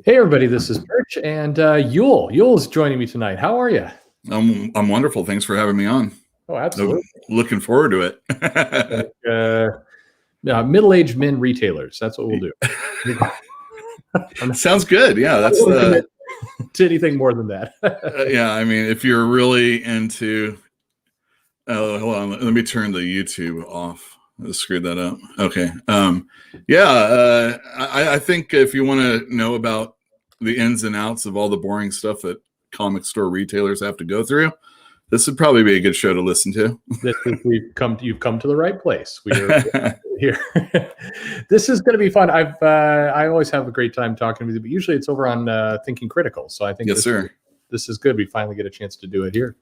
Hey everybody, this is Perch and Yule. Yule's joining me tonight. How are you? I'm wonderful. Thanks for having me on. Oh, absolutely. Looking forward to it. Middle-aged men retailers. That's what we'll do. Sounds good. Yeah, that's to anything more than that. yeah. I mean, if you're really into, hold on, let me turn the YouTube off. I screwed that up. Okay. I think if you want to know about the ins and outs of all the boring stuff that comic store retailers have to go through, this would probably be a good show to listen to. You've come to the right place. We are here. This is going to be fun. I always have a great time talking with you, but usually it's over on Thinking Critical. So I think this is good. We finally get a chance to do it here.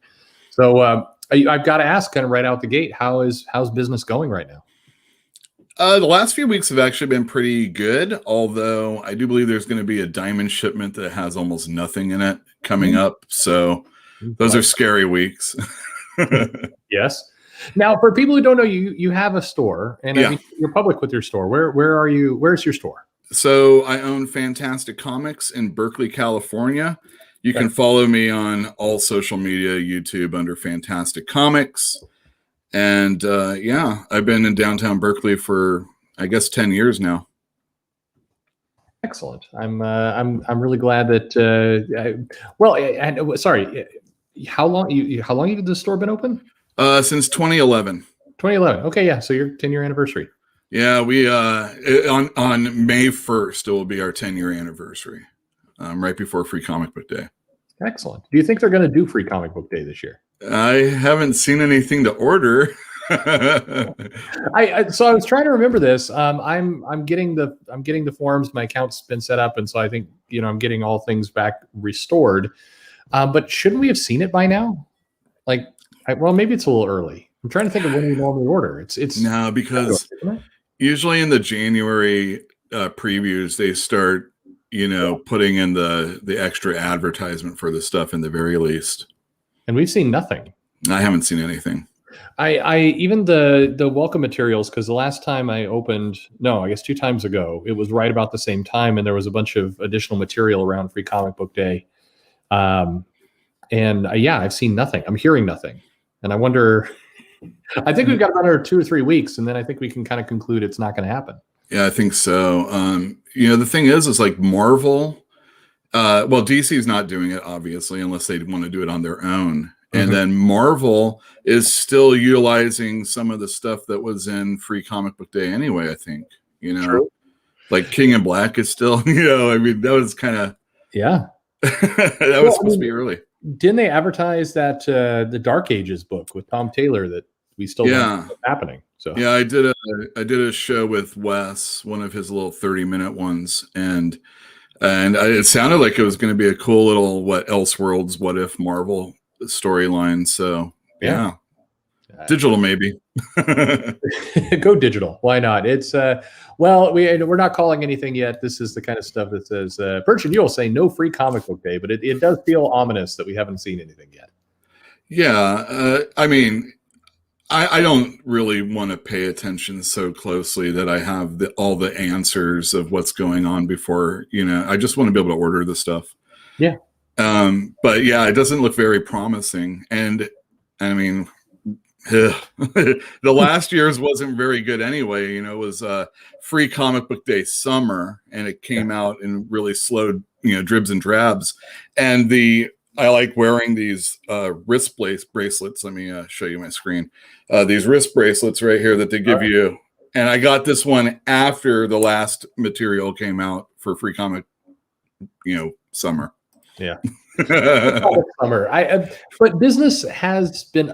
So I've got to ask, kind of right out the gate, how's business going right now? The last few weeks have actually been pretty good, although I do believe there's going to be a diamond shipment that has almost nothing in it coming up. So those are scary weeks. Yes. Now, for people who don't know, you have a store, and I mean, you're public with your store. Where are you? Where's your store? So I own Fantastic Comics in Berkeley, California. You can follow me on all social media, YouTube under Fantastic Comics. And I've been in downtown Berkeley for, I guess, 10 years now. Excellent. I'm really glad that. Sorry, how long have the store been open? Since 2011. 2011. Okay, yeah. So your 10-year anniversary. Yeah, we on May 1st it will be our 10-year anniversary. Right before Free Comic Book Day. Excellent. Do you think they're going to do Free Comic Book Day this year? I haven't seen anything to order. So I was trying to remember this. I'm getting the forms. My account's been set up, and so I think I'm getting all things back restored. But shouldn't we have seen it by now? Maybe it's a little early. I'm trying to think of when we normally order. It's no, because usually in the January previews they start putting in the extra advertisement for the stuff in the very least. And we've seen nothing. I haven't seen anything. I even the welcome materials, because the last time I opened, I guess 2 times ago, it was right about the same time, and there was a bunch of additional material around Free Comic Book Day. I've seen nothing. I'm hearing nothing, and I wonder. I think we've got about another 2 or 3 weeks, and then I think we can kind of conclude it's not going to happen. Yeah, I think so. The thing is like Marvel. DC is not doing it, obviously, unless they want to do it on their own. Mm-hmm. And then Marvel is still utilizing some of the stuff that was in Free Comic Book Day anyway, I think. True. Like King in Black is still, that was kind of... Yeah. that was supposed to be early. Didn't they advertise that the Dark Ages book with Tom Taylor that we still don't know what's happening? So yeah, I did a show with Wes, one of his little 30-minute ones, and it sounded like it was going to be a cool little Elseworlds, What If Marvel storyline. So yeah. Digital maybe. Go digital. Why not? It's we're not calling anything yet. This is the kind of stuff that says Perch and Yule say no Free Comic Book Day, but it does feel ominous that we haven't seen anything yet. Yeah, I mean, I don't really want to pay attention so closely that I have all the answers of what's going on before, I just want to be able to order the stuff. Yeah. But yeah, it doesn't look very promising. And I mean, the last year's wasn't very good anyway. It was Free Comic Book Day summer, and it came out in really slow, dribs and drabs. And I like wearing these wrist bracelets. Let me show you my screen. These wrist bracelets right here that they give you. And I got this one after the last material came out for Free Comic, summer. Yeah. Summer. But business has been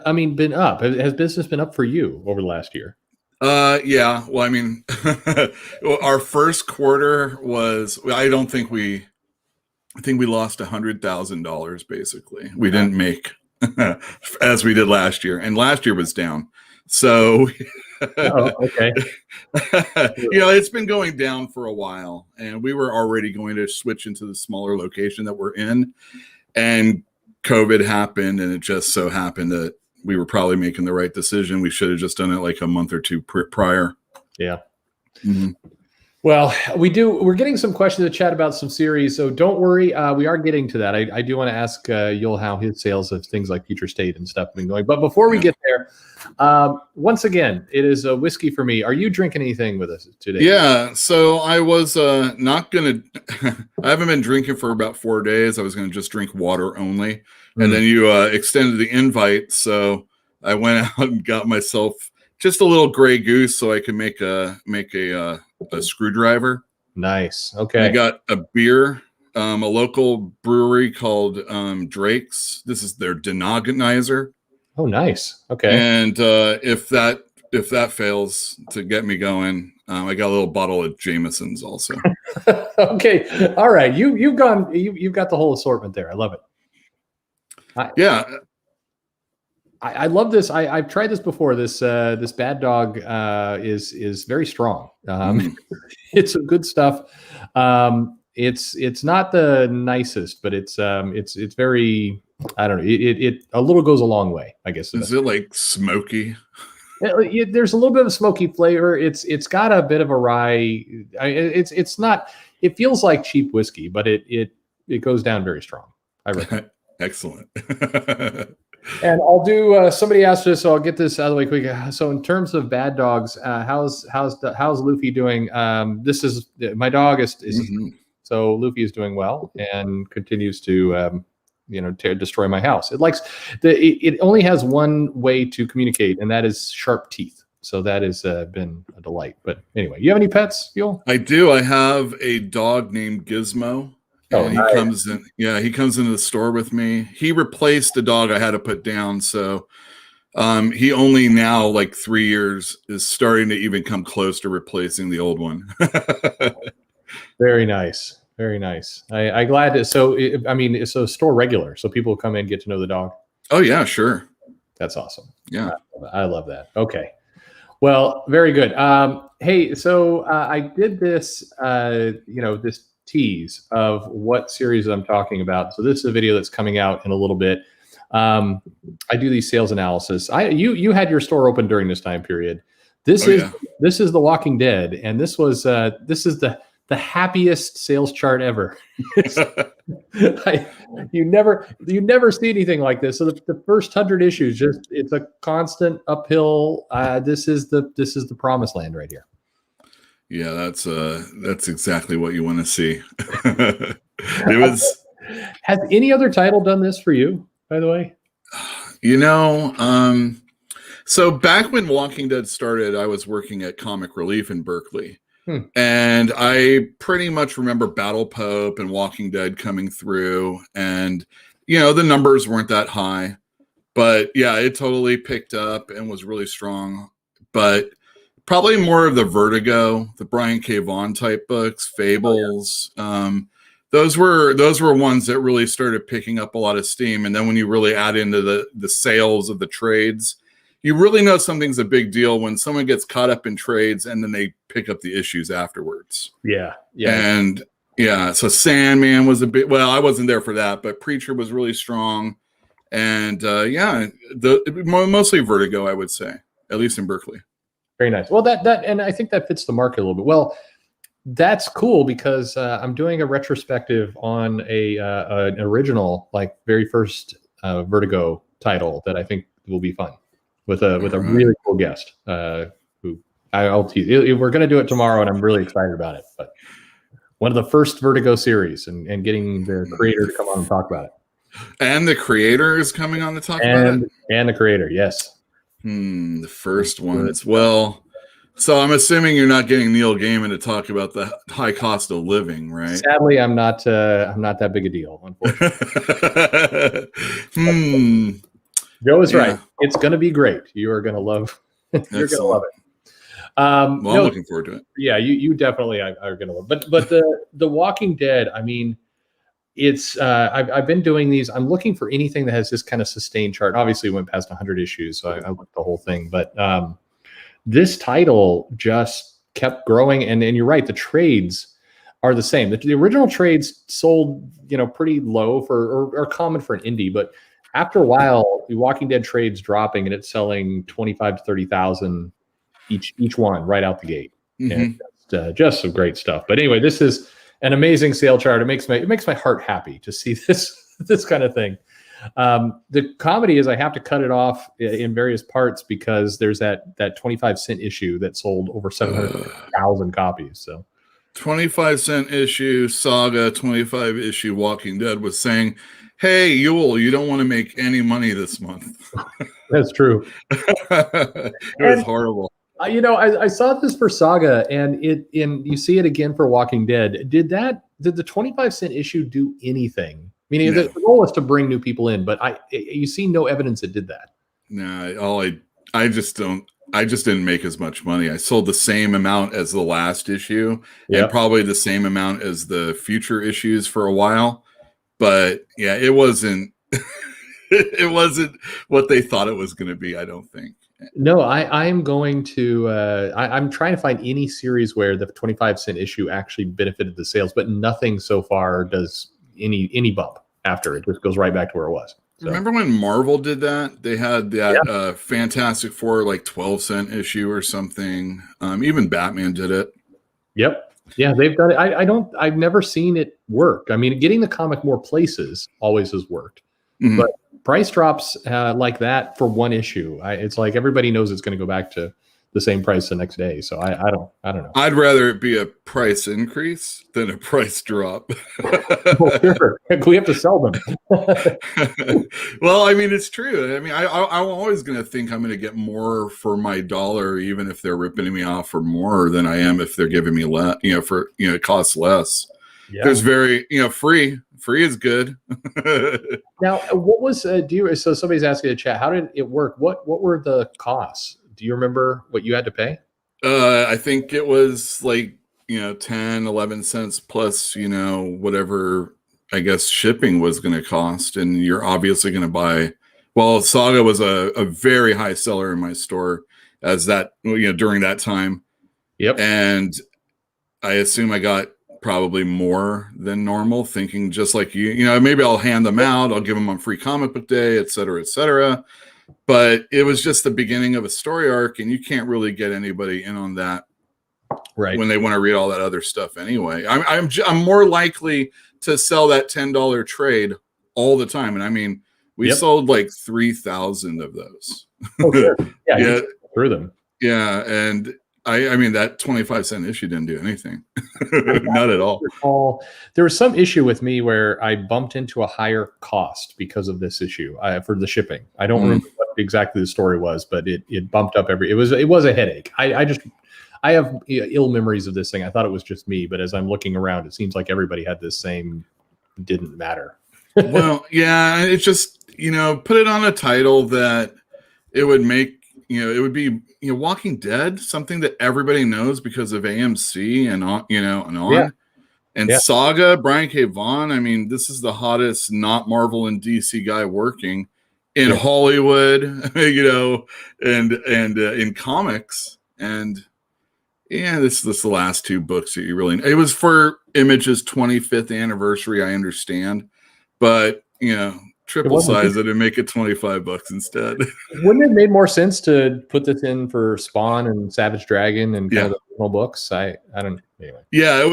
up. Has business been up for you over the last year? Yeah. Well, I mean, our first quarter was, I think we lost $100,000 basically. We didn't make as we did last year, and last year was down. So, okay. It's been going down for a while, and we were already going to switch into the smaller location that we're in, and COVID happened, and it just so happened that we were probably making the right decision. We should have just done it like a month or two prior. Yeah. Mm-hmm. Well, we're getting some questions to chat about some series, so don't worry. We are getting to that. I do want to ask Yul how his sales of things like Future State and stuff have been going. But before we get there, once again, it is a whiskey for me. Are you drinking anything with us today? Yeah, so I was not gonna I haven't been drinking for about 4 days. I was gonna just drink water only. And then you extended the invite, so I went out and got myself just a little Grey Goose so I can make a screwdriver. Nice. And Okay. I got a beer, a local brewery called Drake's. This is their denogonizer. Oh, nice. Okay. And if that fails to get me going, I got a little bottle of Jameson's also. Okay. All right. You've got the whole assortment there. I love it. Yeah. I love this. I've tried this before. This Bad Dog is very strong. It's some good stuff. It's not the nicest, but it's very, I don't know. It a little goes a long way, I guess. Is it like smoky? There's a little bit of smoky flavor. It's got a bit of a rye. It's not. It feels like cheap whiskey, but it goes down very strong. I reckon. Excellent. And I'll do. Somebody asked this, so I'll get this out of the way quick. So, in terms of Bad Dogs, how's Luffy doing? This is my dog is so Luffy is doing well and continues to destroy my house. It only has one way to communicate, and that is sharp teeth. So that has been a delight. But anyway, you have any pets, Yul? I do. I have a dog named Gizmo. Oh, and he comes in. Yeah, he comes into the store with me. He replaced the dog I had to put down. So he only now, like 3 years, is starting to even come close to replacing the old one. Very nice. Very nice. I'm glad that. So, so store regular. So people come in and get to know the dog. Oh, yeah, sure. That's awesome. Yeah. I love that. Okay. Well, very good. Hey, so I did this, this tease of what series I'm talking about. So this is a video that's coming out in a little bit. I do these sales analysis. You had your store open during this time period. This is The Walking Dead, and this is the happiest sales chart ever. You never see anything like this. So the first 100 issues, it's a constant uphill. This is the promised land right here. Yeah, that's exactly what you want to see. It was. Has any other title done this for you, by the way? So back when Walking Dead started, I was working at Comic Relief in Berkeley. And I pretty much remember Battle Pope and Walking Dead coming through, and the numbers weren't that high, but yeah, it totally picked up and was really strong. But probably more of the Vertigo, the Brian K. Vaughan type books, Fables. Those were ones that really started picking up a lot of steam. And then when you really add into the sales of the trades, you really know something's a big deal when someone gets caught up in trades and then they pick up the issues afterwards. Yeah. And yeah, so Sandman was a bit, well, I wasn't there for that, but Preacher was really strong. And mostly Vertigo, I would say, at least in Berkeley. Very nice. Well, that and I think that fits the market a little bit. Well, that's cool because I'm doing a retrospective on an original, like very first Vertigo title that I think will be fun with a really cool guest who I'll tease. We're going to do it tomorrow, and I'm really excited about it. But one of the first Vertigo series, and getting the creator to come on and talk about it. And the creator is coming on to talk about it. And the creator, yes. The first one as well. So I'm assuming you're not getting Neil Gaiman to talk about the high cost of living, right? Sadly, I'm not that big a deal, unfortunately. Joe is right. It's going to be great. You are going to love. You're going to love it. I'm looking forward to it. Yeah, you definitely are going to love. But the Walking Dead. I mean, it's I've been doing these. I'm looking for anything that has this kind of sustained chart. Obviously, it went past 100 issues, so I looked the whole thing. But this title just kept growing, and you're right. The trades are the same. The original trades sold, pretty low or common for an indie, but after a while, the Walking Dead trades dropping, and it's selling 25 to 30,000 each one right out the gate. And just some great stuff. But anyway, this is an amazing sale chart. It makes my heart happy to see this kind of thing. The comedy is I have to cut it off in various parts because there's that 25-cent issue that sold over 700,000 copies. So 25-cent issue Saga, 25 issue Walking Dead was saying, "Hey, Yule, you don't want to make any money this month." That's true. It was horrible. I saw this for Saga, and you see it again for Walking Dead. Did the 25-cent issue do anything? Meaning the goal was to bring new people in, but you see no evidence it did that. No, I just didn't make as much money. I sold the same amount as the last issue, and probably the same amount as the future issues for a while. But yeah, it wasn't it wasn't what they thought it was going to be, I don't think. No, I'm going to I'm trying to find any series where the 25-cent issue actually benefited the sales, but nothing so far does any bump after. It just goes right back to where it was. So. Remember when Marvel did that? They had that Fantastic Four 12-cent issue or something. Even Batman did it. Yep. Yeah, they've done it. I've never seen it work. I mean, getting the comic more places always has worked. Mm-hmm. But price drops like that for one issue, it's like everybody knows it's going to go back to the same price the next day. So I don't know. I'd rather it be a price increase than a price drop. Well, sure. We have to sell them. Well, I mean, it's true. I mean, I'm always going to think I'm going to get more for my dollar, even if they're ripping me off for more than I am if they're giving me less. It costs less. Yeah. There's free is good. Now, what was so somebody's asking in the chat, how did it work? What were the costs? Do you remember what you had to pay? I think it was 10, 11 cents plus, whatever I guess shipping was going to cost. And you're obviously going to buy, Saga was a very high seller in my store as that, during that time. Yep. And I assume I got probably more than normal, thinking just like maybe I'll hand them out. I'll give them on free comic book day, et cetera, et cetera. But it was just the beginning of a story arc, and you can't really get anybody in on that, right? When they want to read all that other stuff anyway. I'm more likely to sell that $10 trade all the time, and I mean, we sold 3,000 of those. Oh, sure. Yeah, through them. Yeah, and I mean that 25-cent issue didn't do anything, not at all. There was some issue with me where I bumped into a higher cost because of this issue for the shipping. I don't remember what exactly the story was, but it bumped up it was a headache. I have ill memories of this thing. I thought it was just me, but as I'm looking around, it seems like everybody had this same. Didn't matter. Well, yeah, it's just put it on a title that it would make. It would be, Walking Dead, something that everybody knows because of AMC and on, and on. Yeah. And Saga, Brian K. Vaughan. I mean, this is the hottest not Marvel and DC guy working in Hollywood, and in comics. And this is the last two books that it was for Image's 25th anniversary. I understand, but triple size it and make it $25 instead. Wouldn't it have made more sense to put this in for Spawn and Savage Dragon and kind of the original books? I don't anyway. Yeah, that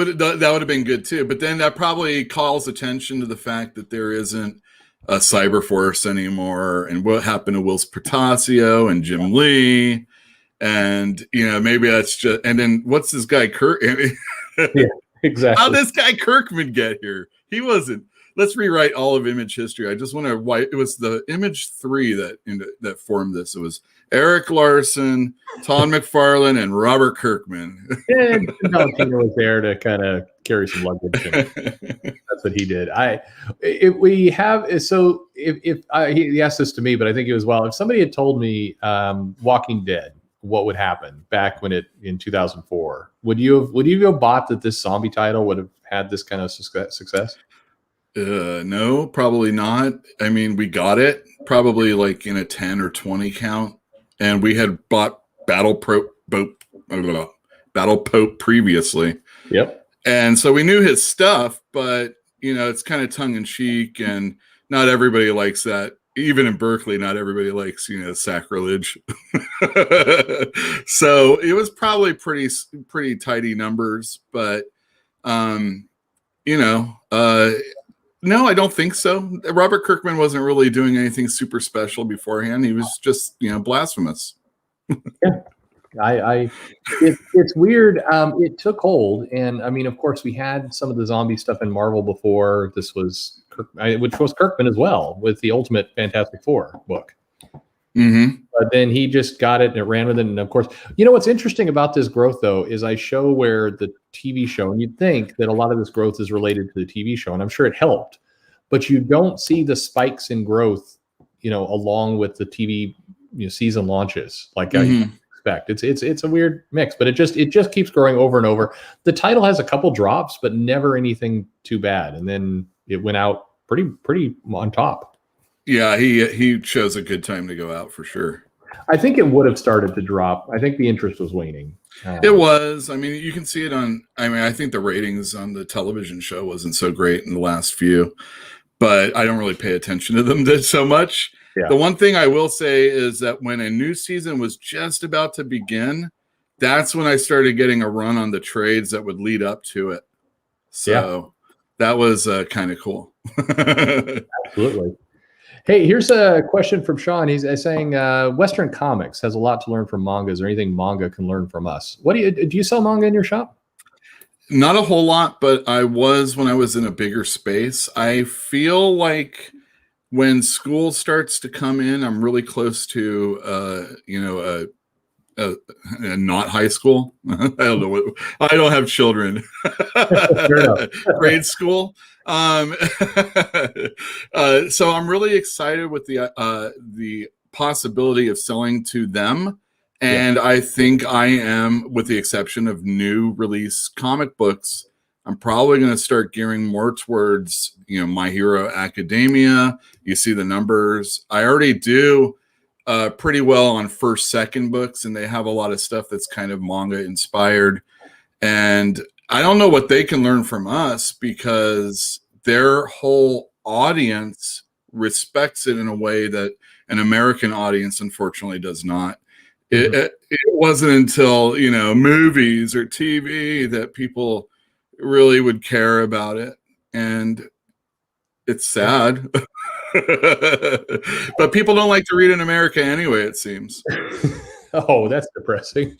would have been good too. But then that probably calls attention to the fact that there isn't a Cyberforce anymore, and what happened to Wills Portacio and Jim Lee, and maybe that's just. And then what's this guy Kirk? Yeah, exactly. How'd this guy Kirkman get here? He wasn't. Let's rewrite all of Image history. I just want to why it was the Image 3 that formed this. It was Eric Larson, Todd McFarlane, and Robert Kirkman. And Valentino was there to kind of carry some luggage. That's what he did. He asked this to me, but I think it was if somebody had told me Walking Dead, what would happen back in 2004, would you have bought that this zombie title would have had this kind of success? No, probably not. I mean, we got it probably in a 10 or 20 count, and we had bought Battle Pope previously. Yep. And so we knew his stuff, but it's kind of tongue in cheek, and not everybody likes that even in Berkeley, not everybody likes, sacrilege. So it was probably pretty tidy numbers, but, no, I don't think so. Robert Kirkman wasn't really doing anything super special beforehand. He was just, blasphemous. Yeah. It's weird. It took hold, and I mean, of course, we had some of the zombie stuff in Marvel before. This was, which was Kirkman as well, with the Ultimate Fantastic Four book. Mm-hmm. But then he just got it and it ran with it. And of course, what's interesting about this growth, though, is I show where the TV show, and you'd think that a lot of this growth is related to the TV show, and I'm sure it helped, but you don't see the spikes in growth, along with the TV season launches like I expect. It's a weird mix, but it just keeps growing over and over. The title has a couple drops, but never anything too bad, and then it went out pretty on top. Yeah, he chose a good time to go out for sure. I think it would have started to drop. I think the interest was waning. It was. I mean, you can see it I think the ratings on the television show wasn't so great in the last few, but I don't really pay attention to them so much. Yeah. The one thing I will say is that when a new season was just about to begin, that's when I started getting a run on the trades that would lead up to it. So that was kind of cool. Absolutely. Hey, here's a question from Sean. He's saying Western comics has a lot to learn from manga. Is there anything manga can learn from us? Do you sell manga in your shop? Not a whole lot, but I was when I was in a bigger space. I feel like when school starts to come in, I'm really close to not high school. I don't know I don't have children. Grade school. So I'm really excited with the possibility of selling to them. And I think I am, with the exception of new release comic books, I'm probably going to start gearing more towards, My Hero Academia. You see the numbers. I already do pretty well on first, second books, and they have a lot of stuff that's kind of manga inspired. And I don't know what they can learn from us because their whole audience respects it in a way that an American audience, unfortunately, does not. It wasn't until, movies or TV that people really would care about it. And it's sad. But people don't like to read in America anyway, it seems. Oh, that's depressing.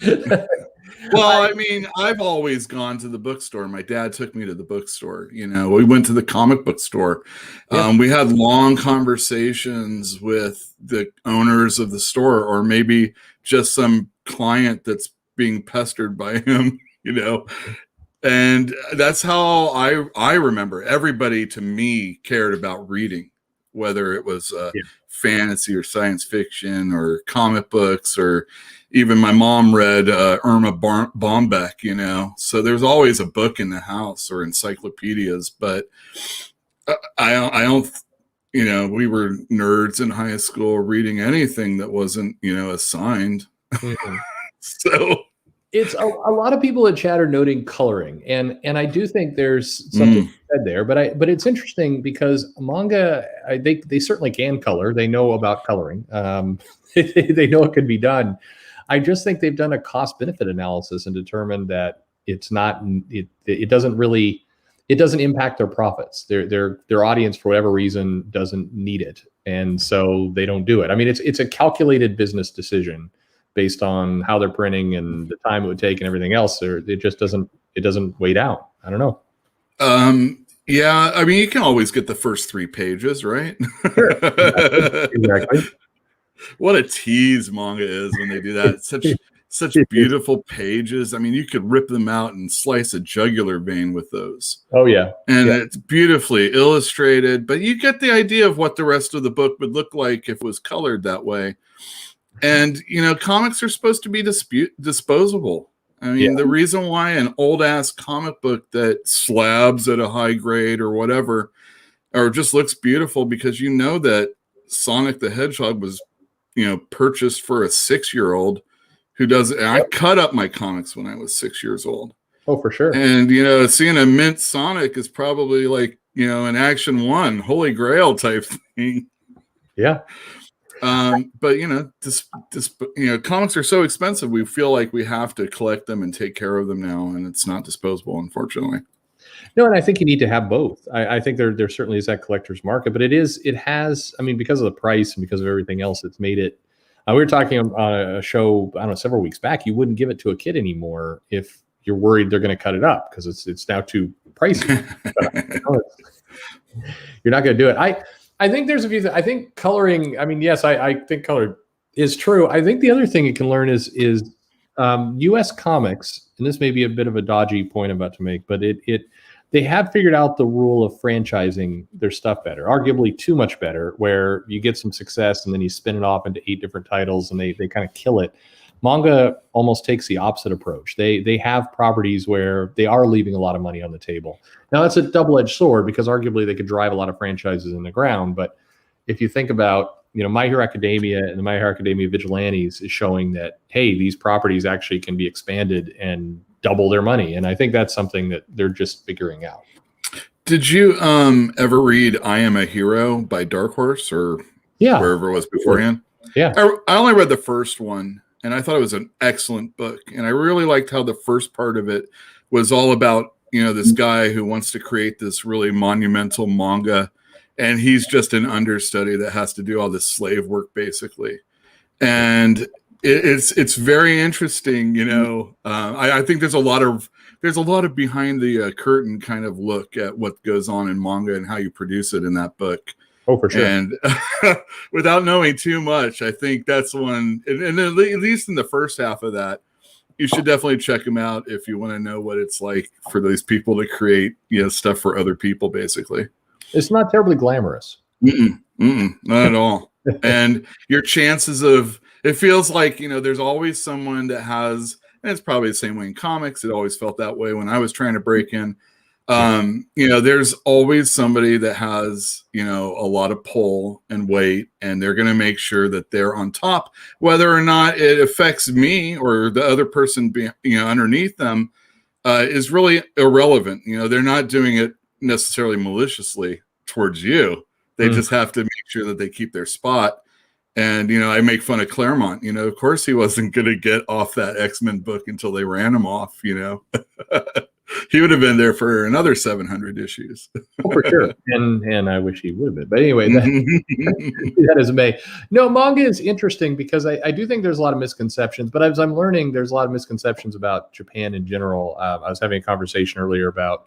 Well, I mean, I've always gone to the bookstore. My dad took me to the bookstore. We went to the comic book store. We had long conversations with the owners of the store, or maybe just some client that's being pestered by him, And that's how I remember everybody, to me, cared about reading, whether it was fantasy or science fiction or comic books, or even my mom read Irma Bombeck, so there's always a book in the house or encyclopedias. But I don't, we were nerds in high school reading anything that wasn't, assigned. So it's a lot of people in chat are noting coloring, and I do think there's something said there, but it's interesting because manga, they certainly can color. They know about coloring. They know it can be done. I just think they've done a cost benefit analysis and determined that it doesn't impact their profits. Their audience, for whatever reason, doesn't need it, and so they don't do it. I mean, it's a calculated business decision based on how they're printing and the time it would take and everything else. It just doesn't weigh down. I don't know. Yeah, I mean, you can always get the first 3 pages, right? Sure. Exactly. What a tease manga is when they do that. Such beautiful pages. I mean, you could rip them out and slice a jugular vein with those. Oh yeah. And it's beautifully illustrated, but you get the idea of what the rest of the book would look like if it was colored that way. And, comics are supposed to be disposable. I mean, the reason why an old ass comic book that slabs at a high grade or whatever, or just looks beautiful, because that Sonic the Hedgehog was, purchased for a 6-year-old who does it. I cut up my comics when I was 6 years old. Oh, for sure. And, seeing a mint Sonic is probably like, an Action 1 Holy Grail type thing. Yeah. But comics are so expensive. We feel like we have to collect them and take care of them now, and it's not disposable, unfortunately. No, and I think you need to have both. I think there certainly is that collector's market, but it has, I mean, because of the price and because of everything else, it's made it. We were talking on a show, I don't know, several weeks back. You wouldn't give it to a kid anymore if you're worried they're going to cut it up because it's now too pricey. You're not going to do it. I think there's a few. I think coloring. I mean, yes, I think color is true. I think the other thing it can learn is U.S. comics, and this may be a bit of a dodgy point I'm about to make, but they have figured out the rule of franchising their stuff better, arguably too much better, where you get some success and then you spin it off into 8 different titles and they kind of kill it. Manga almost takes the opposite approach. They have properties where they are leaving a lot of money on the table. Now that's a double-edged sword because arguably they could drive a lot of franchises in the ground. But if you think about, My Hero Academia and the My Hero Academia Vigilantes is showing that, hey, these properties actually can be expanded and double their money. And I think that's something that they're just figuring out. Did you ever read I Am a Hero by Dark Horse or wherever it was beforehand? Yeah. I only read the first one. And I thought it was an excellent book. And I really liked how the first part of it was all about, this guy who wants to create this really monumental manga. And he's just an understudy that has to do all this slave work, basically. And it's very interesting, I think there's a lot of behind the curtain kind of look at what goes on in manga and how you produce it in that book. Oh, for sure. And without knowing too much, I think that's one, and at least in the first half of that, you should definitely check them out if you want to know what it's like for these people to create, stuff for other people, basically. It's not terribly glamorous. Not at all. And your chances of, it feels like, there's always someone that has, and it's probably the same way in comics. It always felt that way when I was trying to break in. There's always somebody that has, a lot of pull and weight, and they're going to make sure that they're on top, whether or not it affects me or the other person underneath them, is really irrelevant. They're not doing it necessarily maliciously towards you. They just have to make sure that they keep their spot. And, I make fun of Claremont, of course he wasn't going to get off that X-Men book until they ran him off, He would have been there for another 700 issues. Oh, for sure. And I wish he would have been. But anyway, that is May. No, manga is interesting because I do think there's a lot of misconceptions. But as I'm learning, there's a lot of misconceptions about Japan in general. I was having a conversation earlier about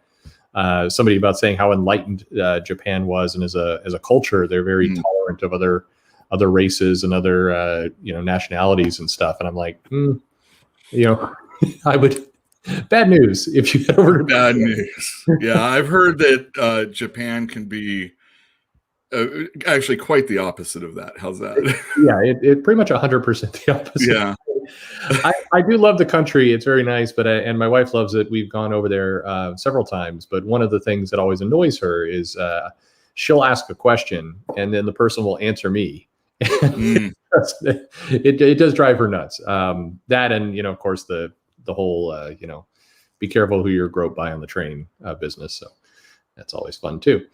somebody about saying how enlightened Japan was. And as a culture, they're very tolerant of other races and other nationalities and stuff. And I'm like, I would... Bad news if you head over to bad news. Yeah, I've heard that Japan can be actually quite the opposite of that. How's that? Yeah, it pretty much 100% the opposite. Yeah. I do love the country. It's very nice, but and my wife loves it. We've gone over there several times, but one of the things that always annoys her is she'll ask a question and then the person will answer me. It does drive her nuts. That and, of course, the whole, be careful who you're groped by on the train business. So that's always fun too.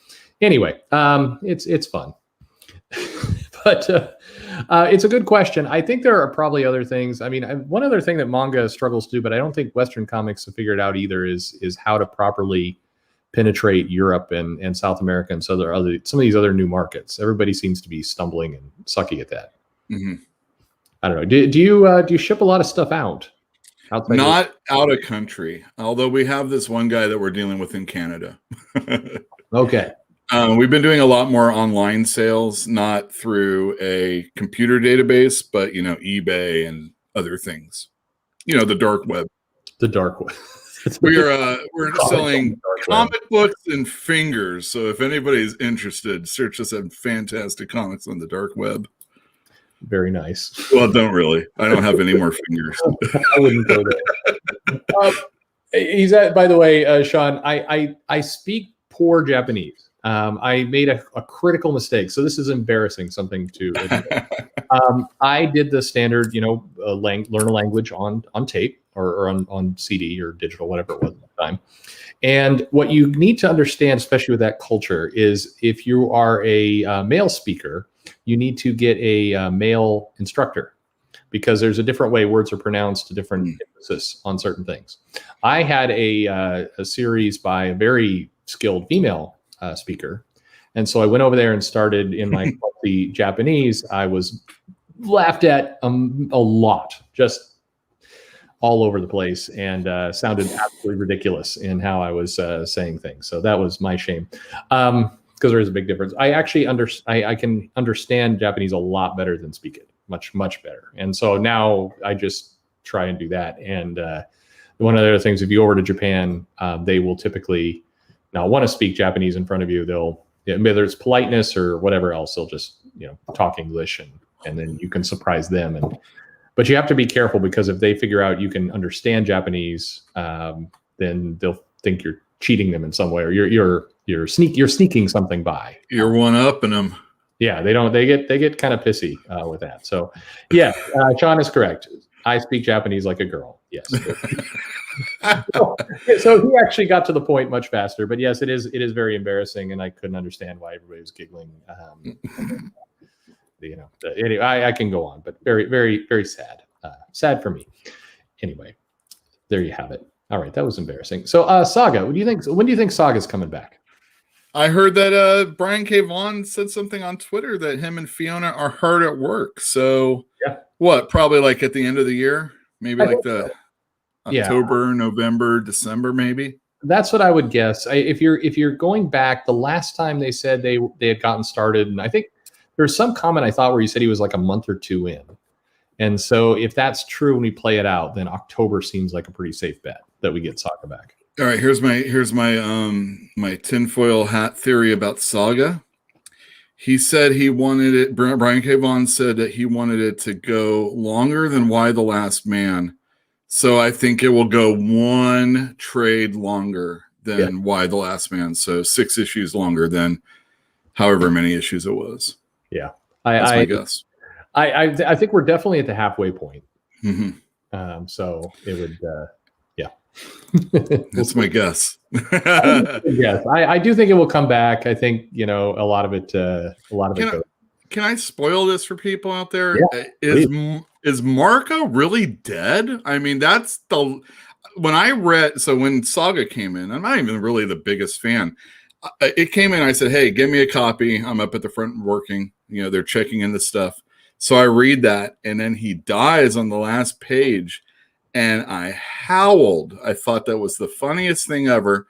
Anyway, it's fun, but it's a good question. I think there are probably other things. I mean, one other thing that manga struggles to do, but I don't think Western comics have figured out either is how to properly penetrate Europe and South America. And so there are some of these other new markets. Everybody seems to be stumbling and sucky at that. I don't know. Do you ship a lot of stuff out? Not out of country, although we have this one guy that we're dealing with in Canada. Okay. We've been doing a lot more online sales, not through a computer database, but, eBay and other things, the dark web. The dark web. We're selling comic books and fingers. So if anybody's interested, search us at Fantastic Comics on the dark web. Very nice. Well, don't really. I don't have any more fingers. I wouldn't go there. By the way, Sean, I speak poor Japanese. I made a critical mistake. So this is embarrassing, something to admit. I did the standard, learn a language on tape or on CD or digital, whatever it was at the time. And what you need to understand, especially with that culture, is if you are a male speaker, you need to get a male instructor, because there's a different way words are pronounced, a different emphasis on certain things. I had a series by a very skilled female speaker, and so I went over there and started in my the Japanese. I was laughed at a lot, just all over the place, and sounded absolutely ridiculous in how I was saying things. So that was my shame, because there is a big difference. I actually I can understand Japanese a lot better than speak it, much better. And so now I just try and do that. And one of the other things, if you go over to Japan, they will typically now want to speak Japanese in front of you. They'll, whether it's politeness or whatever else, they'll just talk English, and then you can surprise them. But you have to be careful, because if they figure out you can understand Japanese, then they'll think you're cheating them in some way, or you're sneaking something by. You're one-upping them. Yeah, they get kind of pissy with that. So yeah, Sean is correct. I speak Japanese like a girl. Yes. So he actually got to the point much faster. But yes, it is very embarrassing, and I couldn't understand why everybody was giggling. Anyway, I can go on, but very, very, very sad. Sad for me. Anyway, there you have it. All right, that was embarrassing. So, Saga, what do you think? When do you think Saga's coming back? I heard that Brian K. Vaughan said something on Twitter that him and Fiona are hard at work. So, yeah, what? Probably like at the end of the year, maybe like the October, November, December, maybe. That's what I would guess. If you're going back, the last time they said they had gotten started, and I think there's some comment I thought where you said he was like a month or two in. And so if that's true when we play it out, then October seems like a pretty safe bet that we get Saga back. All right, here's my my tinfoil hat theory about Saga. He said he wanted it. Brian K. Vaughan said that he wanted it to go longer than Y the Last Man. So I think it will go one trade longer than Y the Last Man. So 6 issues longer than however many issues it was. Yeah, that's my guess. I think we're definitely at the halfway point. Mm-hmm. So it would, yeah. That's my guess. Yes, I do think it will come back. I think a lot of it. Can I spoil this for people out there? Yeah, is Marco really dead? I mean, that's when I read. So when Saga came in, I'm not even really the biggest fan. It came in, I said, hey, give me a copy. I'm up at the front working. They're checking in the stuff. So I read that, and then he dies on the last page, and I howled. I thought that was the funniest thing ever.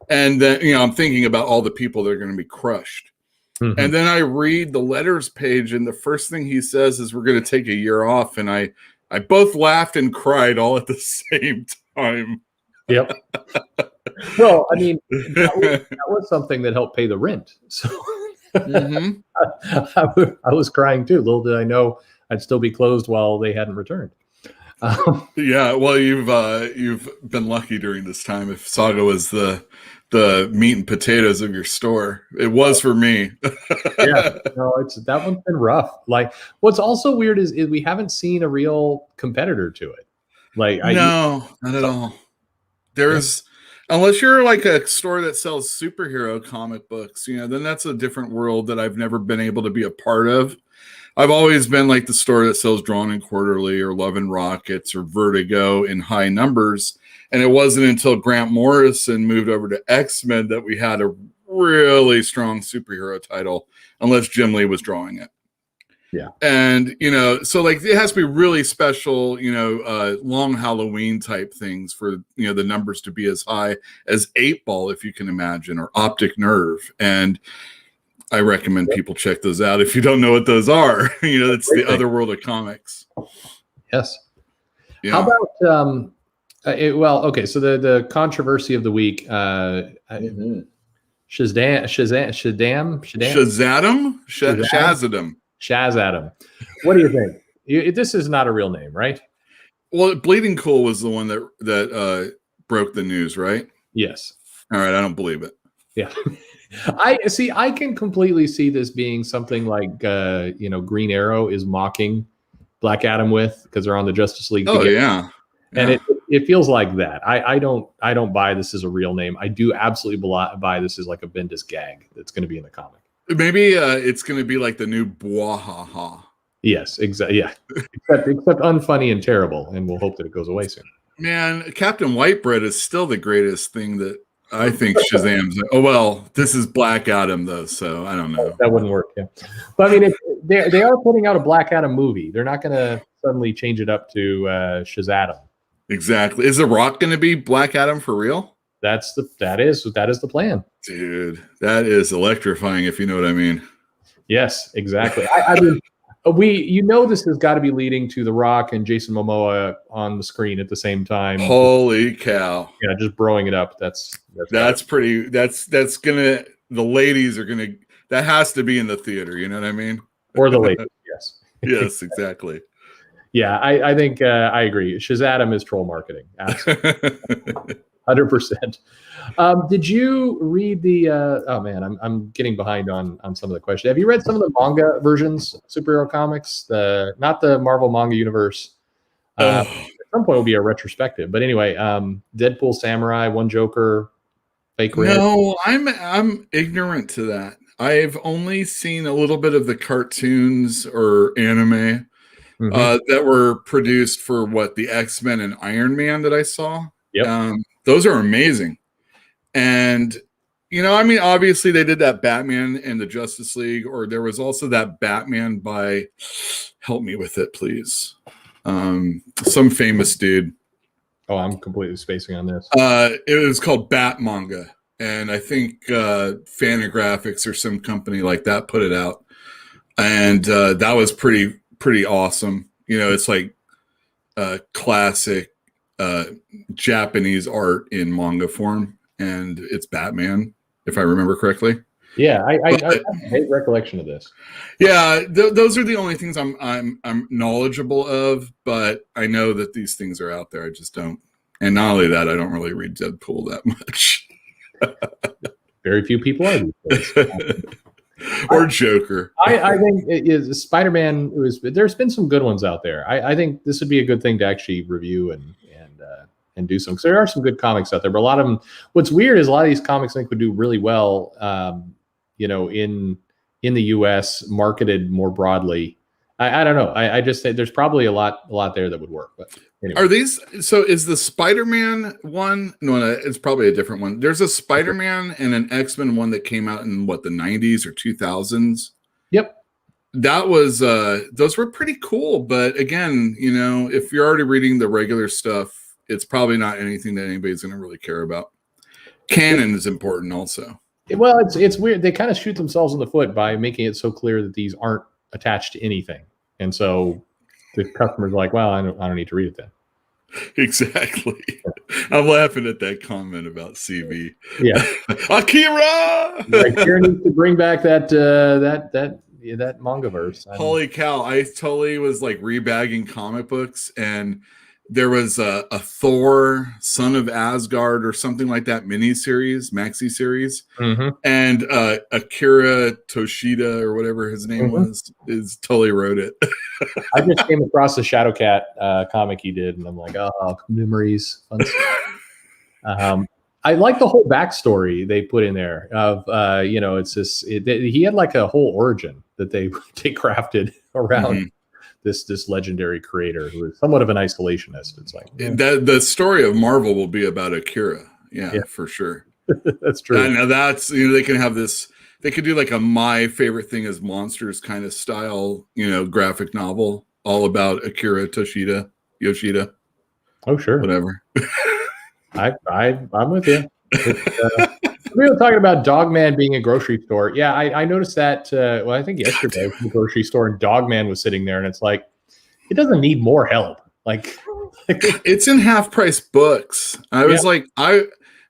And then, I'm thinking about all the people that are going to be crushed. Mm-hmm. And then I read the letters page, and the first thing he says is we're going to take a year off. And I both laughed and cried all at the same time. Yep. Well, I mean, that was something that helped pay the rent. So mm-hmm. I was crying too. Little did I know I'd still be closed while they hadn't returned. Yeah, well, you've been lucky during this time. If Saga was the meat and potatoes of your store, it was for me. Yeah, no, that one's been rough. Like, what's also weird is we haven't seen a real competitor to it. Like, no, not at all. There's, unless you're like a store that sells superhero comic books, then that's a different world that I've never been able to be a part of. I've always been like the store that sells Drawn and Quarterly or Love and Rockets or Vertigo in high numbers. And it wasn't until Grant Morrison moved over to X-Men that we had a really strong superhero title, unless Jim Lee was drawing it. Yeah. And, so like it has to be really special, long Halloween type things for, the numbers to be as high as 8-Ball, if you can imagine, or Optic Nerve. And I recommend people check those out if you don't know what those are. It's the other world of comics. Yes. Yeah. How about, okay, so the controversy of the week, mm-hmm. Shazadam. What do you think? This is not a real name, right? Well, Bleeding Cool was the one that broke the news, right? Yes. All right, I don't believe it. Yeah. I can completely see this being something like Green Arrow is mocking Black Adam with, because they're on the Justice League together. Yeah. And it feels like that. I don't buy this as a real name. I do absolutely buy this as like a Bendis gag that's going to be in the comic. Maybe it's going to be like the new Bwahaha. Yes, exactly. Yeah, except unfunny and terrible, and we'll hope that it goes away soon. Man, Captain Whitebread is still the greatest thing that I think Shazam's. Oh well, this is Black Adam though, so I don't know. That wouldn't work. Yeah, but I mean, they are putting out a Black Adam movie. They're not going to suddenly change it up to Shazam. Exactly. Is The Rock going to be Black Adam for real? That is the plan. Dude, that is electrifying, if you know what I mean. Yes, exactly. I mean, this has got to be leading to The Rock and Jason Momoa on the screen at the same time. Holy cow! Yeah, just broing it up. That's pretty. That's gonna. The ladies are gonna. That has to be in the theater. You know what I mean? Or the ladies. Yes. Yes, exactly. Yeah, I think I agree. Shazam is troll marketing. Absolutely. 100%. Did you read the? Oh man, I'm getting behind on some of the questions. Have you read some of the manga versions, superhero comics? Not the Marvel manga universe. At some point, will be a retrospective. But anyway, Deadpool Samurai, One Joker, Fake Red. No, I'm ignorant to that. I've only seen a little bit of the cartoons or anime that were produced for the X-Men and Iron Man that I saw. Yep. Those are amazing. And, I mean, obviously they did that Batman and the Justice League, or there was also that Batman by, help me with it, please. Some famous dude. Oh, I'm completely spacing on this. It was called Bat Manga. And I think Fantagraphics or some company like that put it out. And that was pretty awesome. It's like classic Japanese art in manga form, and it's Batman, if I remember correctly. Yeah, I have a great recollection of this. Yeah, those are the only things I'm knowledgeable of, but I know that these things are out there. I just don't. And not only that, I don't really read Deadpool that much. Very few people are these days. Or Joker. I think it is Spider-Man. There's been some good ones out there. I think this would be a good thing to actually review and do some. Because there are some good comics out there, but a lot of them. What's weird is a lot of these comics I think would do really well. In the U.S. marketed more broadly. I don't know. I just think there's probably a lot there that would work. But anyway. Are these? So is the Spider-Man one? No, it's probably a different one. There's a Spider-Man and an X-Men one that came out in the 90s or 2000s. Yep. That was those were pretty cool. But again, if you're already reading the regular stuff, it's probably not anything that anybody's going to really care about. Canon is important also. Well, it's weird. They kind of shoot themselves in the foot by making it so clear that these aren't attached to anything. And so the customer's like, well, I don't need to read it then. Exactly. I'm laughing at that comment about CV. Yeah. Akira! Akira needs to bring back that manga verse. Holy cow. I totally was like rebagging comic books, and there was a Thor, Son of Asgard, or something like that maxi series. And Akira Toshida, or whatever his name was, totally wrote it. I just came across the Shadowcat comic he did, and I'm like, oh, memories. Fun stuff. I like the whole backstory they put in there of, it's this, he had like a whole origin that they crafted around this legendary creator who is somewhat of an isolationist. It's like the story of Marvel will be about Akira. Yeah. For sure. That's true. Now that's, they can have this, they could do like a My Favorite Thing is Monsters kind of style, graphic novel all about Akira Yoshida. Oh, sure. Whatever. I'm with you. We were talking about Dogman being a grocery store. Yeah, I noticed that. I think yesterday in the grocery store, and Dogman was sitting there, and it's like, it doesn't need more help. Like, it's in half price books. I was like,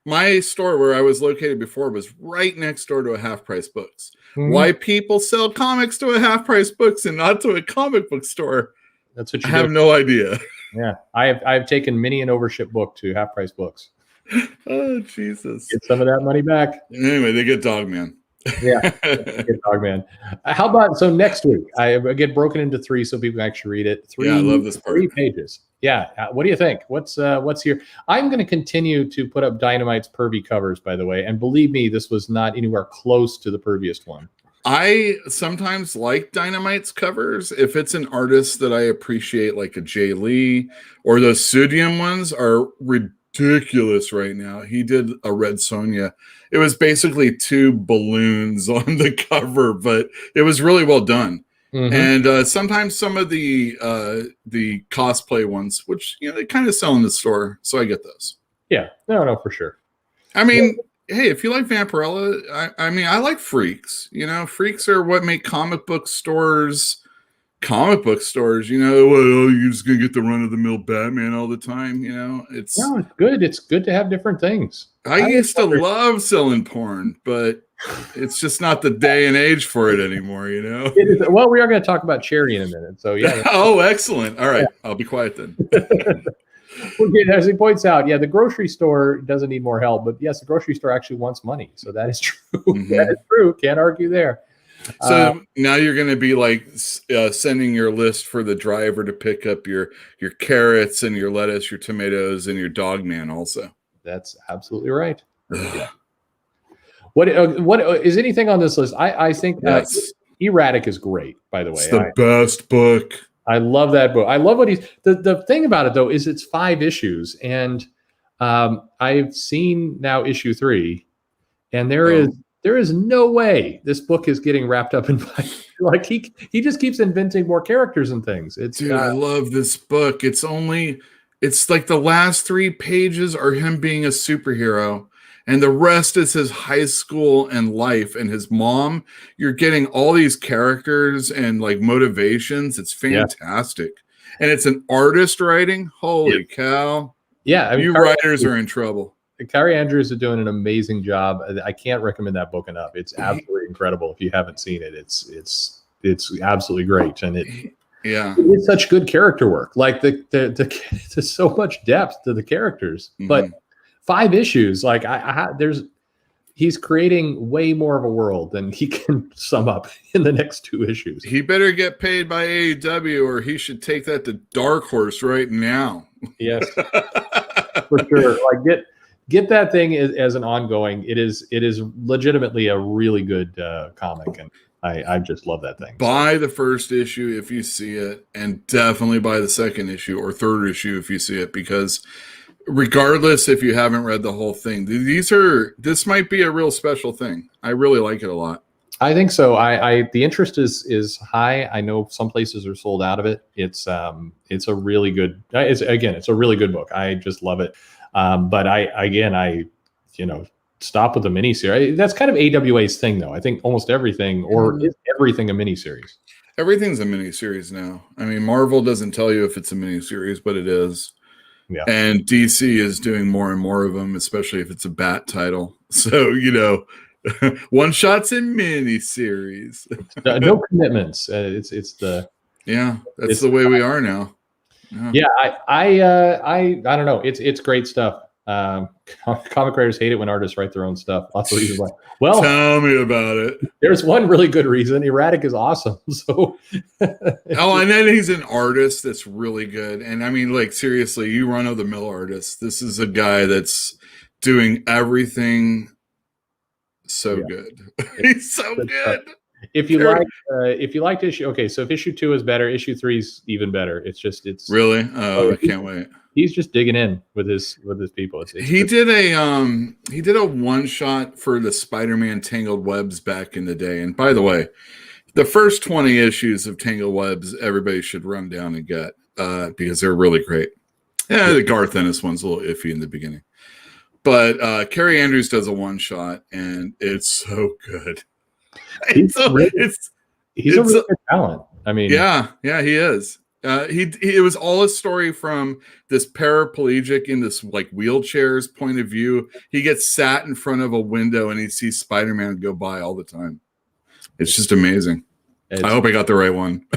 my store where I was located before was right next door to a half price books. Why people sell comics to a half price books and not to a comic book store? That's what I have no idea. Yeah, I've taken many an overship book to half price books. Oh, Jesus. Get some of that money back. Anyway, they get Dogman. Yeah, get Dogman. How about, so next week, I get broken into 3 so people can actually read it. I love this part. 3 pages. Yeah, what do you think? What's here? I'm going to continue to put up Dynamite's pervy covers, by the way, and believe me, this was not anywhere close to the perviest one. I sometimes like Dynamite's covers if it's an artist that I appreciate, like a Jay Lee, or those Sudium ones are ridiculous right now. He did a Red Sonja. It was basically two balloons on the cover, but it was really well done. Mm-hmm. And sometimes some of the cosplay ones, which they kind of sell in the store, so I get those. Yeah, no, for sure. I mean, hey, if you like Vampirella, I mean, I like freaks. Freaks are what make comic book stores. Well, you're just gonna get the run of the mill Batman all the time. It's good. It's good to have different things. I used to love selling porn, but it's just not the day and age for it anymore. Well, we are going to talk about charity in a minute. So yeah. Oh, excellent. All right, I'll be quiet then. As he points out, the grocery store doesn't need more help, but yes, the grocery store actually wants money. So that is true. Mm-hmm. That is true. Can't argue there. So now you're going to be like sending your list for the driver to pick up your carrots and your lettuce, your tomatoes, and your dog man also. That's absolutely right. Yeah. What is anything on this list? I think Erratic is great, by the way. It's the best book. I love that book. I love what he's the thing about it though is it's 5 issues, and I've seen now issue 3, and there is no way this book is getting wrapped up in 5. Like he just keeps inventing more characters and things. Dude, I love this book. It's like the last 3 pages are him being a superhero, and the rest is his high school and life and his mom. You're getting all these characters and like motivations. It's fantastic. Yeah. And it's an artist writing. Holy cow. Yeah. I mean, you writers are in trouble. Carrie Andrews is doing an amazing job. I can't recommend that book enough. It's absolutely incredible. If you haven't seen it, it's absolutely great. And it's such good character work. Like there's so much depth to the characters, but 5 issues, like he's creating way more of a world than he can sum up in the next 2 issues. He better get paid by AEW, or he should take that to Dark Horse right now. Yes, for sure. Like get that thing as an ongoing. It is legitimately a really good comic, and I just love that thing. Buy the first issue if you see it, and definitely buy the second issue or third issue if you see it, because regardless if you haven't read the whole thing, this might be a real special thing. I really like it a lot. I think so. The interest is high. I know some places are sold out of it. It's a really good. It's a really good book. I just love it. But I stop with the miniseries. That's kind of AWA's thing, though. I think almost everything, or is everything, a miniseries. Everything's a miniseries now. I mean, Marvel doesn't tell you if it's a miniseries, but it is. Yeah. And DC is doing more and more of them, especially if it's a Bat title. So, one shots in miniseries. No commitments. That's the way we are now. Yeah, I don't know. It's great stuff. Comic writers hate it when artists write their own stuff. Lots of reasons why. Well, tell me about it. There's one really good reason. Erratic is awesome. So and then he's an artist that's really good. And I mean, like, seriously, you run of the mill artist. This is a guy that's doing everything so good. He's so good. If you liked issue, okay, so if issue 2 is better, issue 3 is even better. It's really. Oh, I can't wait. He's just digging in with his people. He did a one shot for the Spider-Man Tangled Webs back in the day. And by the way, the first 20 issues of Tangled Webs, everybody should run down and get because they're really great. Yeah, the Garth Ennis one's a little iffy in the beginning, but Carrie Andrews does a one shot, and it's so good. He's a really good talent. I mean, yeah, he is. It was all a story from this paraplegic in this like wheelchair's point of view. He gets sat in front of a window and he sees Spider-Man go by all the time. It's just amazing. I hope I got the right one.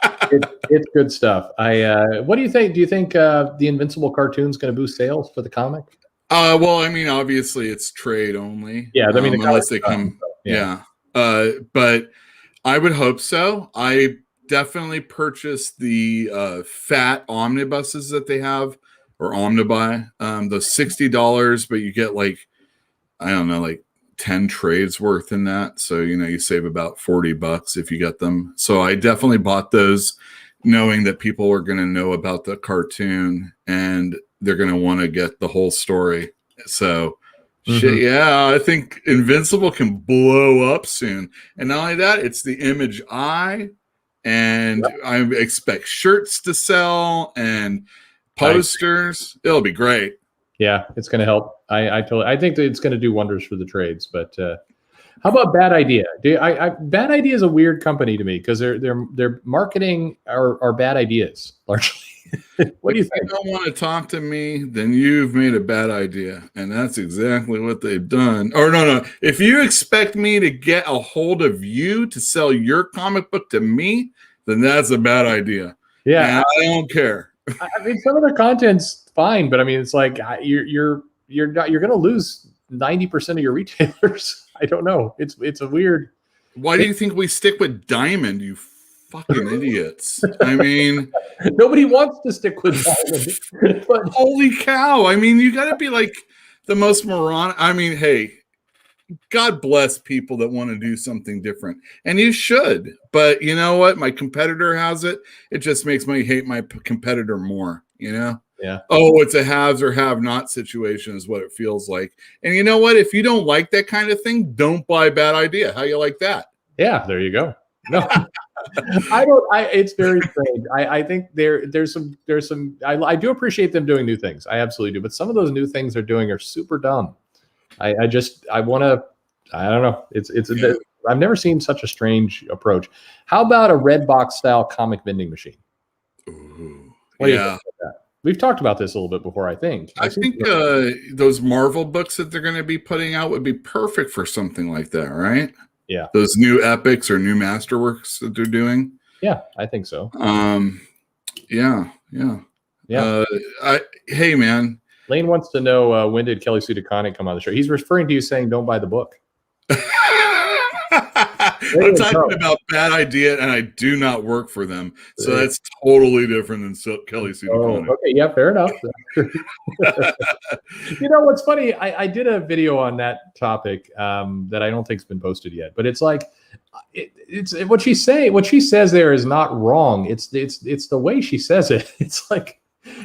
It's good stuff. What do you think? Do you think the Invincible cartoon's going to boost sales for the comic? Well, I mean, obviously it's trade only. Yeah, I mean, unless they come. Yeah. But I would hope so. I definitely purchased the fat omnibuses that they have, or omnibuy, the $60, but you get like, I don't know, like 10 trades worth in that. So, you know, you save about $40 if you get them. So I definitely bought those knowing that people are going to know about the cartoon and they're going to want to get the whole story. So shit, yeah, I think Invincible can blow up soon. And not only that, it's the image eye, and I expect shirts to sell and posters. It'll be great. Yeah, it's going to help. I think that it's going to do wonders for the trades. But how about Bad Idea? Bad Idea is a weird company to me because their marketing are bad ideas largely. What do you think? If you don't want to talk to me, then you've made a bad idea, and that's exactly what they've done. Or no. If you expect me to get a hold of you to sell your comic book to me, then that's a bad idea. Yeah, and I don't care. I mean, some of the content's fine, but I mean, it's like you're going to lose 90% of your retailers. I don't know. It's a weird. Why do you think we stick with Diamond, you fucking idiots? I mean, nobody wants to stick with Diamond. But holy cow! I mean, you got to be like the most moronic. I mean, hey, God bless people that want to do something different, and you should. But you know what? My competitor has it. It just makes me hate my competitor more. You know? Yeah. Oh, it's a haves or have not situation is what it feels like. And you know what? If you don't like that kind of thing, don't buy Bad Idea. How you like that? Yeah, there you go. No, I don't. It's very strange. I think there's some. I do appreciate them doing new things. I absolutely do. But some of those new things they're doing are super dumb. I want to. I don't know. I've never seen such a strange approach. How about a red box style comic vending machine? Ooh, what do you think about that? We've talked about this a little bit before. I think those Marvel books that they're going to be putting out would be perfect for something like that, right? Yeah, those new epics or new masterworks that they're doing. Yeah, I think so. Yeah. Hey, man. Lane wants to know when did Kelly Sue DeConnick come on the show? He's referring to you saying don't buy the book. I'm talking about Bad Idea, and I do not work for them, so that's totally different than Kelly Sue DeConnick. Okay, yeah, fair enough. You know what's funny? I did a video on that topic that I don't think's been posted yet, but it's like it's what she's saying. What she says there is not wrong. It's the way she says it. It's like,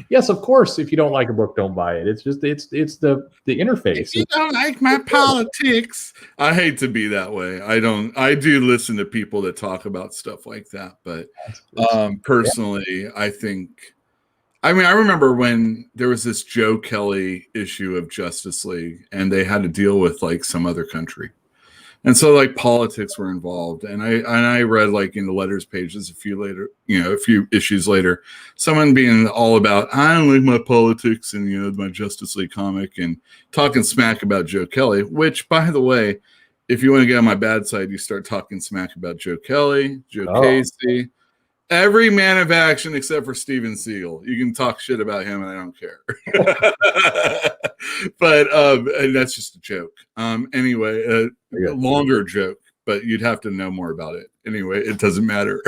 yes, of course, if you don't like a book, don't buy it. It's just it's the interface. If you don't like my politics, I hate to be that way. I do listen to people that talk about stuff like that, but personally, I think. I mean, I remember when there was this Joe Kelly issue of Justice League, and they had to deal with like some other country. And so like politics were involved. And I read like in the letters pages a few issues later, someone being all about, I don't like my politics and, my Justice League comic, and talking smack about Joe Kelly, which, by the way, if you want to get on my bad side, you start talking smack about Joe Kelly, Joe Casey, every man of action except for Steven Seagal. You can talk shit about him and I don't care. But and that's just a joke. Anyway, a longer joke, but you'd have to know more about it. Anyway, it doesn't matter.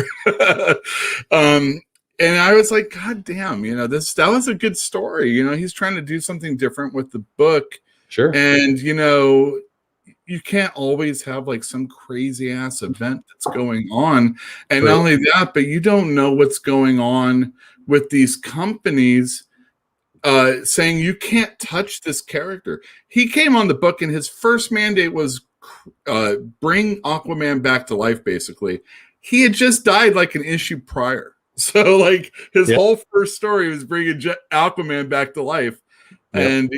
And I was like, God damn, that was a good story. He's trying to do something different with the book. Sure. And you can't always have like some crazy ass event that's going on. And not only that, but you don't know what's going on with these companies saying you can't touch this character. He came on the book and his first mandate was bring Aquaman back to life, basically. He had just died like an issue prior. So like his whole first story was bringing Aquaman back to life. And,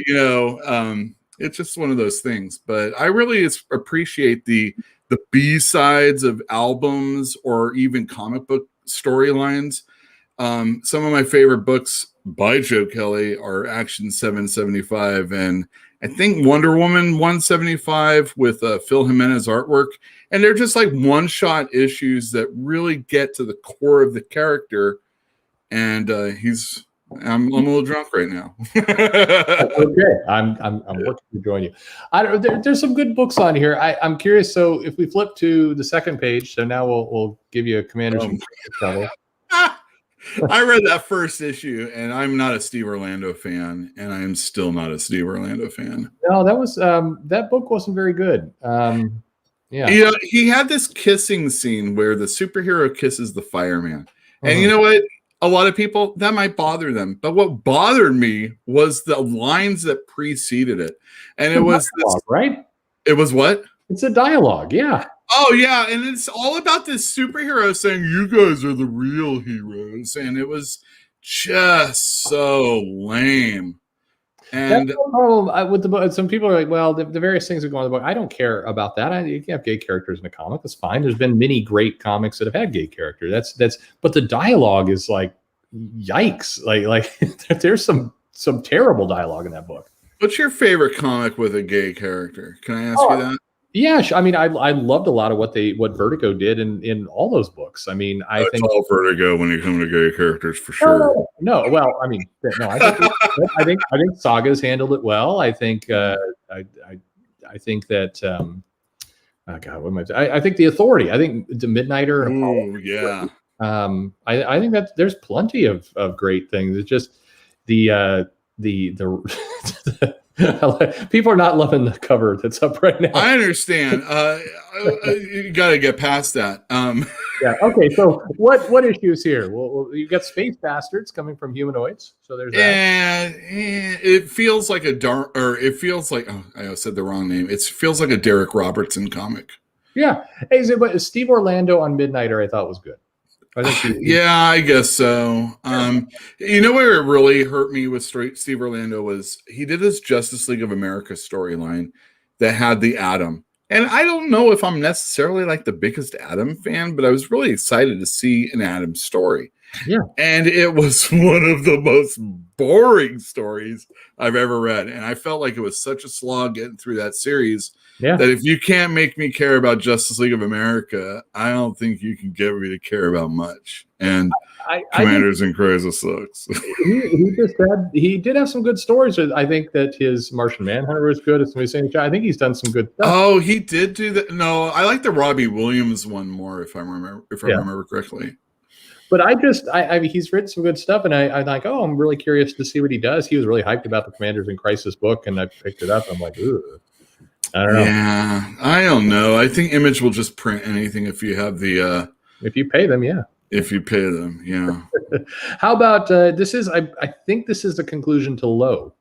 it's just one of those things. But I really appreciate the B-sides of albums or even comic book storylines. Some of my favorite books by Joe Kelly are Action 775 and I think Wonder Woman 175 with Phil Jimenez artwork. And they're just like one-shot issues that really get to the core of the character. And I'm a little drunk right now. Okay, I'm working to join you. There's some good books on here. I'm curious. So if we flip to the second page, so now we'll give you a Commander's trouble. I read that first issue, and I'm not a Steve Orlando fan, and I am still not a Steve Orlando fan. No, that was that book wasn't very good. Yeah. You know, he had this kissing scene where the superhero kisses the fireman. And you Mhm. know what? A lot of people, that might bother them. But what bothered me was the lines that preceded it. And it was this, Dialogue, right? it was what? It's a dialogue, yeah. Oh, yeah. And it's all about this superhero saying, you guys are the real heroes. And it was just so lame. And That's the problem with the book. Some people are like, well, the various things that go on in the book. I don't care about that. You can have gay characters in a comic. That's fine. There's been many great comics that have had gay characters. But the dialogue is like, yikes. Like there's some terrible dialogue in that book. what's your favorite comic with a gay character? Can I ask you that? Yeah, I mean, I loved a lot of what Vertigo did in all those books. I mean, I think all Vertigo when you come to gay characters for sure. No, well, I mean, no, I think Saga's handled it well. I think I think that oh God, what am I think the Authority. I think the Midnighter. Ooh, yeah. I think that there's plenty of great things. It's just the people are not loving the cover that's up right now. I understand. You got to get past that. Yeah. Okay. So what issues here? Well, you got Space Bastards coming from Humanoids. So there's that. And it feels like it feels like, oh, I said the wrong name. It feels like a Derek Robertson comic. Yeah. Hey, but Steve Orlando on Midnighter, I thought was good. I think yeah, I guess so. You know where it really hurt me with Steve Orlando was he did this Justice League of America storyline that had the Atom. And I don't know if I'm necessarily like the biggest Atom fan, but I was really excited to see an Atom story. Yeah. And it was one of the most boring stories I've ever read. And I felt like it was such a slog getting through that series. Yeah. That if you can't make me care about Justice League of America, I don't think you can get me to care about much. And Commanders in Crisis sucks. he did have some good stories. I think that his Martian Manhunter was good. I think he's done some good stuff. Oh, he did do that. No, I like the Robbie Williams one more, if I remember correctly. But I mean, he's written some good stuff, and I'm like, oh, I'm really curious to see what he does. He was really hyped about the Commanders in Crisis book, and I picked it up. I'm like, ooh. I don't know. Yeah, I don't know. I think Image will just print anything if you have the if you pay them, yeah. If you pay them, yeah. How about this is I think this is the conclusion to Low.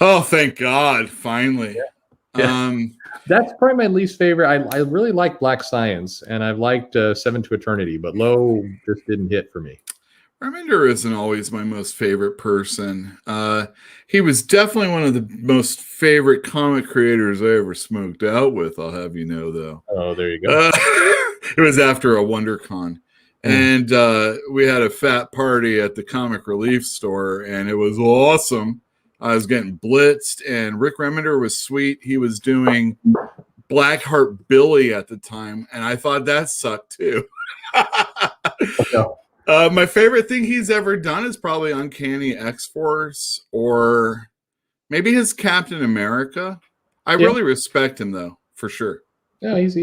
Oh, thank God, finally. Yeah. That's probably my least favorite. I really like Black Science, and I've liked Seven to Eternity, but Low just didn't hit for me. Remender isn't always my most favorite person. He was definitely one of the most favorite comic creators I ever smoked out with, I'll have you know, though. Oh, there you go. It was after a WonderCon. And we had a fat party at the Comic Relief store, and it was awesome. I was getting blitzed, and Rick Remender was sweet. He was doing Blackheart Billy at the time, and I thought that sucked, too. My favorite thing he's ever done is probably Uncanny X-Force, or maybe his Captain America. I really respect him, though, for sure. Yeah, he's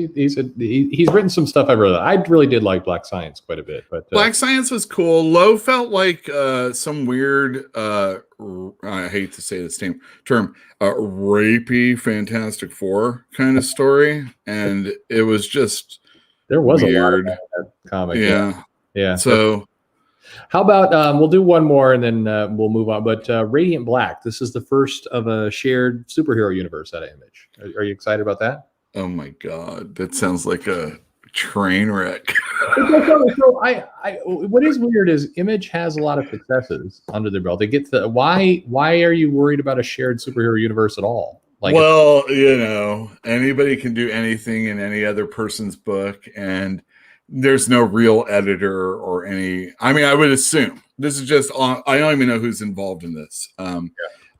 written some stuff I really did like Black Science quite a bit. But Black Science was cool. Low felt like some weird, I hate to say this term, rapey Fantastic Four kind of story, and it was just there was weird. A lot of that comic. Yeah. So, how about we'll do one more and then we'll move on. But Radiant Black. This is the first of a shared superhero universe at Image. Are you excited about that? Oh my God, that sounds like a train wreck. So what is weird is Image has a lot of successes under their belt. They get to why are you worried about a shared superhero universe at all? Like, well, you know, anybody can do anything in any other person's book, and there's no real editor or any. I mean, I would assume this is just. I don't even know who's involved in this.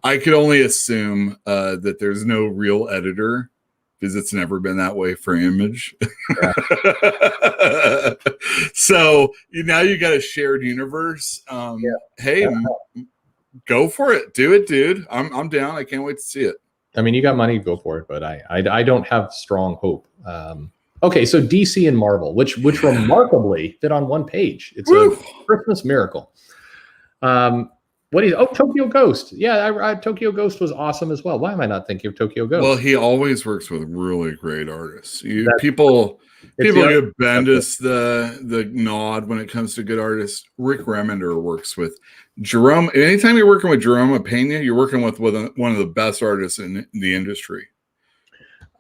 I could only assume that there's no real editor, because it's never been that way for Image. Yeah. So now you got a shared universe. Hey, go for it. Do it, dude. I'm down. I can't wait to see it. I mean, you got money, go for it. But I don't have strong hope. Okay, so DC and Marvel, which remarkably fit on one page. It's a Christmas miracle. What is Tokyo Ghost? Yeah, Tokyo Ghost was awesome as well. Why am I not thinking of Tokyo Ghost? Well, he always works with really great artists. People give Bendis the nod when it comes to good artists. Rick Remender works with Jerome. Anytime you're working with Jerome Pena, you're working with one of the best artists in the industry.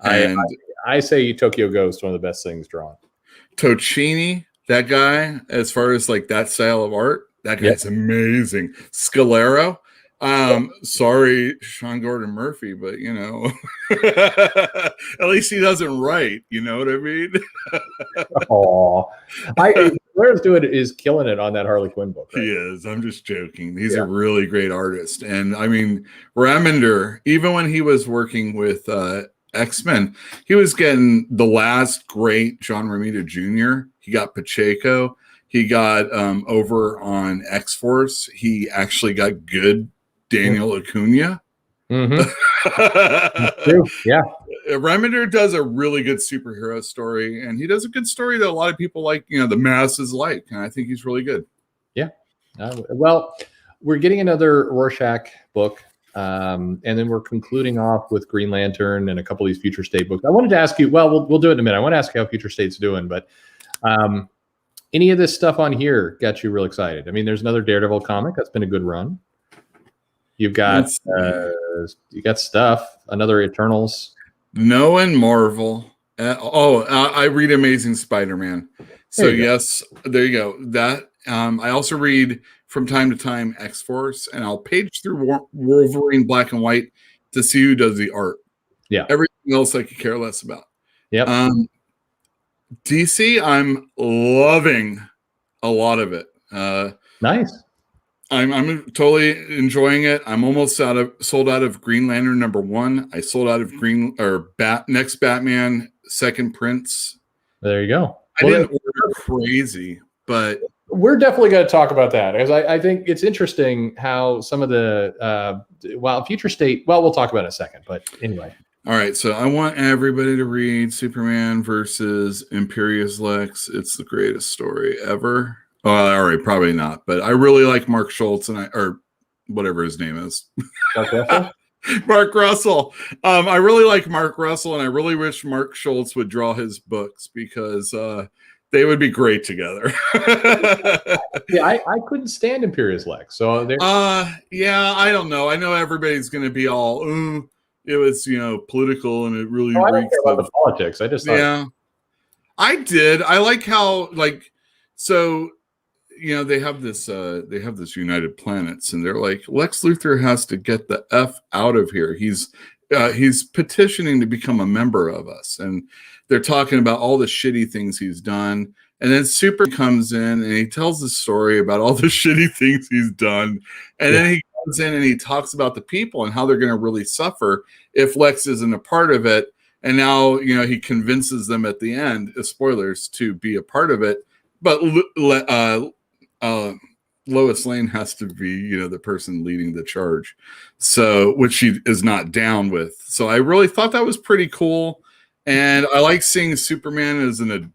And I say Tokyo Ghost, one of the best things drawn. Tocchini, that guy, as far as like that style of art, that guy's amazing. Scalero, sorry, Sean Gordon Murphy, but you know, at least he doesn't write. You know what I mean? Oh, Blair's doing it is killing it on that Harley Quinn book. Right? He is. I'm just joking. He's a really great artist, and I mean, Remender, even when he was working with X-Men, he was getting the last great John Romita Jr. He got Pacheco. He got over on X-Force. He actually got good Daniel Acuna. Mm-hmm. True. Yeah. Remender does a really good superhero story, and he does a good story that a lot of people like, you know, the masses like, and I think he's really good. Yeah. Well, we're getting another Rorschach book. And then we're concluding off with Green Lantern and a couple of these Future State books. I wanted to ask you, well, we'll do it in a minute. I want to ask you how Future State's doing, but any of this stuff on here got you real excited? I mean, there's another Daredevil comic. That's been a good run. You've got stuff, another Eternals. No and Marvel. I read Amazing Spider-Man. So yes, there you go. That I also read from time to time X-Force, and I'll page through Wolverine Black and White to see who does the art. Yeah. Everything else I could care less about. Yep. DC, I'm loving a lot of it. Nice. I'm totally enjoying it. I'm almost sold out of Green Lantern #1. I sold out of next Batman second Prince. There you go. I didn't order crazy, but we're definitely going to talk about that, because I think it's interesting how some of the Future State. Well, we'll talk about it in a second, but anyway. All right, so I want everybody to read Superman versus Imperius Lex. It's the greatest story ever. Oh, all right, probably not, but I really like Mark Schultz or whatever his name is. Mark Russell? Mark Russell. I really like Mark Russell, and I really wish Mark Schultz would draw his books, because they would be great together. Yeah, I couldn't stand Imperius Lex. So yeah, I don't know. I know everybody's going to be all, it was, you know, political, and it really I don't care about the politics. I just thought, I did. I like how, like, so, you know, they have this United Planets, and they're like, Lex Luthor has to get the F out of here. He's petitioning to become a member of us, and they're talking about all the shitty things he's done. And then Super comes in, and he tells the story about all the shitty things he's done. And then he comes in and he talks about the people and how they're going to really suffer if Lex isn't a part of it. And now, you know, he convinces them at the end, spoilers, to be a part of it. But Lois Lane has to be, you know, the person leading the charge. So, which she is not down with. So I really thought that was pretty cool. And I like seeing Superman as an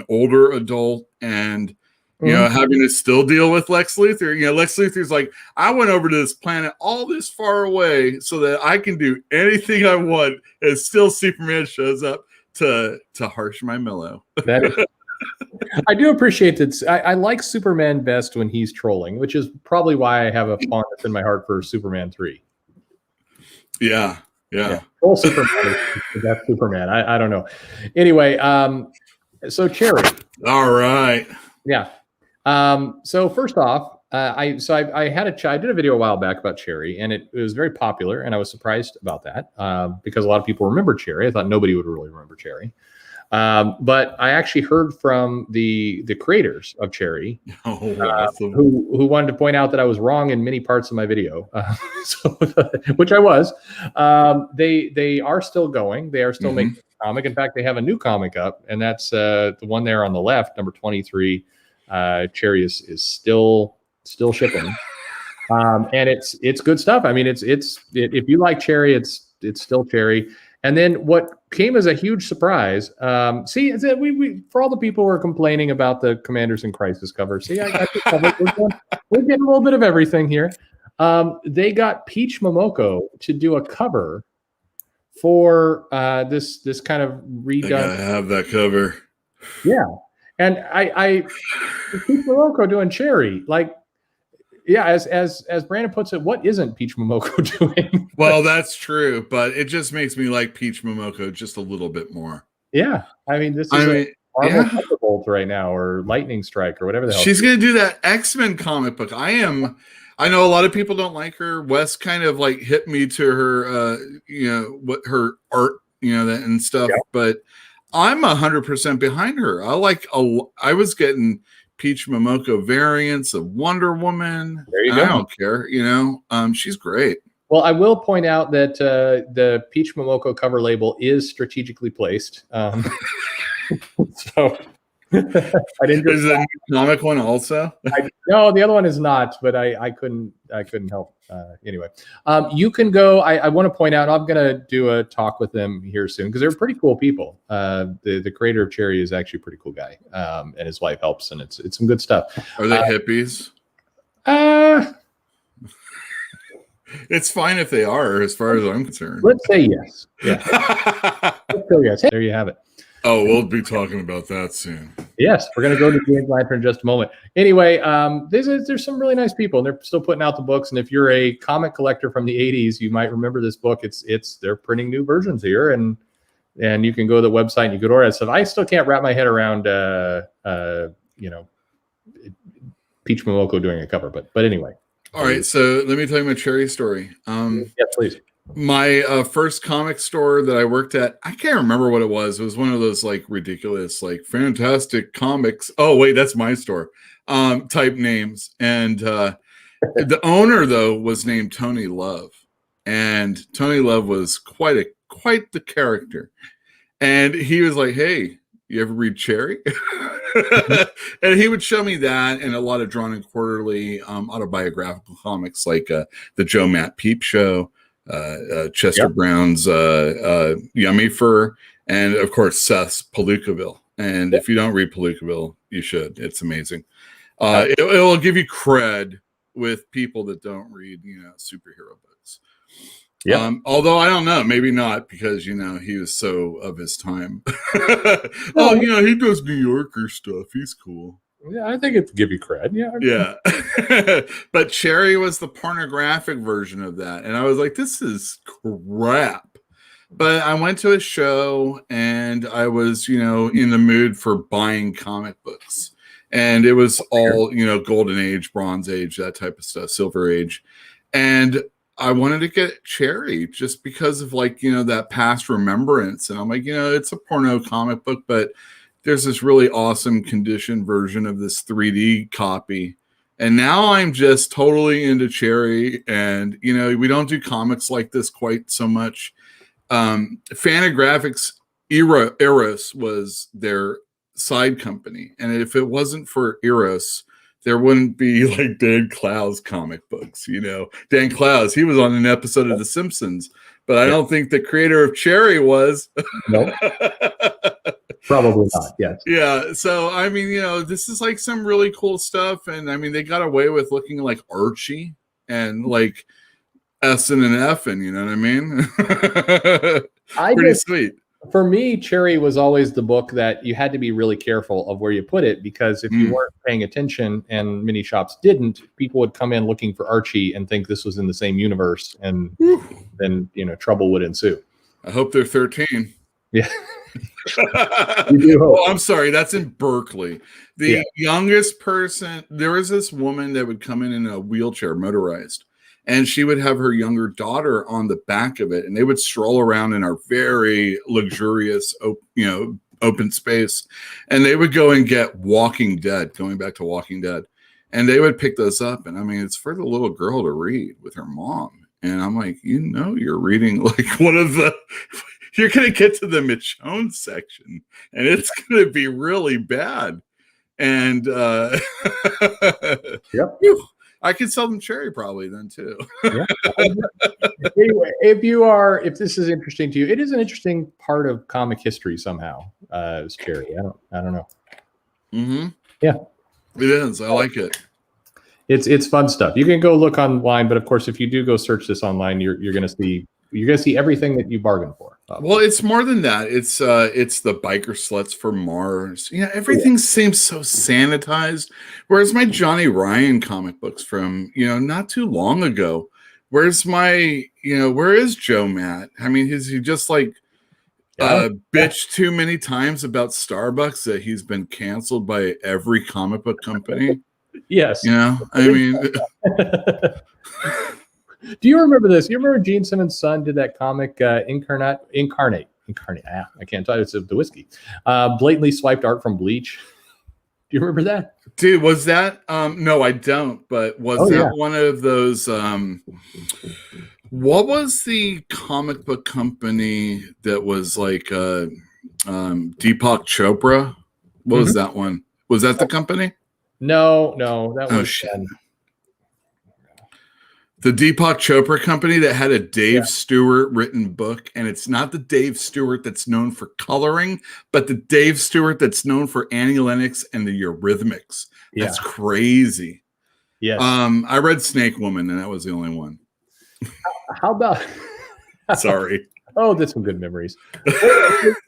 older adult, and you know, having to still deal with Lex Luthor. You know, Lex Luthor's like, I went over to this planet all this far away so that I can do anything I want, and still Superman shows up to harsh my mellow. I do appreciate that. I like Superman best when he's trolling, which is probably why I have a fondness in my heart for Superman 3. Yeah. Full Superman is that Superman. I don't know. Anyway, so Cherry. All right. Yeah. So first off, I did a video a while back about Cherry, and it was very popular, and I was surprised about that because a lot of people remember Cherry. I thought nobody would really remember Cherry. But I actually heard from the creators of Cherry, awesome. who wanted to point out that I was wrong in many parts of my video, which I was. They are still going. They are still making a comic. In fact, they have a new comic up, and that's the one there on the left, number 23. Cherry is still shipping, and it's good stuff. I mean, it's if you like Cherry, it's still Cherry. And then what came as a huge surprise. See, we for all the people who are complaining about the Commanders in Crisis cover, see, I got you covered. We're getting a little bit of everything here. They got Peach Momoko to do a cover for this kind of redone. I have that cover. Yeah, and I Peach Momoko doing Cherry, like, yeah, as Brandon puts it, what isn't Peach Momoko doing? Well, that's true, but it just makes me like Peach Momoko just a little bit more. Yeah, I mean, this is a Marvel Thunderbolt right now, or Lightning Strike, or whatever the hell. She's going to do that X-Men comic book. I know a lot of people don't like her. Wes kind of like hit me to her, what her art, that and stuff, but I'm 100% behind her. I was getting Peach Momoko variants of Wonder Woman. There you go. I don't care, she's great. Well, I will point out that the Peach Momoko cover label is strategically placed. So I didn't. Is it a comic one also? No, the other one is not. But I couldn't help. Anyway, you can go. I want to point out. I'm going to do a talk with them here soon because they're pretty cool people. The creator of Cherry is actually a pretty cool guy, and his wife helps, and it's some good stuff. Are they hippies? It's fine if they are, as far as I'm concerned. Let's say yes. Yeah. Let's go yes. Hey, there you have it. Oh, we'll be talking about that soon. Yes, we're going to go to James Lantern in just a moment. Anyway, there's some really nice people, and they're still putting out the books. And if you're a comic collector from the 80s, you might remember this book. They're printing new versions here, and you can go to the website and you can order that stuff. I still can't wrap my head around Peach Momoko doing a cover, but anyway. All right, so let me tell you my Cherry story. Yes, please. My first comic store that I worked at, I can't remember what it was. It was one of those like ridiculous, like fantastic comics. Oh, wait, that's my store type names. And the owner, though, was named Tony Love. And Tony Love was quite the character. And he was like, hey, you ever read Cherry? And he would show me that and a lot of Drawn and Quarterly autobiographical comics like the Joe Matt Peep Show, Chester Brown's Yummy Fur, and of course Seth's Palookaville. And if you don't read Palookaville, you should. It's amazing. It'll give you cred with people that don't read, superhero books. Yeah. Although I don't know, maybe not, because he was so of his time. He does New Yorker stuff. He's cool. Yeah, I think it'd give you cred. Yeah. But Cherry was the pornographic version of that, and I was like, this is crap. But I went to a show, and I was, in the mood for buying comic books, and it was all, Golden Age, Bronze Age, that type of stuff, Silver Age, and I wanted to get Cherry just because of that past remembrance. And I'm like, it's a porno comic book, but there's this really awesome conditioned version of this 3D copy. And now I'm just totally into Cherry. And, we don't do comics like this quite so much. Fantagraphics Eros was their side company. And if it wasn't for Eros, there wouldn't be like Dan Clowes comic books, Dan Clowes, he was on an episode of The Simpsons, but I don't think the creator of Cherry was. No, probably not. Yes. Yeah. So, I mean, this is like some really cool stuff. And I mean, they got away with looking like Archie and like S and F, and you know what I mean? Pretty sweet. For me, Cherry was always the book that you had to be really careful of where you put it, because if you weren't paying attention, and many shops didn't, people would come in looking for Archie and think this was in the same universe, and then trouble would ensue. I hope they're 13. Yeah. Oh, I'm sorry, that's in Berkeley. The youngest person, there was this woman that would come in a wheelchair, motorized. And she would have her younger daughter on the back of it, and they would stroll around in our very luxurious, open space. And they would go and get Walking Dead, going back to Walking Dead. And they would pick those up. And I mean, it's for the little girl to read with her mom. And I'm like, you're reading like one of the, you're going to get to the Michonne section, and it's going to be really bad. And, yep. I could sell them cherry probably then too. Yeah. Anyway, if this is interesting to you, it is an interesting part of comic history somehow. It's cherry. I don't know. Mm-hmm. Yeah, it is. I like it. It's fun stuff. You can go look online, but of course, if you do go search this online, you're going to see everything that you bargained for. Well, it's more than that. It's the biker sluts for Mars. Yeah, everything seems so sanitized. Where's my Johnny Ryan comic books from, not too long ago? Where's my, where is Joe Matt? I mean, is he just like bitched too many times about Starbucks that he's been canceled by every comic book company? Yes. I mean... Do you remember this? You remember Gene Simmons' son did that comic Incarnate? I can't tell you. It's the whiskey. Blatantly swiped art from Bleach. Do you remember that? Dude, was that no, I don't, but was that one of those what was the comic book company that was like Deepak Chopra? What was that one? Was that the company? No, that was shit. The Deepak Chopra company that had a Dave Stewart written book, and it's not the Dave Stewart that's known for coloring, but the Dave Stewart that's known for Annie Lennox and the Eurythmics. That's crazy. Yes. I read Snake Woman, and that was the only one. How about? Sorry. Oh, that's some good memories.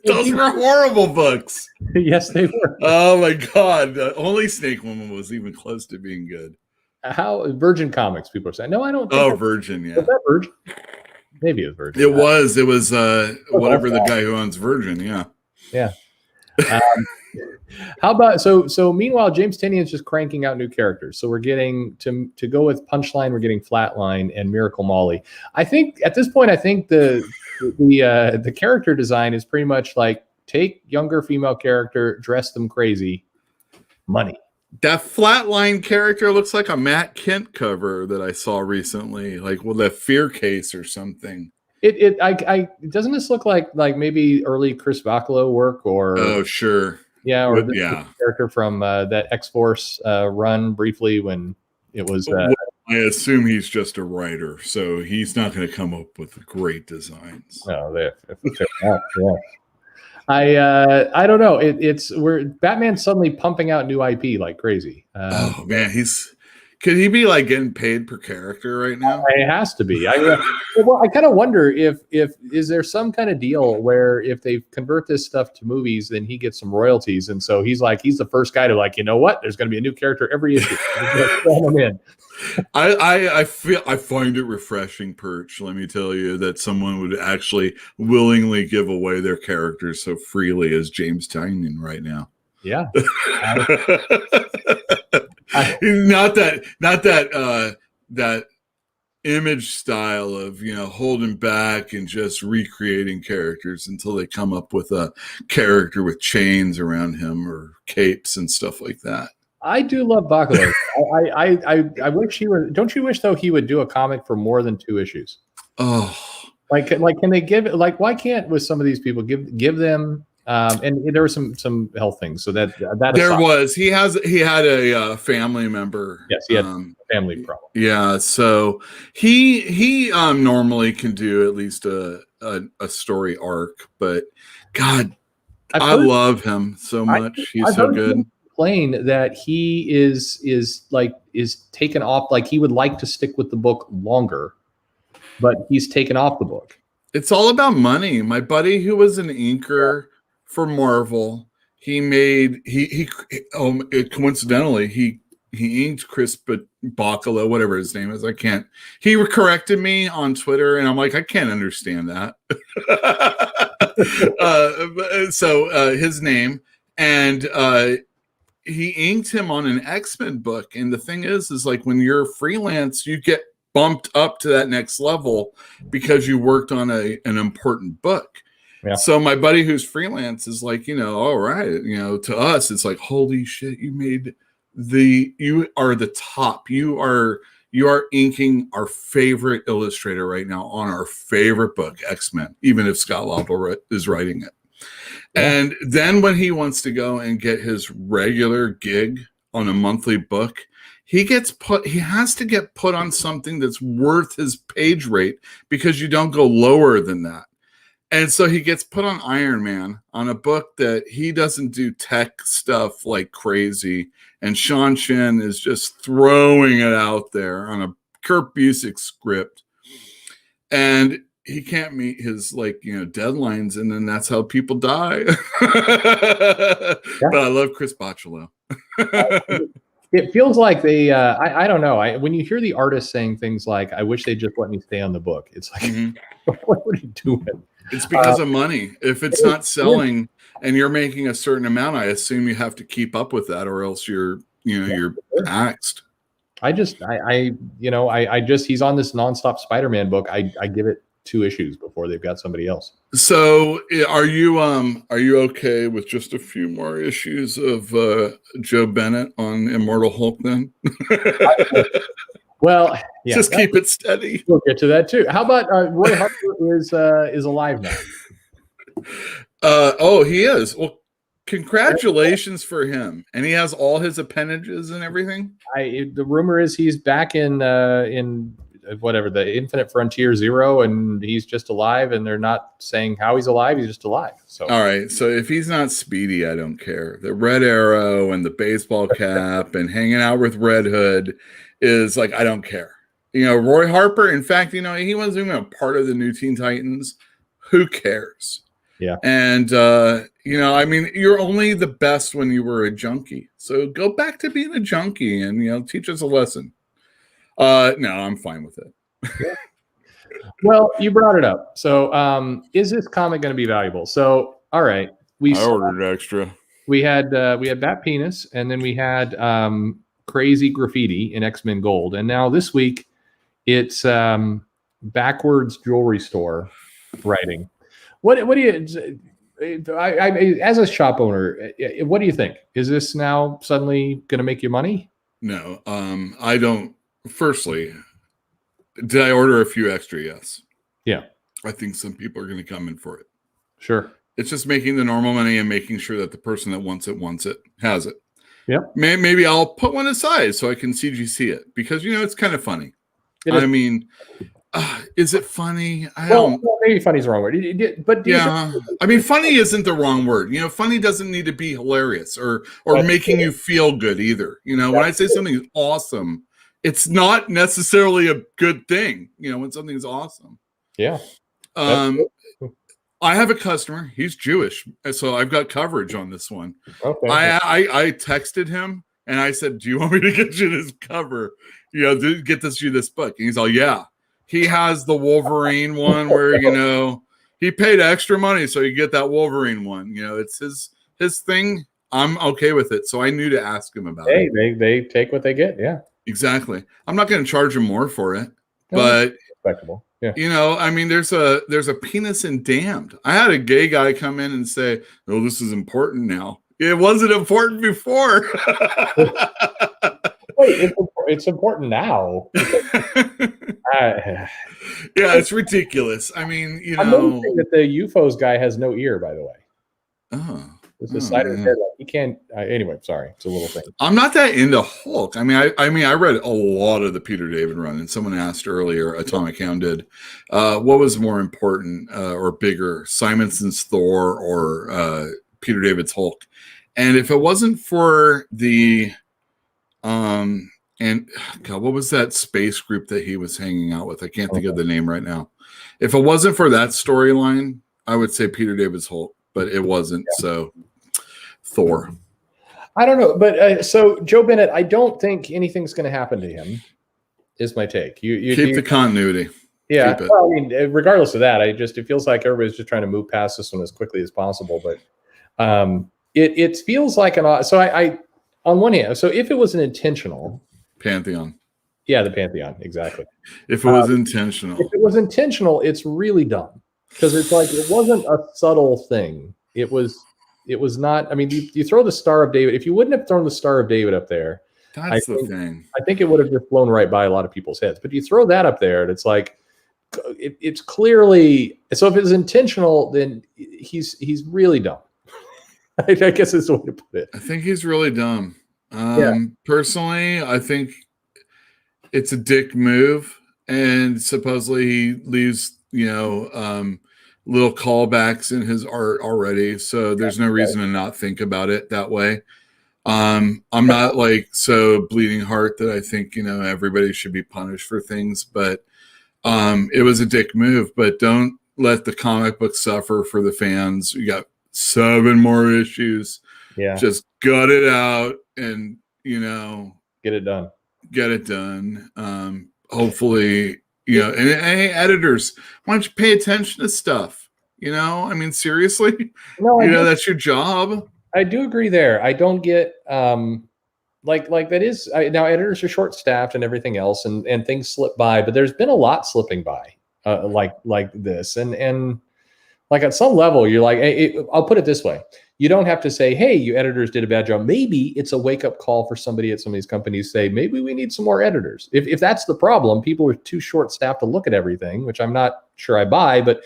Those were horrible books. Yes, they were. Oh my God! Only Snake Woman was even close to being good. How Virgin Comics? People are saying, no, I don't. Think Virgin, yeah. Was that Virgin? Maybe it was Virgin. It was whatever the guy who owns Virgin, yeah. Yeah. How about so? Meanwhile, James Tynion's just cranking out new characters. So we're getting to go with Punchline. We're getting Flatline and Miracle Molly. I think at this point, the character design is pretty much like take younger female character, dress them crazy, money. That Flatline character looks like a Matt Kent cover that I saw recently, like that Fear Case or something. Doesn't this look like maybe early Chris Vaccalo work or? Oh, sure. Yeah, or the character from that X-Force run briefly when it was. I assume he's just a writer, so he's not going to come up with great designs. No, yeah. I don't know. We're Batman's suddenly pumping out new IP like crazy. Oh man, could he be like getting paid per character right now? It has to be. I kind of wonder if is there some kind of deal where if they convert this stuff to movies, then he gets some royalties, and so he's the first guy to you know what? There's going to be a new character every issue. Throw him in. I find it refreshing, Perch. Let me tell you that someone would actually willingly give away their characters so freely as James Tynion right now. Yeah. Not that image style of holding back and just recreating characters until they come up with a character with chains around him or capes and stuff like that. I do love Vaccalo. I wish he were. Don't you wish though he would do a comic for more than 2 issues? Oh, can they give it? Why can't with some of these people give them? And there were some health things. So that there was. He had a family member. Yes, he had a family problem. Yeah, so he normally can do at least a story arc, but God, I love him so much. He's so good. Complain that he is taken off. Like he would like to stick with the book longer, but he's taken off the book. It's all about money. My buddy who was an inker for Marvel, coincidentally he inked Chris Bacalo, whatever his name is. He corrected me on Twitter, and I'm like, I can't understand that. So his name, and he inked him on an X-Men book. And the thing is like when you're freelance, you get bumped up to that next level because you worked on an important book. Yeah. So my buddy who's freelance is like, all right, to us, it's like, holy shit, you are the top. You are inking our favorite illustrator right now on our favorite book, X-Men, even if Scott Lobdell is writing it. Yeah. And then when he wants to go and get his regular gig on a monthly book, he has to get put on something that's worth his page rate, because you don't go lower than that. And so he gets put on Iron Man on a book that he doesn't do tech stuff like crazy. And Sean Chen is just throwing it out there on a Kurt Busiek script. And he can't meet his deadlines. And then that's how people die. Yeah. But I love Chris Bachalo. It feels like they, I don't know. When you hear the artist saying things like, I wish they'd just let me stay on the book, it's like, what are you doing? It's because of money. If it's not selling and you're making a certain amount, I assume you have to keep up with that, or else you're axed. He's on this nonstop Spider-Man book. I give it 2 issues before they've got somebody else. So are you okay with just a few more issues of Joe Bennett on Immortal Hulk then? Well, yeah, just keep it steady. We'll get to that too. How about Roy Harper is alive now? He is. Well, congratulations for him. And he has all his appendages and everything. The rumor is he's back in whatever, the Infinite Frontier 0, and he's just alive, and they're not saying how he's alive. He's just alive. So all right. So if he's not Speedy, I don't care. The red arrow and the baseball cap and hanging out with Red Hood is like, I don't care. Roy Harper, in fact, he wasn't even a part of the New Teen Titans. Who cares? Yeah. And, you're only the best when you were a junkie. So go back to being a junkie and, teach us a lesson. No, I'm fine with it. Yeah. Well, you brought it up. So is this comic going to be valuable? So, all right. I ordered extra. We had Bat Penis, and then we had Crazy Graffiti in X-Men Gold. And now this week it's Backwards Jewelry Store writing. What do you, as a shop owner, what do you think? Is this now suddenly going to make you money? No, I don't. Firstly, did I order a few extra? Yes. Yeah. I think some people are going to come in for it. Sure. It's just making the normal money and making sure that the person that wants it, has it. Yeah. Maybe I'll put one aside so I can CGC it, because, it's kind of funny. I mean, is it funny? Well, maybe funny is the wrong word. But funny isn't the wrong word. Funny doesn't need to be hilarious or making you feel good either. When I say something is awesome, it's not necessarily a good thing. When something's awesome. Yeah. I have a customer. He's Jewish, so I've got coverage on this one. Okay. I texted him and I said, "Do you want me to get you this cover? Get you this book?" And he's all, "Yeah." He has the Wolverine one where he paid extra money so you get that Wolverine one. It's his thing. I'm okay with it, so I knew to ask him about it. They take what they get. Yeah, exactly. I'm not going to charge him more for it, but respectable. Yeah. There's a penis in Damned. I had a gay guy come in and say, "Oh, this is important now." It wasn't important before. Wait, it's important now. Yeah, it's ridiculous. I'm noticing that the UFOs guy has no ear, by the way. Oh. It's the side of his head. Like he can't. Anyway, sorry. It's a little thing. I'm not that into Hulk. I read a lot of the Peter David run, and someone asked earlier, Atomic Hound did, what was more important or bigger, Simonson's Thor or Peter David's Hulk? And if it wasn't for the, what was that space group that he was hanging out with? I can't think of the name right now. If it wasn't for that storyline, I would say Peter David's Hulk, but it wasn't. Yeah. So Thor. I don't know, but so Joe Bennett, I don't think anything's going to happen to him. Is my take. You keep the continuity. Yeah. Well, regardless of that, it feels like everybody's just trying to move past this one as quickly as possible. But it feels like I on one hand, so if it was an intentional Pantheon. Yeah, the Pantheon, exactly. If it was intentional. If it was intentional, it's really dumb. Because it's like it wasn't a subtle thing. It was not. You throw the Star of David. If you wouldn't have thrown the Star of David up there, that's the thing. I think it would have just blown right by a lot of people's heads. But you throw that up there, and it's like it's clearly. So if it's intentional, then he's really dumb. I guess is the way to put it. I think he's really dumb. Personally, I think it's a dick move, and supposedly he leaves, little callbacks in his art already, so there's no reason to not think about it that way. I'm not like so bleeding heart that I think, everybody should be punished for things, but it was a dick move. But don't let the comic book suffer for the fans. You got 7 more issues. Yeah. Just gut it out and, get it done. Hopefully, and hey, editors, why don't you pay attention to stuff? Seriously, No, that's your job. I do agree there. I don't get like that is now editors are short staffed and everything else, and things slip by, but there's been a lot slipping by like this, and like at some level you're like, I'll put it this way. You don't have to say, hey, you editors did a bad job. Maybe it's a wake-up call for somebody at some of these companies, say, maybe we need some more editors. If that's the problem, people are too short-staffed to look at everything, which I'm not sure I buy, but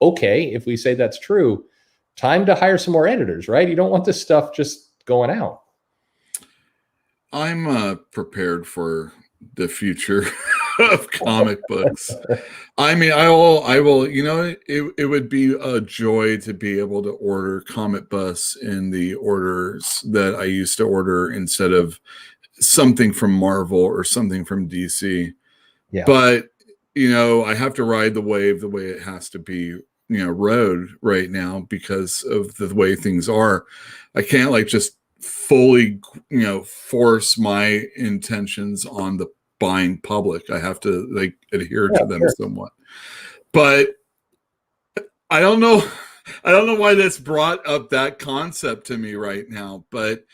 okay, if we say that's true, time to hire some more editors, right? You don't want this stuff just going out. I'm prepared for the future of comic books. I will, it would be a joy to be able to order Comic Bus in the orders that I used to order instead of something from Marvel or something from DC. Yeah. But, I have to ride the wave the way it has to be, rode right now because of the way things are. I can't just fully, force my intentions on the buying public. I have to adhere to them somewhat. But I don't know why that's brought up that concept to me right now, but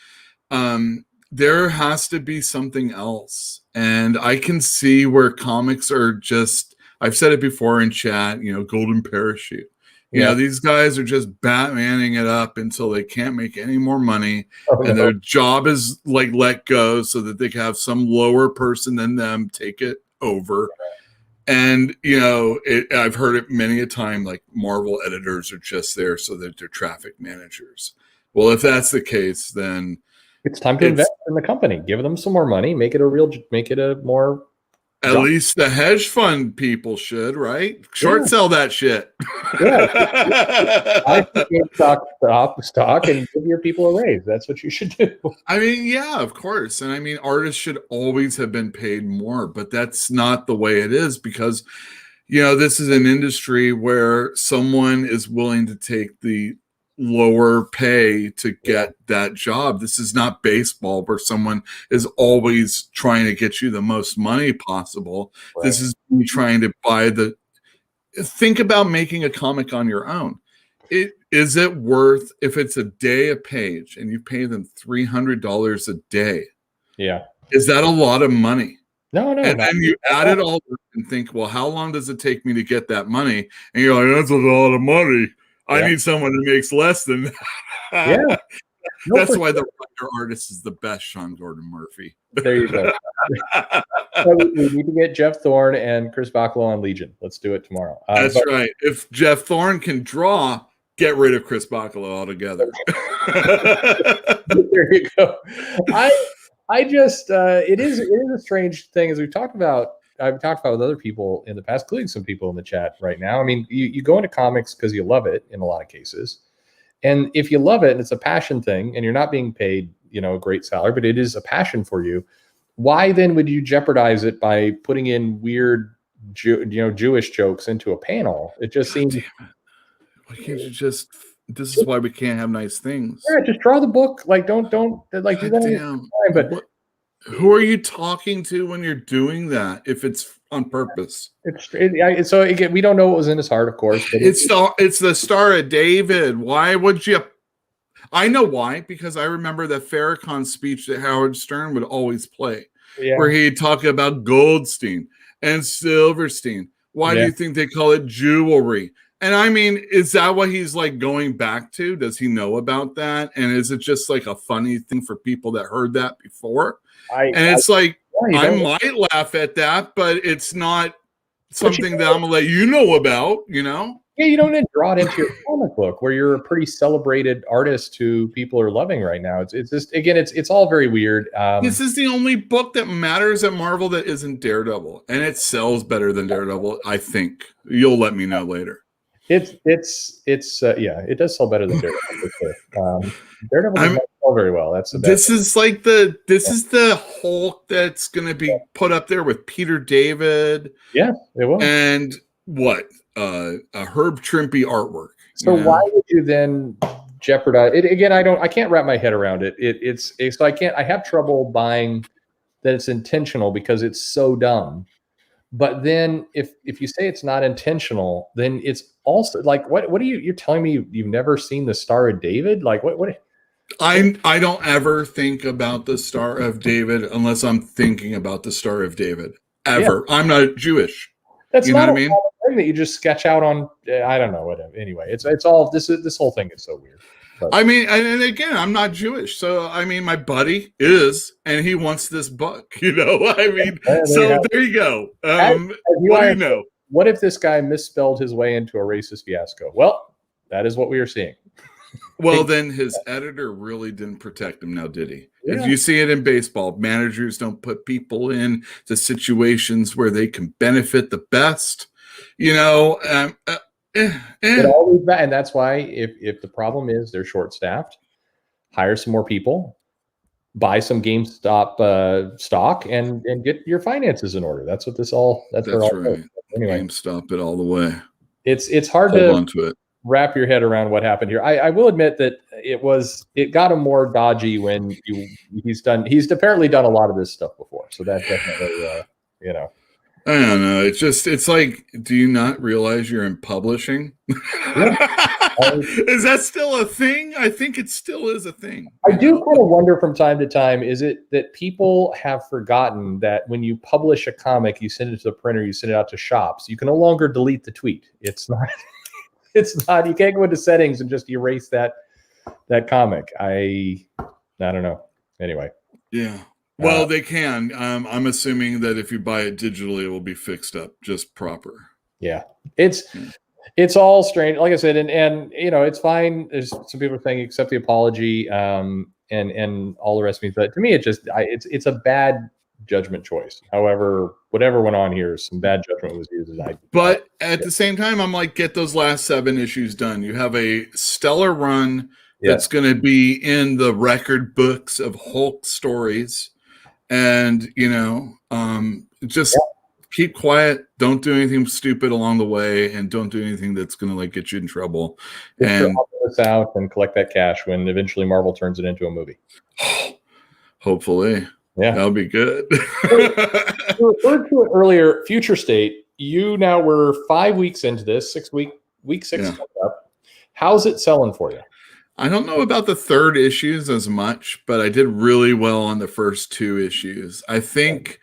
there has to be something else. And I can see where comics are just, I've said it before in chat, golden parachute. These guys are just Batmaning it up until they can't make any more money. Their job is let go so that they can have some lower person than them take it over. And, I've heard it many a time, Marvel editors are just there so that they're traffic managers. Well, if that's the case, then it's time to invest in the company, give them some more money, make it a more. At least the hedge fund people should, right? Short sell that shit. Yeah. I think stock and give your people a raise. That's what you should do. Yeah, of course. And artists should always have been paid more, but that's not the way it is because, this is an industry where someone is willing to take the lower pay to get that job. This is not baseball where someone is always trying to get you the most money possible. Right. This is me trying to buy think about making a comic on your own. Is it worth, if it's a day a page and you pay them $300 a day? Yeah. Is that a lot of money? No. And then you add it all up and think, well, how long does it take me to get that money? And you're like, that's a lot of money. I need someone who makes less than that. Yeah. That's why the writer artist is the best, Sean Gordon Murphy. There you go. So we need to get Jeff Thorne and Chris Bachalo on Legion. Let's do it tomorrow. That's right. If Jeff Thorne can draw, get rid of Chris Bachalo altogether. There you go. I just it is a strange thing, as I've talked about with other people in the past, including some people in the chat right now. You go into comics because you love it in a lot of cases. And if you love it and it's a passion thing and you're not being paid, a great salary, but it is a passion for you, why then would you jeopardize it by putting in weird, Jewish jokes into a panel? It just seems. Why can't you just? This is why we can't have nice things. Yeah, just draw the book. Don't do that. But who are you talking to when you're doing that? If it's on purpose, so again, we don't know what was in his heart, of course. But it's the Star of David. Why would you? I know why, because I remember that Farrakhan speech that Howard Stern would always play, where he'd talk about Goldstein and Silverstein. Why do you think they call it jewelry? And is that what he's going back to? Does he know about that? And is it just a funny thing for people that heard that before? I might laugh at that, but it's not something that I'm gonna let you know about, Yeah, you don't draw it into your comic book where you're a pretty celebrated artist who people are loving right now. It's just, again, it's all very weird. This is the only book that matters at Marvel that isn't Daredevil, and it sells better than Daredevil. I think you'll let me know later. It does sell better than Daredevil for sure. Daredevil does not sell very well. That's the best. This is the Hulk that's going to be put up there with Peter David. Yeah, it will. And what a Herb Trimpe artwork. So why would you then jeopardize it? Again, I can't wrap my head around it. So I have trouble buying that it's intentional because it's so dumb. But then if you say it's not intentional, then it's also like, what are you're telling me you've never seen the Star of David? Like what? I don't ever think about the Star of David unless I'm thinking about the Star of David ever. Yeah. I'm not Jewish. That's not a thing that you just sketch out on. I don't know. Whatever. Anyway, it's all this whole thing is so weird. But. I mean, and again, I'm not Jewish, so I mean, my buddy is, and he wants this book. I mean, there you go. What do you know? What if this guy misspelled his way into a racist fiasco? Well, that is what we are seeing. Well, then his editor really didn't protect him now, did he? Yeah. If you see it in baseball, managers don't put people in the situations where they can benefit the best. And that's why if the problem is they're short-staffed, hire some more people, buy some GameStop stock, and get your finances in order. That's what this all. That's right. Anyway, GameStop it all the way. It's hard to wrap your head around what happened here. I will admit that it got him more dodgy when he's apparently done a lot of this stuff before. So that definitely I don't know. It's like, do you not realize you're in publishing? Is that still a thing? I think it still is a thing. I do kind of wonder from time to time, is it that people have forgotten that when you publish a comic, you send it to the printer, you send it out to shops, you can no longer delete the tweet. It's not, you can't go into settings and just erase that comic. I don't know. Anyway. Yeah. Well, they can. I'm assuming that if you buy it digitally, it will be fixed up just proper. Yeah, it's all strange. Like I said, and it's fine. There's some people saying accept the apology, and all the rest of me. But to me, it's a bad judgment choice. However, whatever went on here, some bad judgment was used. But at the same time, I'm like, get those last 7 issues done. You have a stellar run that's going to be in the record books of Hulk stories. And, just keep quiet. Don't do anything stupid along the way, and don't do anything that's going to get you in trouble. And this out and collect that cash when eventually Marvel turns it into a movie. Hopefully. Yeah. That'll be good. You referred to it earlier, Future State. You now were 5 weeks into this, week 6 coming up. How's it selling for you? I don't know about the 3rd issues as much, but I did really well on the first 2 issues. I think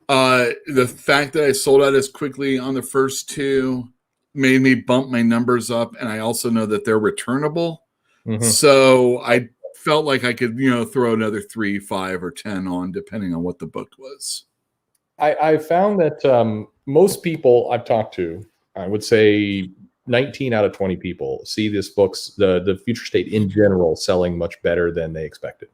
the fact that I sold out as quickly on the first 2 made me bump my numbers up, and I also know that they're returnable. Mm-hmm. So I felt like I could, throw another 3, 5, or 10 on, depending on what the book was. I found that most people I've talked to, I would say 19 out of 20 people see this book's the Future State in general selling much better than they expected.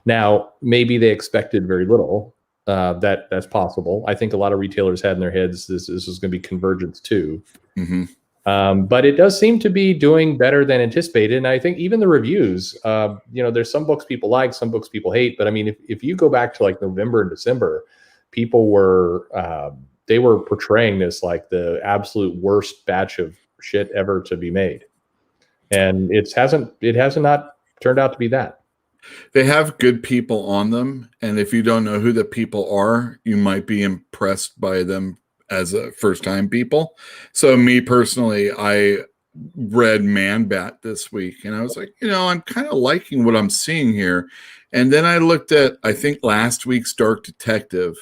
Now, maybe they expected very little. That's possible. I think a lot of retailers had in their heads this was going to be Convergence 2. Mm-hmm. But it does seem to be doing better than anticipated. And I think even the reviews, there's some books people like, some books people hate. But I mean, if you go back to November and December, people were they were portraying this like the absolute worst batch of shit ever to be made, and it hasn't not turned out to be that. They have good people on them, and if you don't know who the people are, you might be impressed by them as a first-time people. So me personally, I read Man Bat this week, and I was like, I'm kind of liking what I'm seeing here. And then I looked at, I think, last week's Dark Detective,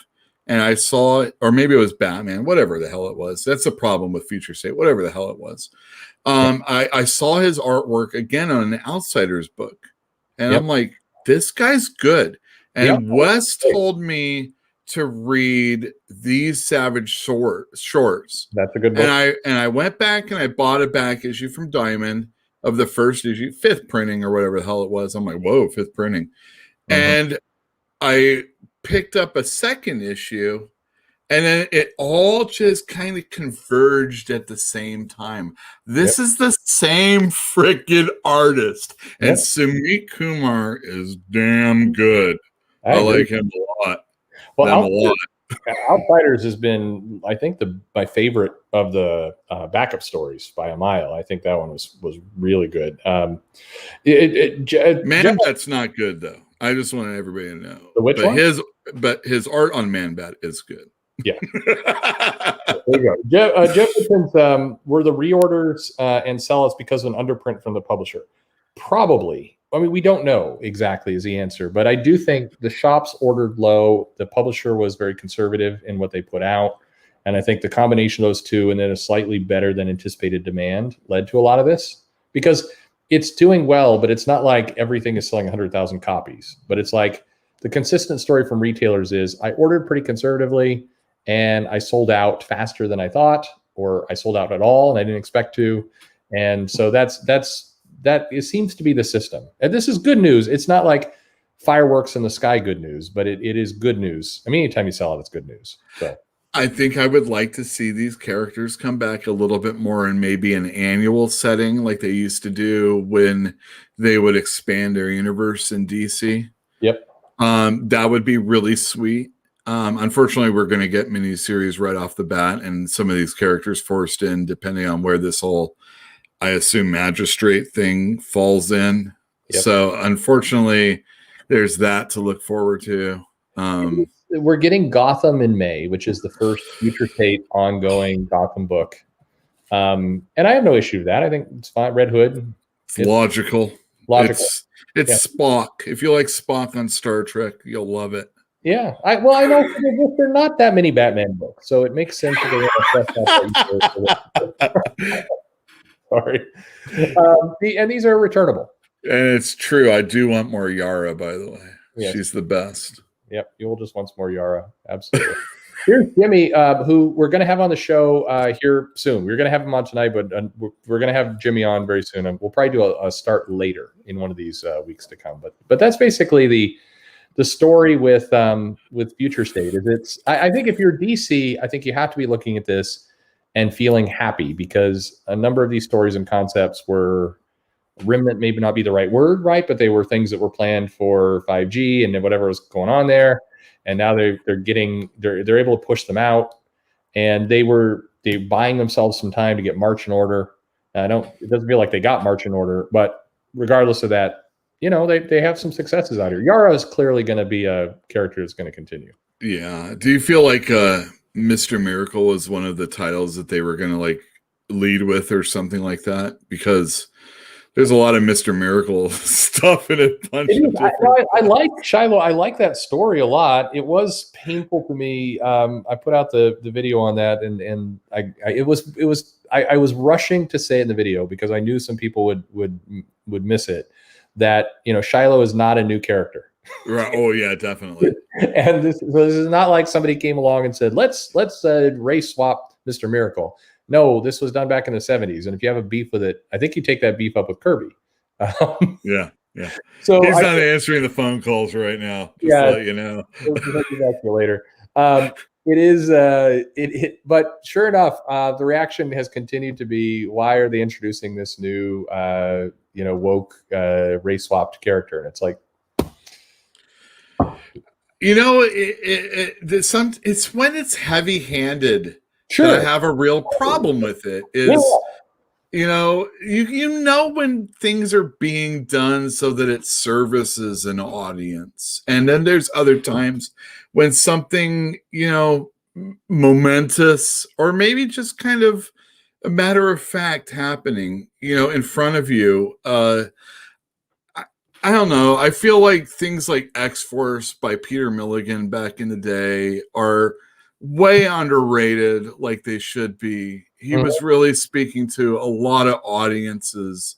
and I saw, or maybe it was Batman, whatever the hell it was. That's the problem with Future State, whatever the hell it was. I saw his artwork again on an Outsider's book. And I'm like, this guy's good. And Wes told me to read these Savage shorts. That's a good book. And I went back and I bought a back issue from Diamond of the first issue, 5th printing or whatever the hell it was. I'm like, whoa, 5th printing. And I picked up a second issue, and then it all just kind of converged at the same time. This is the same freaking artist. And Sumit Kumar is damn good. I like him a lot. Well, Outsiders has been, I think, my favorite of the backup stories by a mile. I think that one was really good. Man-Bat's not good, though. I just want everybody to know. Which one? His art on Man-Bat is good. Yeah. There you go. Jefferson's were the reorders and sell-outs because of an underprint from the publisher? Probably. I mean, we don't know exactly is the answer, but I do think the shops ordered low. The publisher was very conservative in what they put out. And I think the combination of those two and then a slightly better than anticipated demand led to a lot of this, because it's doing well, but it's not like everything is selling 100,000 copies. But it's like the consistent story from retailers is I ordered pretty conservatively and I sold out faster than I thought, or I sold out at all and I didn't expect to. And so that it seems to be the system. And this is good news. It's not like fireworks in the sky good news, but it is good news. I mean, anytime you sell it, it's good news. So I think I would like to see these characters come back a little bit more in maybe an annual setting like they used to do when they would expand their universe in DC. Yep. That would be really sweet. Unfortunately, we're going to get miniseries right off the bat, and some of these characters forced in depending on where this whole, I assume, magistrate thing falls in. Yep. So unfortunately, there's that to look forward to. We're getting Gotham in May, which is the first Future State ongoing Gotham book. And I have no issue with that. I think it's fine. Red Hood. It's logical. It's Spock. If you like Spock on Star Trek, you'll love it. Yeah. I know there are not that many Batman books, so it makes sense that Sorry. And these are returnable. And it's true. I do want more Yara, by the way. Yes. She's the best. Yep. You will just want some more Yara. Absolutely. Here's Jimmy, who we're going to have on the show here soon. We're going to have him on tonight, but we're going to have Jimmy on very soon. And we'll probably do a start later in one of these weeks to come. But that's basically the story with Future State. I think if you're DC, I think you have to be looking at this and feeling happy, because a number of these stories and concepts were remnant, maybe not be the right word, right? But they were things that were planned for 5G and whatever was going on there. And now they're able to push them out, and they're buying themselves some time to get March in order. It doesn't feel like they got March in order, but regardless of that, they have some successes out here. Yara is clearly going to be a character that's going to continue. Yeah. Do you feel like Mr. Miracle was one of the titles that they were going to lead with or something like that? Because there's a lot of Mr. Miracle stuff in it. I like Shiloh. I like that story a lot. It was painful to me. I put out the video on that, and I was rushing to say in the video because I knew some people would miss it, that Shiloh is not a new character. Right. Oh yeah, definitely. And this is not like somebody came along and said, let's race swap Mr. Miracle. No, this was done back in the 70s. And if you have a beef with it, I think you take that beef up with Kirby. Yeah. So he's not answering the phone calls right now. Just to let you know. We'll get back to you later. It is, but sure enough, the reaction has continued to be, why are they introducing this new, woke, race swapped character? And it's like, it's when it's heavy handed. Sure. That I have a real problem with it is, when things are being done so that it services an audience. And then there's other times when something, momentous or maybe just kind of a matter of fact happening, in front of you. I don't know. I feel like things like X-Force by Peter Milligan back in the day are way underrated, like they should be. He was really speaking to a lot of audiences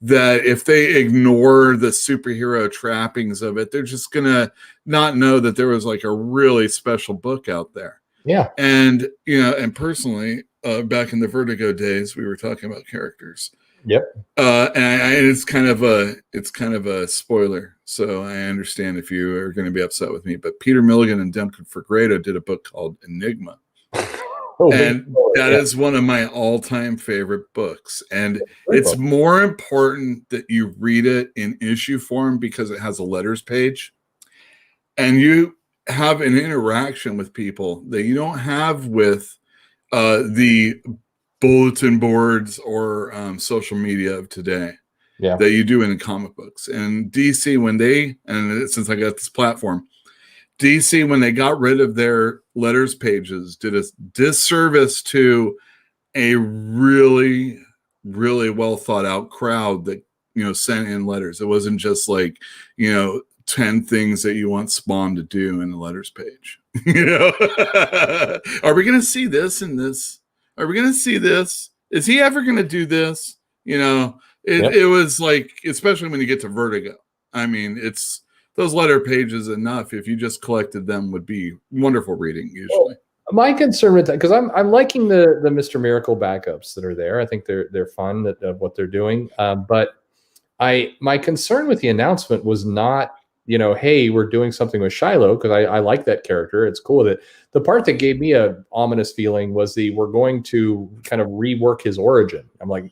that if they ignore the superhero trappings of it, they're just gonna not know that there was like a really special book out there. Yeah. And and personally, back in the Vertigo days, we were talking about characters. Yep. And it's kind of a spoiler, so I understand if you are going to be upset with me. But Peter Milligan and Demkin Fregredo did a book called Enigma. And that is one of my all-time favorite books. And it's more important that you read it in issue form because it has a letters page. And you have an interaction with people that you don't have with the bulletin boards or social media of today that you do in comic books. And DC, since I got this platform, DC, when they got rid of their letters pages, did a disservice to a really, really well thought out crowd that, sent in letters. It wasn't just like, 10 things that you want Spawn to do in the letters page. Are we going to see this in this? Are we going to see this? Is he ever going to do this? It was like, especially when you get to Vertigo. I mean, it's those letter pages enough. If you just collected them, would be wonderful reading usually. Well, my concern with that, because I'm liking the Mr. Miracle backups that are there. I think they're fun at what they're doing. But my concern with the announcement was not, hey, we're doing something with Shiloh, because I like that character. It's cool with it. The part that gave me a ominous feeling was we're going to kind of rework his origin. I'm like,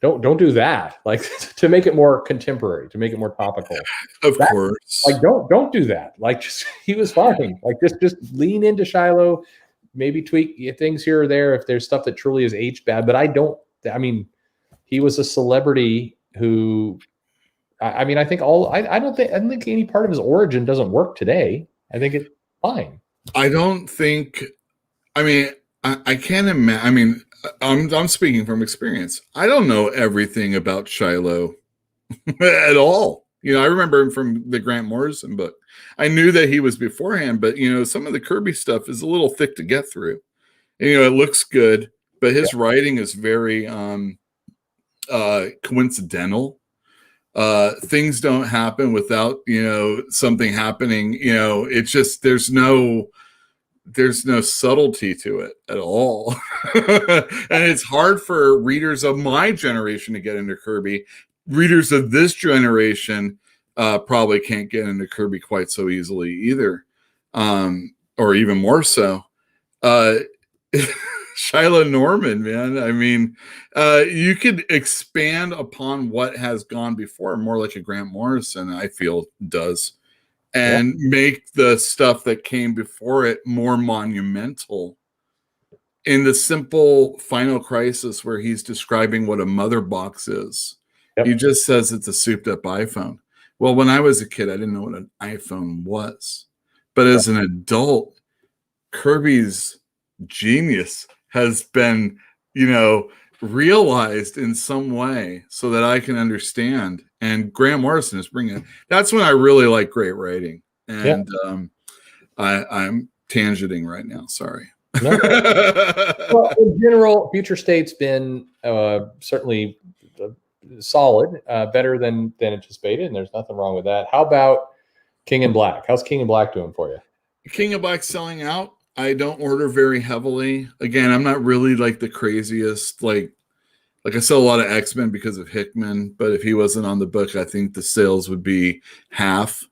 don't do that. Like, to make it more contemporary, to make it more topical. Of course. Like, don't do that. Like, he was fine. Like, just lean into Shiloh, maybe tweak things here or there if there's stuff that truly is aged bad. But he was a celebrity who, I think I don't think any part of his origin doesn't work today. I think it's fine. I don't think, I can't imagine. I'm speaking from experience. I don't know everything about Shiloh at all. I remember him from the Grant Morrison book. I knew that he was beforehand, but some of the Kirby stuff is a little thick to get through. And, it looks good, but his writing is very coincidental. Things don't happen without something happening. It's just there's no subtlety to it at all. And it's hard for readers of my generation to get into Kirby. Readers of this generation probably can't get into Kirby quite so easily either, or even more so. Shiloh Norman, man. You could expand upon what has gone before, more like a Grant Morrison, I feel, does. And make the stuff that came before it more monumental. In the simple Final Crisis where he's describing what a mother box is, he just says it's a souped up iPhone. Well, when I was a kid, I didn't know what an iPhone was. But as an adult, Kirby's genius has been, realized in some way so that I can understand. And Grant Morrison is bringing it. That's when I really like great writing. And I'm tangenting right now. Sorry. No. Well, in general, Future State's been certainly solid, better than anticipated, and there's nothing wrong with that. How about King in Black? How's King in Black doing for you? King in Black selling out. I don't order very heavily. Again, I'm not really like the craziest, like I sell a lot of X-Men because of Hickman, but if he wasn't on the book, I think the sales would be half.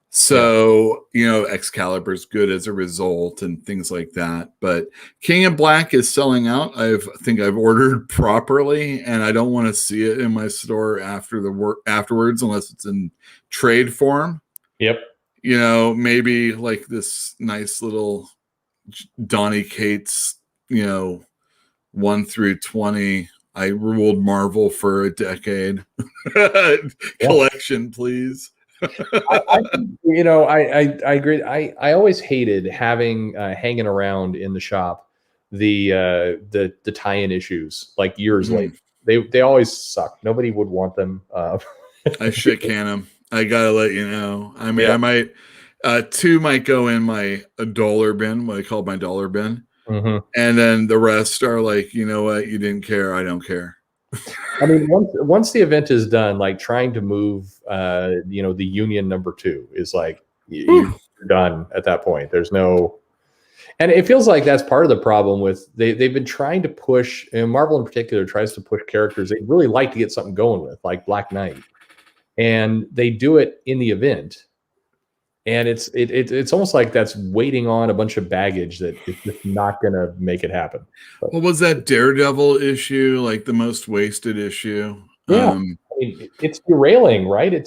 So, Excalibur's good as a result and things like that. But King in Black is selling out. I think I've ordered properly, and I don't want to see it in my store afterwards unless it's in trade form. Yep. Maybe like this nice little Donny Cates, 1 through 20. I ruled Marvel for a decade. Collection, please. I agree. I always hated having hanging around in the shop the tie-in issues like years later. They always suck. Nobody would want them. I shit can them. I gotta let you know. I might 2 might go in my dollar bin, what I call my dollar bin. And then the rest are like, you know what? You didn't care. I don't care. I mean, once the event is done, like trying to move, the Union #2 is like you're done at that point. There's no, and it feels like that's part of the problem with they've been trying to push, and Marvel in particular tries to push characters they really like to get something going with, like Black Knight, and they do it in the event, and it's almost like that's waiting on a bunch of baggage that it's just not going to make it happen. But, what was that Daredevil issue, like the most wasted issue? Yeah, I mean, it's derailing, right? I'm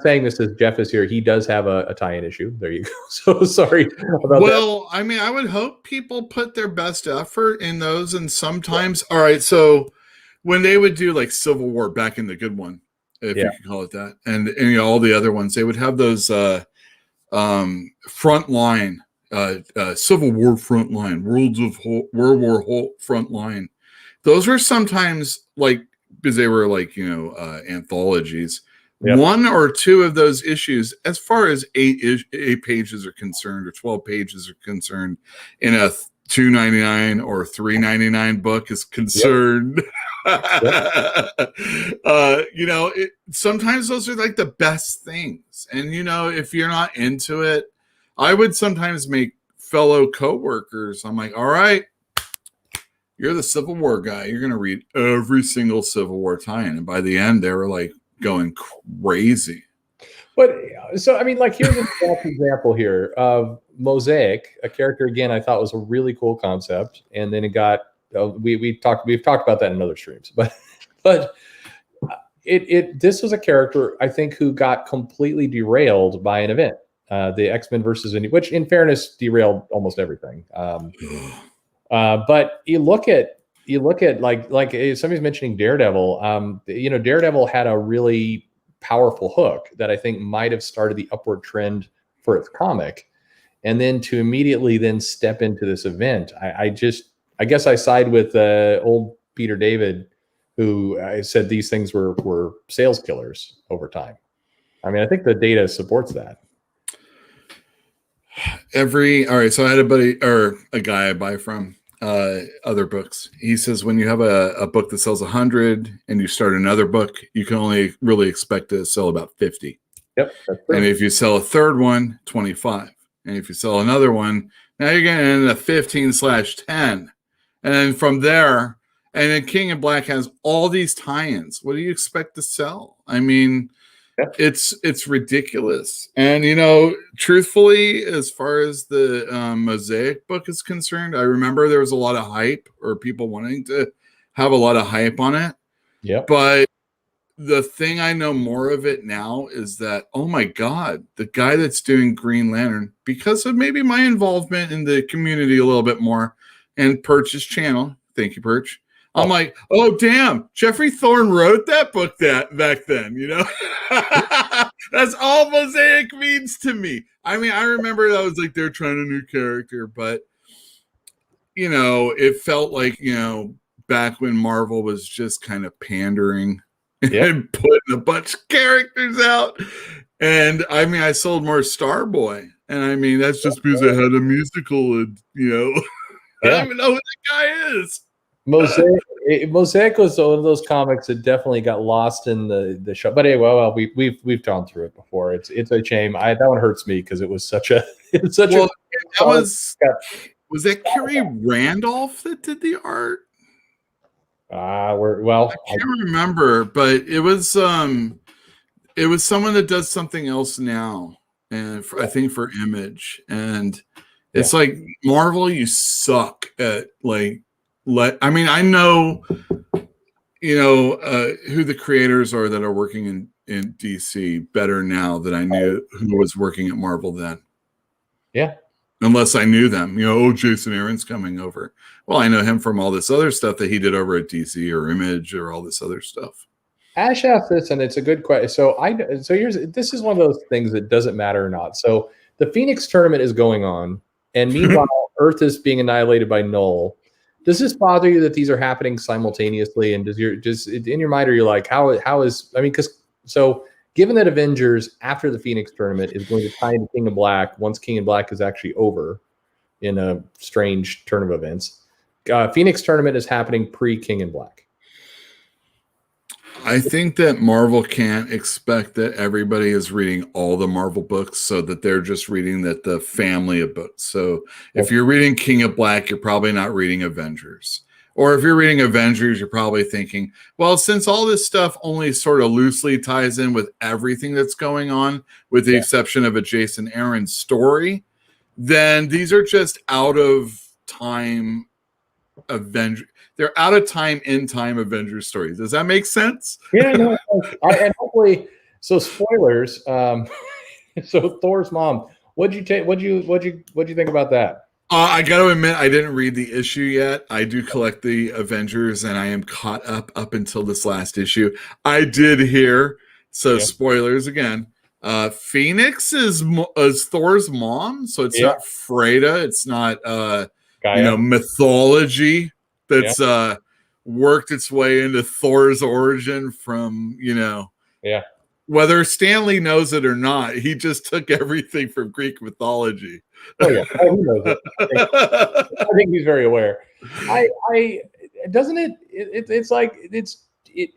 saying this as Jeff is here. He does have a tie-in issue. There you go. So sorry about that. I mean, I would hope people put their best effort in those, and sometimes, all right. So when they would do like Civil War back in the good one, if you could call it that, and all the other ones, they would have those frontline, Civil War frontline, World War Hulk frontline. Those were sometimes like, because they were like anthologies. Yep. 1 or 2 of those issues, as far as 8 pages are concerned, or 12 pages are concerned, in a $2.99 or $3.99 book is concerned. Yep. Sometimes those are like the best things, and if you're not into it, I would sometimes make fellow coworkers. I'm like, all right, you're the Civil War guy. You're going to read every single Civil War tie-in, and by the end, they were like going crazy. But so, I mean, like, here's an example here of Mosaic, a character, again, I thought was a really cool concept. And then it got, we've talked about that in other streams, but this was a character, I think, who got completely derailed by an event, the X-Men versus Indy, which in fairness derailed almost everything. But you look at like somebody's mentioning Daredevil. Daredevil had a really powerful hook that I think might have started the upward trend for its comic, and then to immediately then step into this event. I guess I side with old Peter David, who said these things were sales killers over time. I mean, I think the data supports that. All right, so I had a buddy or a guy I buy from other books. He says when you have a book that sells 100 and you start another book, you can only really expect to sell about 50. Yep. And if you sell a third one, 25. And if you sell another one, now you're getting into 15/10. And then from there, and then King in Black has all these tie-ins. What do you expect to sell? I mean, it's ridiculous. And truthfully, as far as the Mosaic book is concerned, I remember there was a lot of hype, or people wanting to have a lot of hype on it. Yeah. But the thing I know more of it now is that, oh my God, the guy that's doing Green Lantern, because of maybe my involvement in the community a little bit more, and Perch's channel, thank you, Perch. I'm like, oh damn, Jeffrey Thorne wrote that book back then, That's all Mosaic means to me. I mean, I remember that was like they're trying a new character, but it felt like, back when Marvel was just kind of pandering and putting a bunch of characters out. And I mean, I sold more Starboy. And I mean, that's just because I had a musical and, I don't even know who that guy is. Mosaic was one of those comics that definitely got lost in the show. But anyway, we've gone through it before. It's a shame. That one hurts me because it was such a was that Kerry Randolph that did the art? I can't remember, but it was someone that does something else now, and I think for Image. And it's like, Marvel, you suck at I mean, I know, who the creators are that are working in DC better now than I knew who was working at Marvel then. Yeah. Unless I knew them, Jason Aaron's coming over. Well, I know him from all this other stuff that he did over at DC or Image or all this other stuff. Ash asked this, and it's a good question. This is one of those things that doesn't matter or not. So the Phoenix tournament is going on, and meanwhile, Earth is being annihilated by Null. Does this bother you that these are happening simultaneously? And does in your mind, are you like, how is, I mean, given that Avengers after the Phoenix tournament is going to tie into King of Black, once King of Black is actually over in a strange turn of events, Phoenix Tournament is happening pre-King in Black. I think that Marvel can't expect that everybody is reading all the Marvel books, so that they're just reading the family of books. So if you're reading King of Black, you're probably not reading Avengers. Or if you're reading Avengers, you're probably thinking, well, since all this stuff only sort of loosely ties in with everything that's going on, with the exception of a Jason Aaron's story, then these are just out of time Avengers. They're out of time in time Avengers stories. Does that make sense? Yeah, no. And hopefully, so spoilers. So Thor's mom. What'd you think about that? I got to admit, I didn't read the issue yet. I do collect the Avengers, and I am caught up until this last issue. I did hear, so spoilers again. Phoenix is Thor's mom, so it's not Freda. It's not mythology that's worked its way into Thor's origin from whether Stanley knows it or not. He just took everything from Greek mythology. Oh yeah, he knows it. I think he's very aware. It's like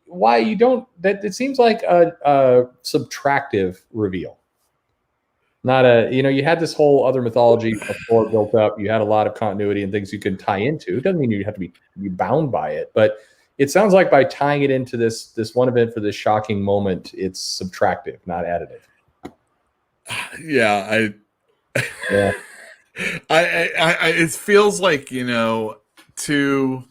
why you don't, that it seems like a subtractive reveal, not a, you had this whole other mythology before built up. You had a lot of continuity and things you could tie into. It doesn't mean you have to be bound by it, but it sounds like by tying it into this one event for this shocking moment, it's subtractive, not additive. Yeah, it feels like two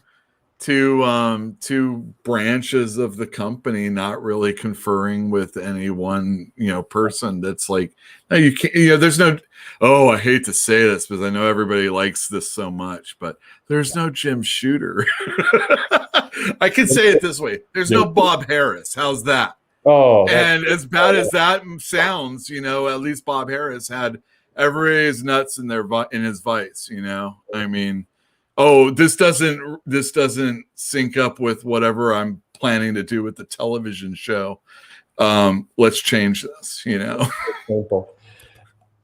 branches of the company not really conferring with any one person. That's like, no, you can't. There's no. Oh, I hate to say this because I know everybody likes this so much, but there's no Jim Shooter. I can say it this way: there's no Bob Harris. How's that? Oh, and as bad as that sounds, at least Bob Harris had everybody's nuts in his vice. I mean, this doesn't sync up with whatever I'm planning to do with the television show. Let's change this.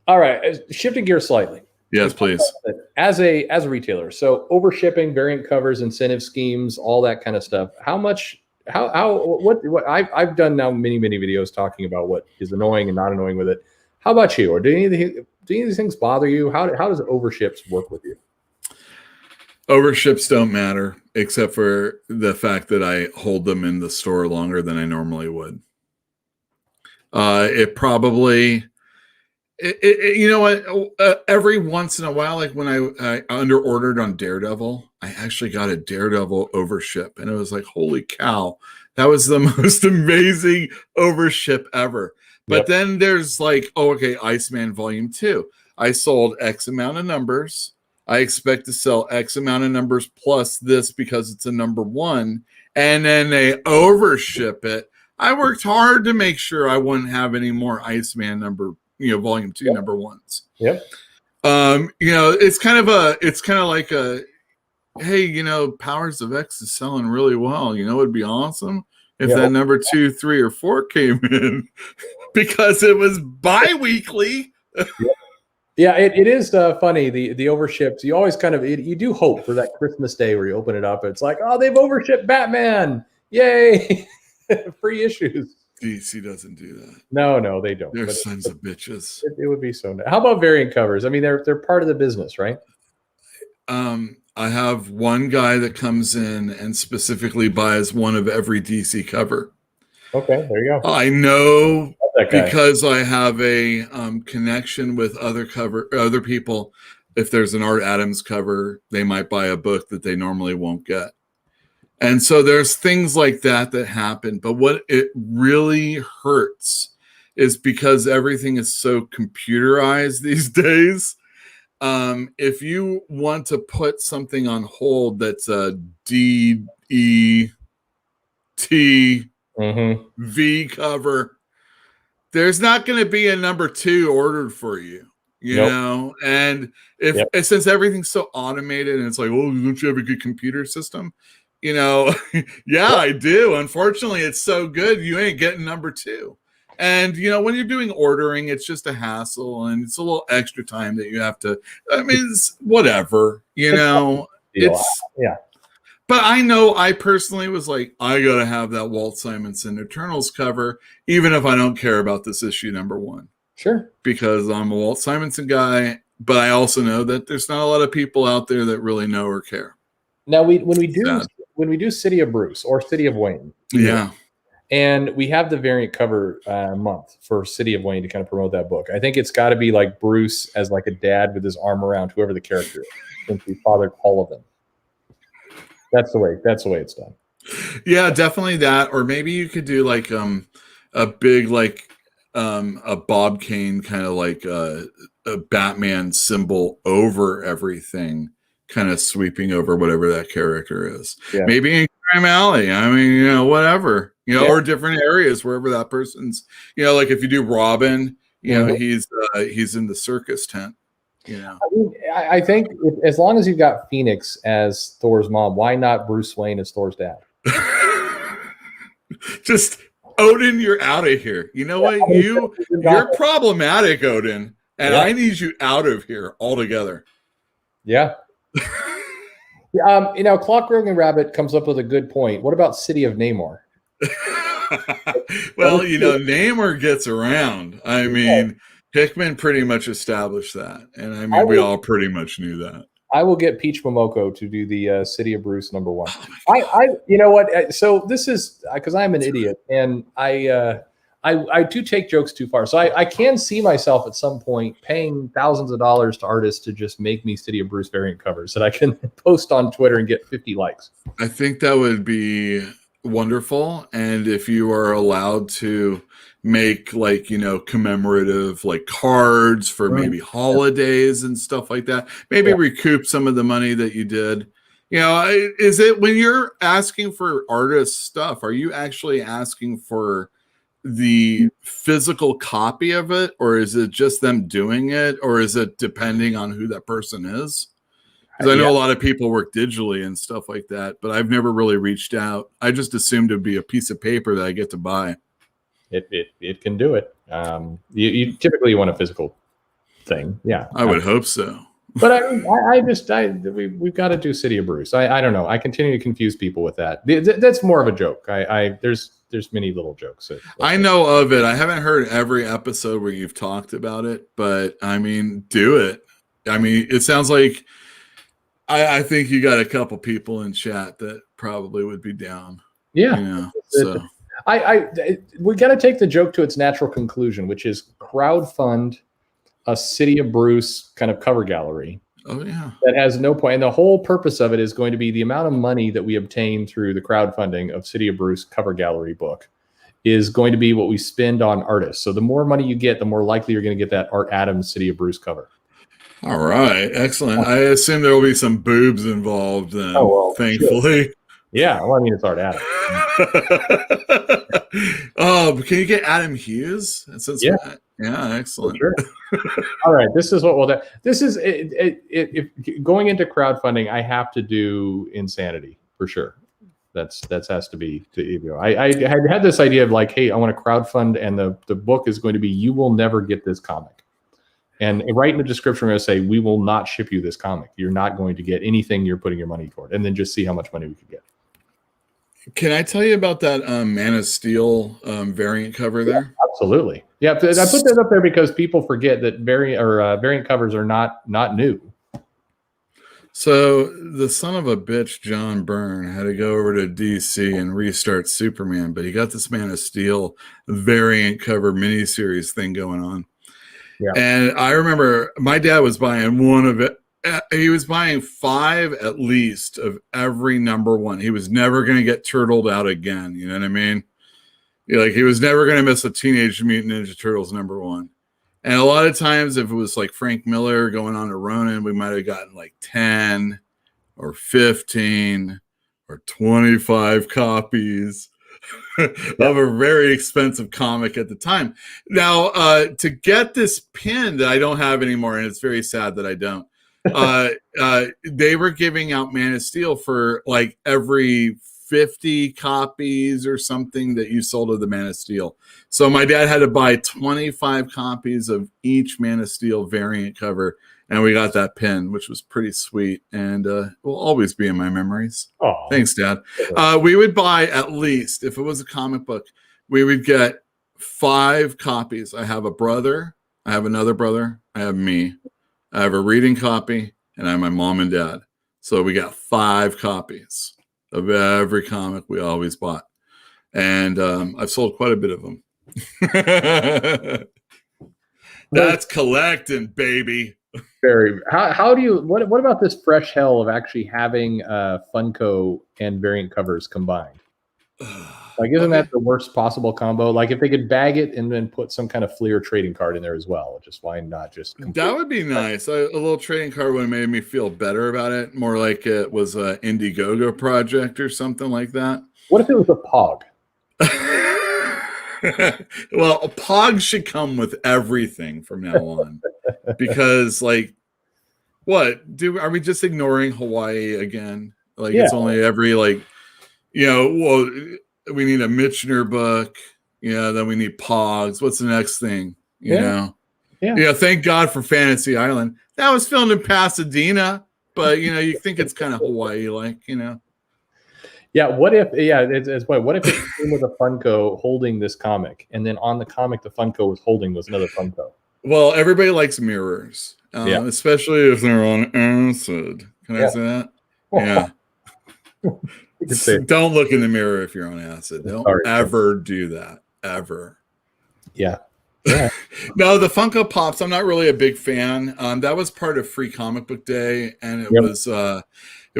All right, shifting gears slightly. Yes, please. As a retailer, so over shipping, variant covers, incentive schemes, all that kind of stuff. How much? What I've done now many videos talking about what is annoying and not annoying with it. How about you? Or do any of these things bother you? How does overships work with you? Overships don't matter, except for the fact that I hold them in the store longer than I normally would. You know what? Every once in a while, like when I under-ordered on Daredevil, I actually got a Daredevil overship, and it was like, holy cow, that was the most amazing overship ever. But then there's like, Iceman Volume 2. I sold X amount of numbers. I expect to sell X amount of numbers plus this because it's a number 1, and then they overship it. I worked hard to make sure I wouldn't have any more Iceman Volume 2 number 1s. Yep. It's kind of like a, hey, Powers of X is selling really well. It'd be awesome if that number 2, 3, or 4 came in because it was bi-weekly. Yeah, it is funny, the overships. You always kind of, you do hope for that Christmas day where you open it up. It's like, oh, they've overshipped Batman. Yay. Free issues. DC doesn't do that. No, they don't. They're sons of bitches. It would be so nice. How about variant covers? I mean, they're part of the business, right? I have one guy that comes in and specifically buys one of every DC cover. Okay, there you go. I know because I have a connection with other people. If there's an Art Adams cover, they might buy a book that they normally won't get. And so there's things like that happen. But what it really hurts is because everything is so computerized these days. If you want to put something on hold that's a DET V cover, there's not going to be a number 2 ordered for you. You know, and since everything's so automated and it's like, oh, don't you have a good computer system? Yeah, I do. Unfortunately, it's so good, you ain't getting number 2. And, when you're doing ordering, it's just a hassle and it's a little extra time that you have to, it's whatever, deal. it's Yeah. But I know I personally was like, I gotta have that Walt Simonson Eternals cover, even if I don't care about this issue #1. Sure. Because I'm a Walt Simonson guy, but I also know that there's not a lot of people out there that really know or care. Now when we do City of Bruce or City of Wayne, yeah, and we have the variant cover month for City of Wayne to kind of promote that book. I think it's got to be like Bruce as like a dad with his arm around whoever the character is, since we fathered all of them. That's the way it's done. Yeah, definitely that. Or maybe you could do like a big like a Bob Kane kind of like a Batman symbol over everything, kind of sweeping over whatever that character is. Yeah. Maybe in Crime Alley. I mean, whatever, or different areas wherever that person's, like if you do Robin, he's in the circus tent. I think as long as you've got Phoenix as Thor's mom, why not Bruce Wayne as Thor's dad? Just Odin, you're out of here. You know what? You're problematic, Odin, and I need you out of here altogether. Yeah. Clock Rogan Rabbit comes up with a good point. What about City of Namor? Well, Namor gets around. I mean, Hickman pretty much established that, and I mean, we all pretty much knew that. I will get Peach Momoko to do the City of Bruce #1. You know what? So this is because I'm an idiot, and I do take jokes too far. So I can see myself at some point paying thousands of dollars to artists to just make me City of Bruce variant covers that I can post on Twitter and get 50 likes. I think that would be wonderful, and if you are allowed to make like commemorative like cards for maybe holidays and stuff like that, maybe recoup some of the money that you did. Is it when you're asking for artist stuff, are you actually asking for the physical copy of it, or is it just them doing it, or is it depending on who that person is? Because I know a lot of people work digitally and stuff like that, but I've never really reached out. I just assumed it'd be a piece of paper that I get to buy. It can do it. You typically want a physical thing. Yeah, I would hope so. But we've got to do City of Bruce. I don't know. I continue to confuse people with that. That's more of a joke. There's many little jokes. I know of it. I haven't heard every episode where you've talked about it, but I mean, do it. I mean, it sounds like I think you got a couple people in chat that probably would be down. Yeah. So we got to take the joke to its natural conclusion, which is crowdfund a City of Bruce kind of cover gallery. Oh yeah. That has no point. And the whole purpose of it is going to be the amount of money that we obtain through the crowdfunding of City of Bruce cover gallery book is going to be what we spend on artists. So the more money you get, the more likely you're going to get that Art Adams City of Bruce cover. All right. Excellent. I assume there will be some boobs involved then, thankfully. Sure. Yeah. Well, I mean, it's Art Adams. Oh, but can you get Adam Hughes? Yeah, excellent. Sure. All right, this is if going into crowdfunding, I have to do Insanity for sure. That has to be I had this idea of like, hey, I want to crowdfund, and the book is going to be You Will Never Get This Comic, and right in the description I'm going to say we will not ship you this comic. You're not going to get anything you're putting your money toward, and then just see how much money we could get. Can I tell you about that Man of Steel variant cover there? Yeah, absolutely. Yeah, I put that up there because people forget that variant covers are not new. So the son of a bitch, John Byrne, had to go over to DC and restart Superman, but he got this Man of Steel variant cover miniseries thing going on. Yeah. And I remember my dad was buying one of it. He was buying 5 at least of every #1. He was never going to get turtled out again. You know what I mean? He was never going to miss a Teenage Mutant Ninja Turtles #1. And a lot of times, if it was like Frank Miller going on to Ronin, we might have gotten like 10 or 15 or 25 copies of a very expensive comic at the time. Now, to get this pin that I don't have anymore, and it's very sad that I don't, they were giving out Man of Steel for like every 50 copies or something that you sold of the Man of Steel. So my dad had to buy 25 copies of each Man of Steel variant cover, and we got that pin, which was pretty sweet, and will always be in my memories. Oh, thanks, Dad. We would buy, at least, if it was a comic book, we would get 5 copies. I have a brother, I have another brother, I have me, I have a reading copy, and I have my mom and dad. So we got 5 copies of every comic we always bought. And I've sold quite a bit of them. That's collecting, baby. Very. How do you? What about this fresh hell of actually having Funko and variant covers combined? Like, isn't that the worst possible combo? Like, if they could bag it and then put some kind of Fleer trading card in there as well, just why not? Just that would be nice. A little trading card would have made me feel better about it. More like it was an Indiegogo project or something like that. What if it was a Pog? Well, a Pog should come with everything from now on, because, like, are we just ignoring Hawaii again? Like, it's only every, like, well, we need a Michener book. Then we need Pogs. What's the next thing? You know? Yeah. Thank God for Fantasy Island. That was filmed in Pasadena, but you think it's kind of Hawaii-like, Yeah. What if? Yeah. What if it came with a Funko holding this comic, and then on the comic the Funko was holding was another Funko? Well, everybody likes mirrors, especially if they're on acid. Can I say that? Yeah. Don't look in the mirror if you're on acid. Don't ever do that. Ever. Yeah. No, the Funko Pops, I'm not really a big fan. That was part of Free Comic Book Day, and it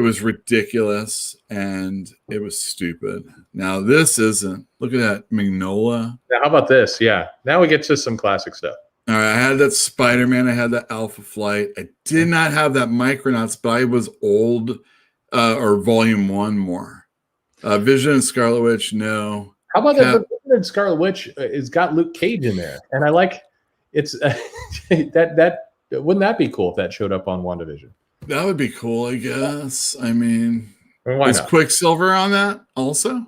was ridiculous and it was stupid. Now this isn't. Look at that Magnola. Now, how about this? Yeah. Now we get to some classic stuff. All right, I had that Spider-Man. I had that Alpha Flight. I did not have that Micronauts, but I was old. Or Volume 1 more. Vision and Scarlet Witch, no. How about that? Vision and Scarlet Witch has got Luke Cage in there, and I like it's that. Wouldn't that be cool if that showed up on WandaVision? That would be cool, I guess. I mean, why is not? Quicksilver on that also?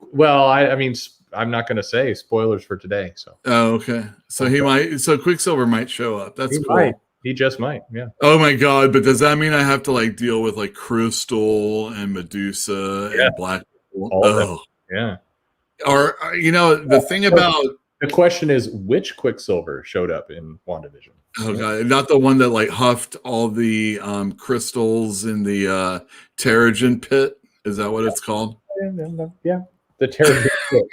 Well, I mean, I'm not going to say spoilers for today. So. Oh, okay. So he might. So Quicksilver might show up. That's cool. Might. He just might, yeah. Oh my God! But does that mean I have to like deal with like Crystal and Medusa and Black? Oh, yeah. Or the thing about the question is, which Quicksilver showed up in WandaVision? Oh God! Not the one that like huffed all the crystals in the Terrigen pit. Is that what it's called? Yeah, the Terrigen pit.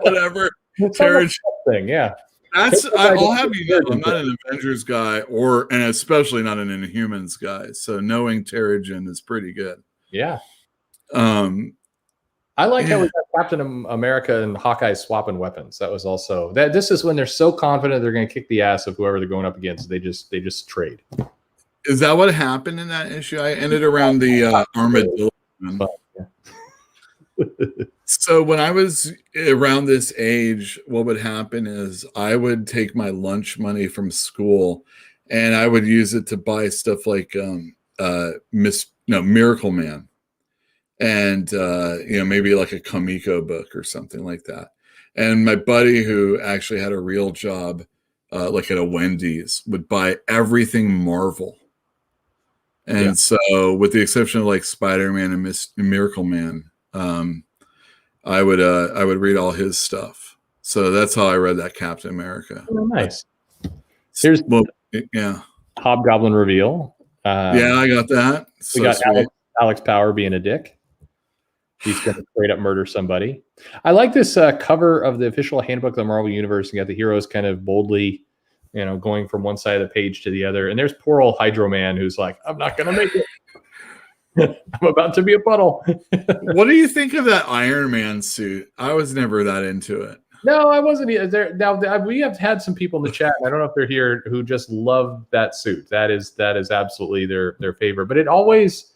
Whatever. Terrigen thing. Yeah. I'll have you know, I'm not an Avengers guy, and especially not an Inhumans guy. So knowing Terrigen is pretty good. Yeah. I like how we got Captain America and Hawkeye swapping weapons. That was also that. This is when they're so confident they're going to kick the ass of whoever they're going up against. They just trade. Is that what happened in that issue? I ended around the armadillo. So when I was around this age, what would happen is I would take my lunch money from school and I would use it to buy stuff like Miracle Man and maybe like a Komiko book or something like that. And my buddy, who actually had a real job like at a Wendy's, would buy everything Marvel. And so with the exception of like Spider-Man and Miracle Man, I would read all his stuff. So that's how I read that Captain America. Oh, nice. Here's Hobgoblin reveal. I got that. We got Alex Power being a dick. He's going to straight up murder somebody. I like this cover of the official handbook of the Marvel Universe. You got the heroes kind of boldly, going from one side of the page to the other. And there's poor old Hydro Man who's like, I'm not going to make it. I'm about to be a puddle. What do you think of that Iron Man suit? I was never that into it. No, I wasn't either. Now we have had some people in the chat. I don't know if they're here who just love that suit. That is absolutely their favorite. But it always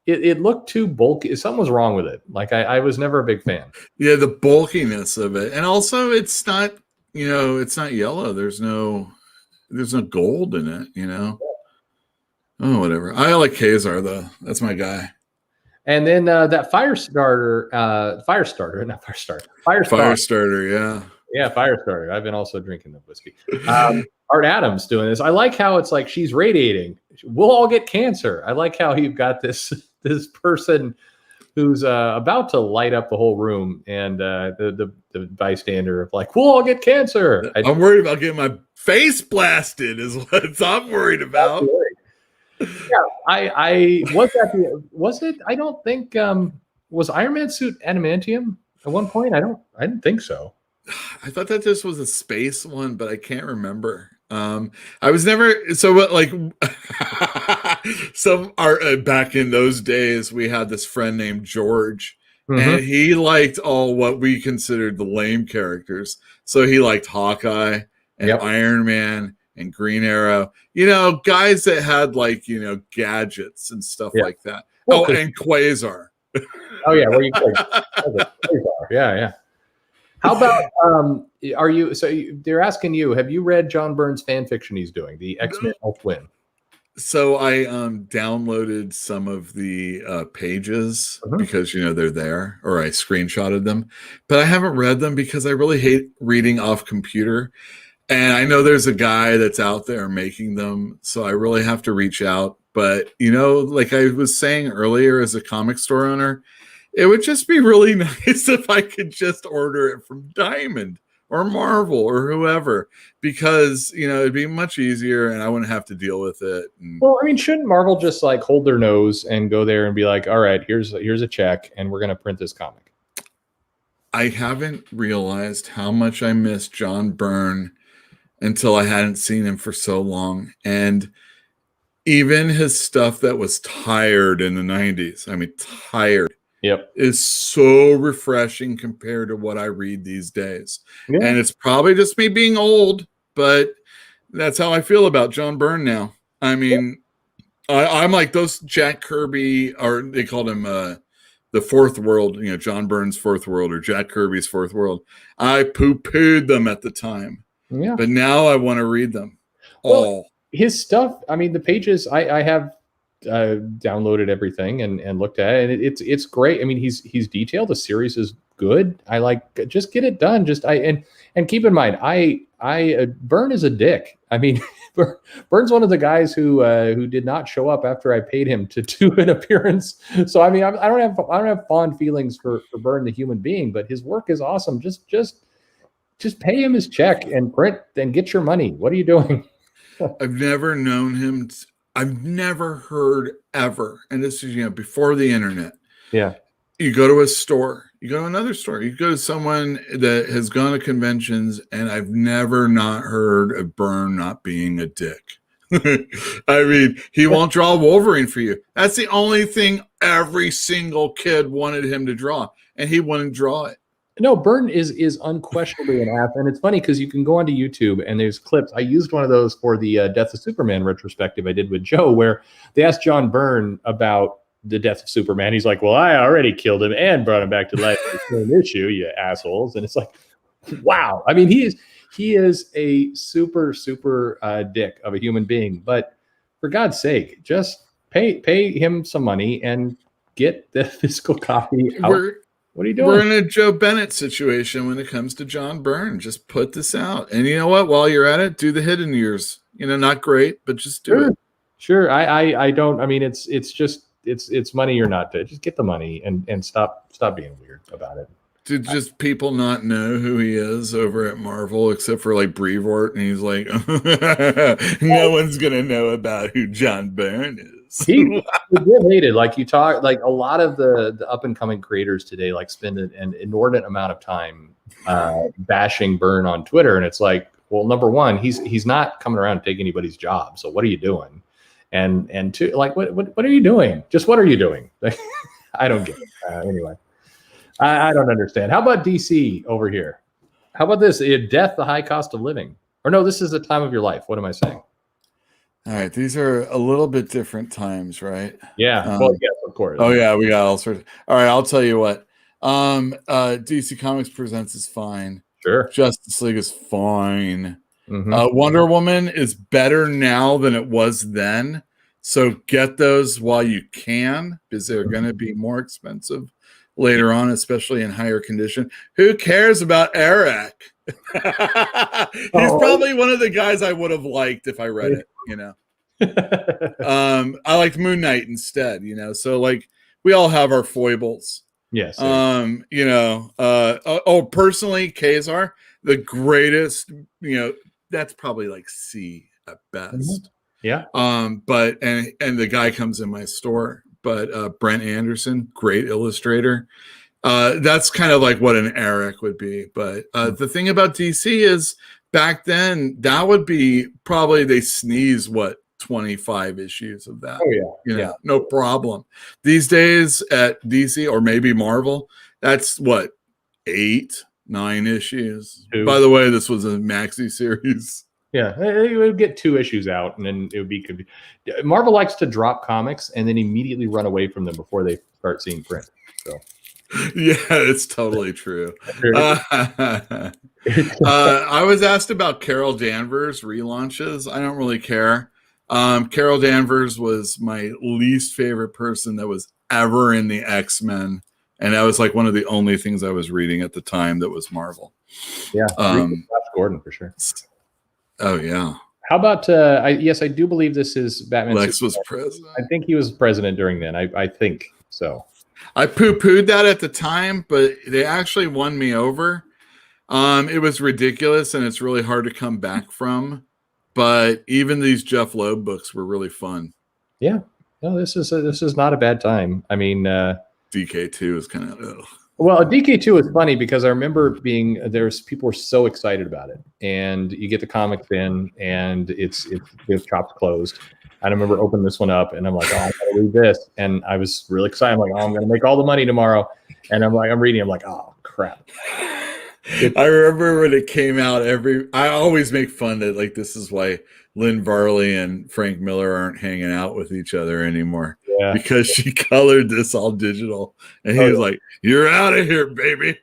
it looked too bulky. Something was wrong with it. Like I was never a big fan. Yeah, the bulkiness of it, and also it's not it's not yellow. There's no gold in it. Oh, whatever. I like Kazar though. That's my guy. And then that Firestarter, not Firestarter, Firestarter, yeah. Yeah, Firestarter. I've been also drinking the whiskey. Art Adams doing this. I like how it's like she's radiating. We'll all get cancer. I like how you've got this person who's about to light up the whole room, and the bystander of like, we'll all get cancer. I'm worried about getting my face blasted is what I'm worried about. Yeah, I was it? I don't think was Iron Man suit adamantium at one point. I didn't think so. I thought that this was a space one, but I can't remember. I was never so what like some art back in those days. We had this friend named George, and he liked all what we considered the lame characters. So he liked Hawkeye and Iron Man and Green Arrow. You know, guys that had like gadgets and stuff like that. Well, and Quasar. Oh yeah, well you Quasar. Yeah. How about are you? So they're asking you, have you read John Byrne's fan fiction he's doing, the X-Men Twin? So I downloaded some of the pages because they're there, or I screenshotted them, but I haven't read them because I really hate reading off computer. And I know there's a guy that's out there making them, so I really have to reach out. But like I was saying earlier, as a comic store owner, it would just be really nice if I could just order it from Diamond or Marvel or whoever, because it'd be much easier and I wouldn't have to deal with it. Well, I mean, shouldn't Marvel just like hold their nose and go there and be like, all right, here's a check and we're gonna print this comic? I haven't realized how much I miss John Byrne until I hadn't seen him for so long. And even his stuff that was tired in the 90s, I mean tired. Is so refreshing compared to what I read these days. And it's probably just me being old, but that's how I feel about John Byrne now. I mean, I'm like those Jack Kirby, or they called him the Fourth World, John Byrne's Fourth World or Jack Kirby's Fourth World. I poo-pooed them at the time. But now I want to read them all. His stuff, I mean, the pages, I have downloaded everything and looked at it, and it's great. I mean, he's detailed. The series is good. I like, just get it done. And keep in mind, Byrne is a dick. I mean, Byrne's one of the guys who did not show up after I paid him to do an appearance. So I mean, I don't have fond feelings for Byrne the human being, but his work is awesome. Just pay him his check and print and get your money. What are you doing? I've never known him. I've never heard ever, and this is before the internet. Yeah, you go to a store, you go to another store, you go to someone that has gone to conventions, and I've never not heard of Byrne not being a dick. I mean, he won't draw Wolverine for you. That's the only thing every single kid wanted him to draw, and he wouldn't draw it. No, Byrne is unquestionably an ass, and it's funny because you can go onto YouTube and there's clips. I used one of those for the Death of Superman retrospective I did with Joe, where they asked John Byrne about the death of Superman. He's like, "Well, I already killed him and brought him back to life in the same issue, you assholes." And it's like, wow. I mean, he is a super dick of a human being. But for God's sake, just pay him some money and get the physical copy out. What are you doing? We're in a Joe Bennett situation when it comes to John Byrne. Just put this out. And you know what? While you're at it, do the hidden years. Not great, but just do it. Sure. I don't. I mean, it's money you're not to. Just get the money and stop being weird about it. Did just people not know who he is over at Marvel except for like Brevoort? And he's like, no one's going to know about who John Byrne is. He's hated. Like you talk, like a lot of the up and coming creators today, like spend an inordinate amount of time bashing Byrne on Twitter. And it's like, well, number one, he's not coming around to take anybody's job. So what are you doing? And two, like, what are you doing? Just what are you doing? I don't get it. Anyway. I don't understand. How about DC over here? How about this? Death, the high cost of living. Or no, this is the time of your life. What am I saying? All right. These are a little bit different times, right? Yeah. Well, yes, of course. Oh, yeah. We got all sorts. All right. I'll tell you what. DC Comics Presents is fine. Sure. Justice League is fine. Wonder Woman is better now than it was then. So get those while you can, because they're going to be more expensive later on, especially in higher condition. Who cares about Eric? He's probably one of the guys I would have liked if I read it, you know. I liked Moon Knight instead, you know. So like we all have our foibles. Yes. You know, personally, Kazar, the greatest, you know, that's probably like C at best. Yeah. But and the guy comes in my store, but Brent Anderson, great illustrator. That's kind of like what an Eric would be. But the thing about DC is back then that would be probably they sneeze 25 issues of that. Oh yeah. You know, no problem. These days at DC or maybe Marvel, that's 8, 9 issues. 2. By the way, this was a maxi series. Yeah, it would get 2 issues out, and then it would be. Marvel likes to drop comics and then immediately run away from them before they start seeing print. So, yeah, it's totally true. I was asked about Carol Danvers relaunches. I don't really care. Carol Danvers was my least favorite person that was ever in the X-Men, and that was like one of the only things I was reading at the time that was Marvel. Yeah, Flash Gordon for sure. Oh yeah. How about? Yes, I do believe this is Batman. Lex was president. I think he was president during then. I think so. I poo-pooed that at the time, but they actually won me over. It was ridiculous, and it's really hard to come back from. But even these Jeff Loeb books were really fun. Yeah. No, this is not a bad time. I mean, DK2 is kind of. Well, DK2 is funny because I remember people were so excited about it, and you get the comic in, and it's chopped closed. I remember opening this one up, and I'm like, oh, I gotta read this, and I was really excited. I'm like, oh, I'm gonna make all the money tomorrow, and I'm reading. I'm like, oh crap. I remember when it came out. I always make fun that like this is why Lynn Varley and Frank Miller aren't hanging out with each other anymore. Yeah. Because she colored this all digital, and he was like, "You're out of here, baby."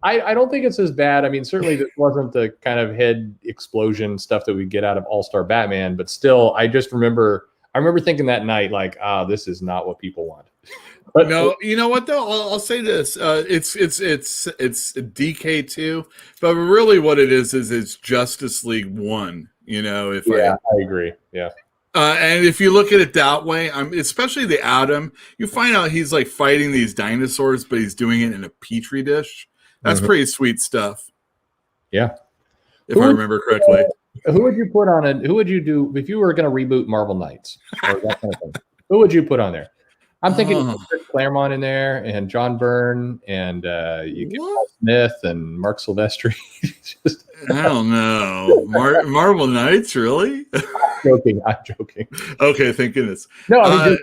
I don't think it's as bad. I mean, certainly this wasn't the kind of head explosion stuff that we get out of All-Star Batman, but still, I remember thinking that night, like, this is not what people want. But no, you know what though? I'll say this: it's DK2, but really what it is it's Justice League 1. You know, I agree. Yeah. And if you look at it that way, especially the Atom, you find out he's like fighting these dinosaurs, but he's doing it in a petri dish. That's pretty sweet stuff. Yeah. If I remember correctly. Who would you put on it? Who would you do if you were going to reboot Marvel Knights or that kind of thing? Who would you put on there? I'm thinking Chris Claremont in there, and John Byrne, and you get Paul Smith and Mark Silvestri. I don't know. Marvel Knights, really? I'm joking. Okay, thank goodness. No, I mean,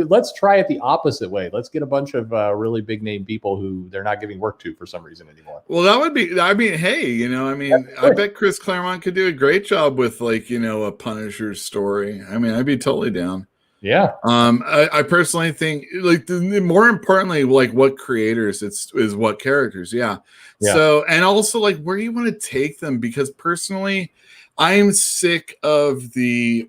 let's try it the opposite way. Let's get a bunch of really big name people who they're not giving work to for some reason anymore. Well, that would be. I mean, hey, you know, I bet Chris Claremont could do a great job with like a Punisher story. I mean, I'd be totally down. Yeah. I personally think like more importantly, like what creators is what characters. Yeah. So, and also like where you want to take them, because personally, I'm sick of the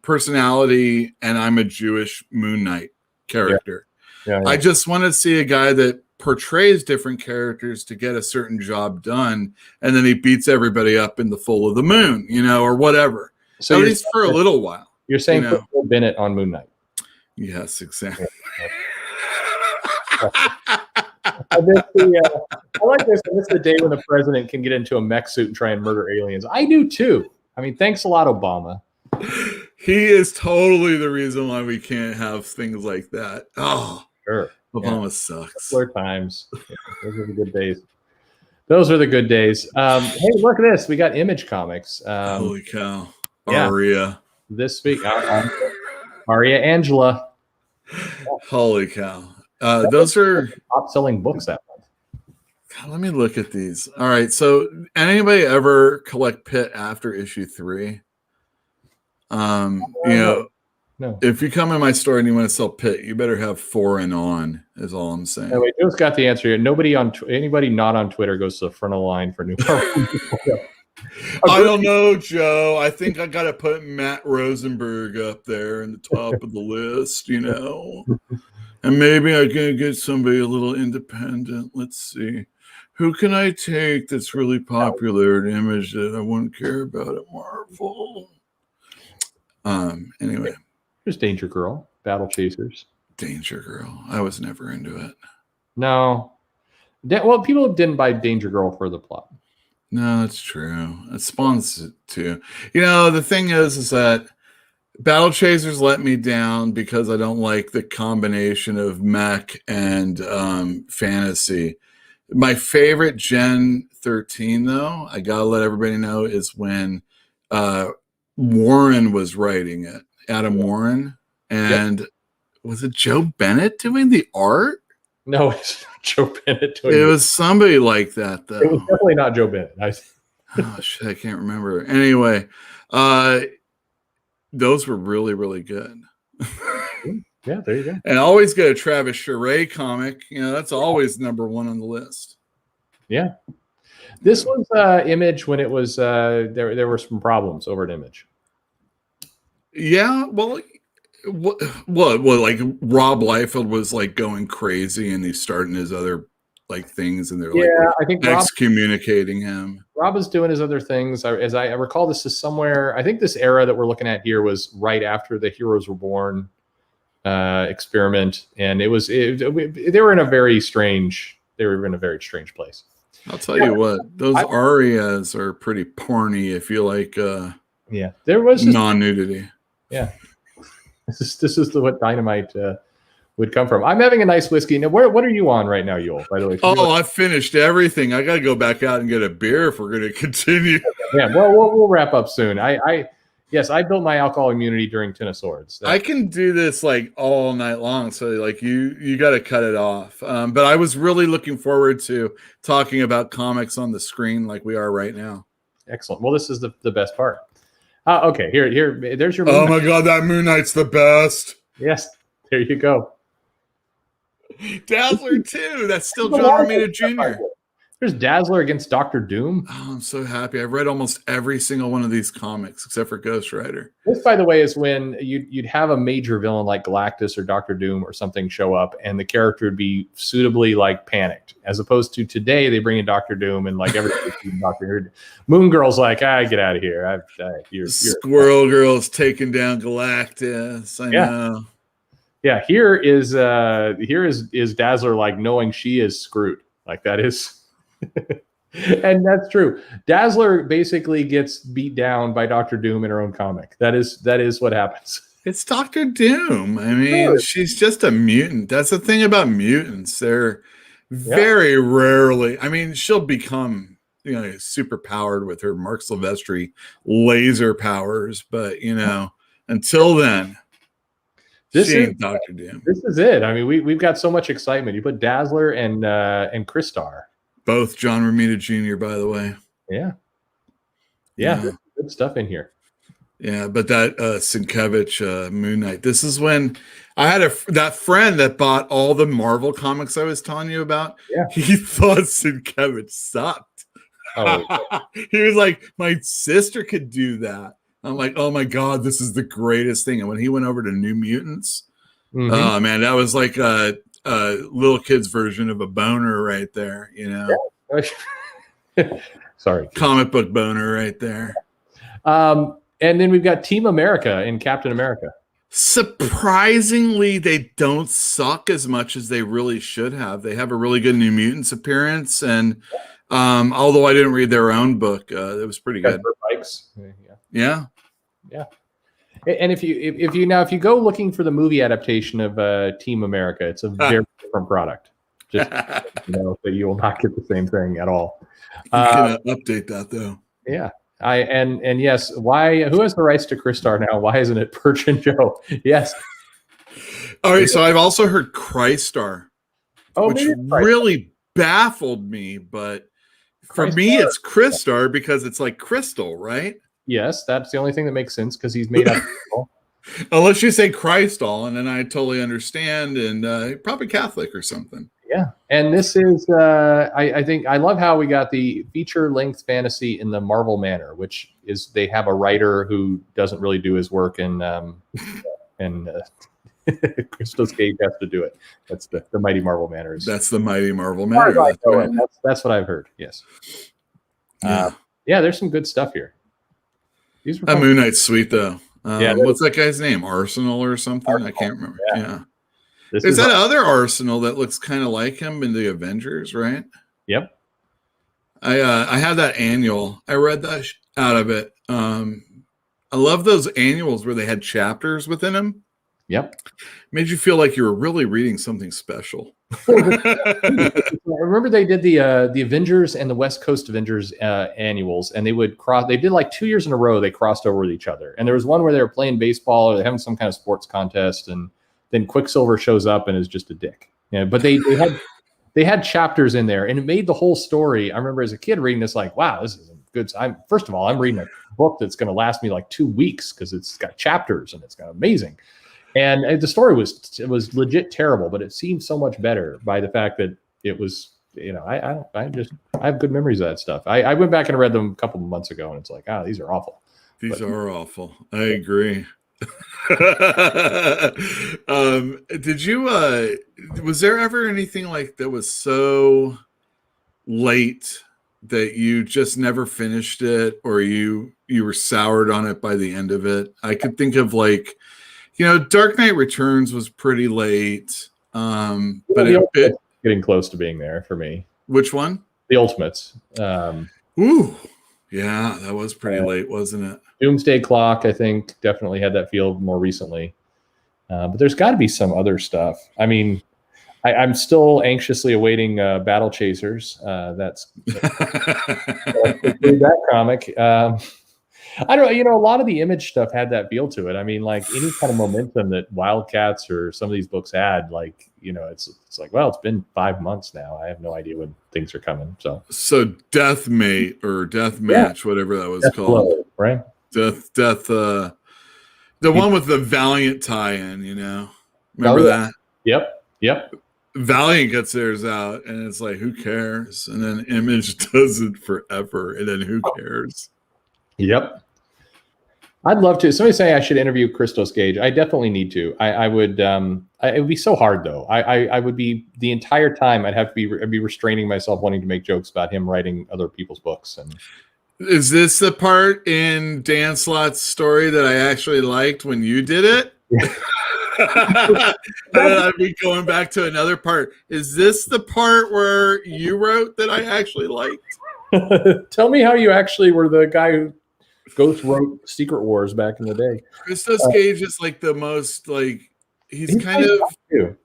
personality and I'm a Jewish Moon Knight character. Yeah. I just want to see a guy that portrays different characters to get a certain job done. And then he beats everybody up in the full of the moon, or whatever. So at least for a little while. You're saying put Bennett on Moon Knight. Yes, exactly. I like this. This is the day when the president can get into a mech suit and try and murder aliens. I do too. I mean, thanks a lot, Obama. He is totally the reason why we can't have things like that. Oh, sure. Obama sucks. Simpler times. Those are the good days. Those are the good days. Hey, look at this. We got Image Comics. Holy cow. Aria. This week, Aria Angela. Holy cow. Those are top-selling books that month. God, let me look at these. All right. So anybody ever collect Pitt after issue 3? No. If you come in my store and you want to sell Pitt, you better have 4 and on, is all I'm saying. No, we just got the answer here. Anybody not on Twitter goes to the front of the line for new. I don't know, Joe. I think I got to put Matt Rosenberg up there in the top of the list, you know. And maybe I can get somebody a little independent. Let's see. Who can I take that's really popular, an image that I wouldn't care about at Marvel? Anyway. There's Danger Girl, Battle Chasers. Danger Girl. I was never into it. No. Well, people didn't buy Danger Girl for the plot. No, that's true. It spawns it too. You know, the thing is that Battle Chasers let me down because I don't like the combination of mech and fantasy. My favorite Gen 13, though, I gotta let everybody know, is when Warren was writing it. Adam Warren. And was it Joe Bennett doing the art? No, it's Joe Bennett doing it. Was somebody like that, though. It was definitely not Joe Bennett. Oh, shit, I can't remember. Anyway, those were really, really good. Yeah, there you go. And always get a Travis Charest comic. You know, that's always number one on the list. Yeah. This was Image when it was, there were some problems over at Image. Yeah, well, what like Rob Liefeld was like going crazy and he's starting his other like things and they're like I think excommunicating him. Rob is doing his other things. As I recall, this is somewhere, I think this era that we're looking at here was right after the Heroes Were Born experiment, and they were in a very strange place. I'll tell you what, those arias are pretty porny if you like there was non-nudity. Yeah. This is what Dynamite would come from. I'm having a nice whiskey. Now, what are you on right now, Yul, by the way? I finished everything. I got to go back out and get a beer if we're going to continue. Yeah, well, we'll wrap up soon. I built my alcohol immunity during Ten of Swords. I can do this like all night long. So like you got to cut it off. But I was really looking forward to talking about comics on the screen like we are right now. Excellent. Well, this is the best part. Okay, here. There's your. Oh my God, that Moon Knight's the best. Yes, there you go. Dazzler too. That's still John Romita Jr. There's Dazzler against Dr. Doom. Oh, I'm so happy. I've read almost every single one of these comics except for Ghost Rider. This, by the way, is when you'd have a major villain like Galactus or Dr. Doom or something show up, and the character would be suitably like panicked. As opposed to today, they bring in Dr. Doom and like everything. Dr. Moon Girl's like, get out of here. You're Squirrel Girl's taking down Galactus. I know. Yeah, here is Dazzler like knowing she is screwed. Like that is. And that's true. Dazzler basically gets beat down by Dr. Doom in her own comic. That is what happens. It's Dr. Doom. I mean, she's just a mutant. That's the thing about mutants. They're very rarely. I mean, she'll become super powered with her Mark Silvestri laser powers, but until then, she ain't Dr. Doom. This is it. I mean, we've got so much excitement. You put Dazzler and Christar. Both John Romita Jr., by the way. Yeah. Good stuff in here. Yeah, but that Sienkiewicz Moon Knight. This is when I had that friend that bought all the Marvel comics I was telling you about. Yeah. He thought Sienkiewicz sucked. Oh. He was like, my sister could do that. I'm like, oh my God, this is the greatest thing. And when he went over to New Mutants, oh man, that was like a little kid's version of a boner right there, Sorry. Comic book boner right there. And then we've got Team America and Captain America. Surprisingly, they don't suck as much as they really should have. They have a really good New Mutants appearance. And although I didn't read their own book, it was pretty good. Yeah. And if you go looking for the movie adaptation of Team America, it's a very different product. Just that you will not get the same thing at all. You can update that though. Yeah. And yes, why? Who has the rights to Christar now? Why isn't it Perch and Joe? Yes. All right. So I've also heard Christar, which really baffled me. But for me, it's Christar because it's like crystal, right? Yes, that's the only thing that makes sense because he's made up. Unless you say Christall, and then I totally understand, and probably Catholic or something. Yeah, and this is I think I love how we got the feature-length fantasy in the Marvel manner, which is they have a writer who doesn't really do his work, and Christos Gage has to do it. That's the Mighty Marvel manner. That's the Mighty Marvel manner. That's what I've heard. Yes. Yeah. Yeah, there's some good stuff here. These were Moon Knight's sweet though. Yeah, what's that guy's name? Arsenal or something? Arsenal. I can't remember. Yeah. There's that other Arsenal that looks kind of like him in the Avengers, right? Yep. I had that annual. I read that out of it. I love those annuals where they had chapters within them. Yep. Made you feel like you were really reading something special. I remember they did the Avengers and the West Coast Avengers annuals, and they would cross. They did like 2 years in a row. They crossed over with each other, and there was one where they were playing baseball or they're having some kind of sports contest, and then Quicksilver shows up and is just a dick. Yeah, but they had chapters in there, and it made the whole story. I remember as a kid reading this, like, wow, this is good. First of all, I'm reading a book that's going to last me like 2 weeks because it's got chapters and it's got amazing. And the story was legit terrible, but it seemed so much better by the fact that it was, I have good memories of that stuff. I went back and read them a couple of months ago, and it's like, these are awful. These are awful. I agree. Did you was there ever anything like that was so late that you just never finished it, or you were soured on it by the end of it? I could think of like, Dark Knight Returns was pretty late, but it getting close to being there for me. Which one? The Ultimates. Ooh, yeah, that was pretty late, wasn't it? Doomsday Clock, I think, definitely had that feel more recently. But there's got to be some other stuff. I mean, I'm still anxiously awaiting Battle Chasers. That's that comic. I don't know. A lot of the Image stuff had that feel to it. I mean, like any kind of momentum that Wildcats or some of these books had, like, it's like, well, it's been 5 months now. I have no idea when things are coming. So Deathmate or Deathmatch, whatever that was called, Blow, right? Death. The one with the Valiant tie-in. Remember that? Yep. Valiant gets theirs out, and it's like, who cares? And then Image does it forever, and then who cares? Yep. I'd love to. Somebody say I should interview Christos Gage. I definitely need to. I would. It would be so hard though. I would be the entire time. I'd have to be restraining myself, wanting to make jokes about him writing other people's books. And is this the part in Dan Slott's story that I actually liked when you did it? I'd be going back to another part. Is this the part where you wrote that I actually liked? Tell me how you actually were the guy who Ghost wrote Secret Wars back in the day. Christos Gage is like the most, like, he's kind of too.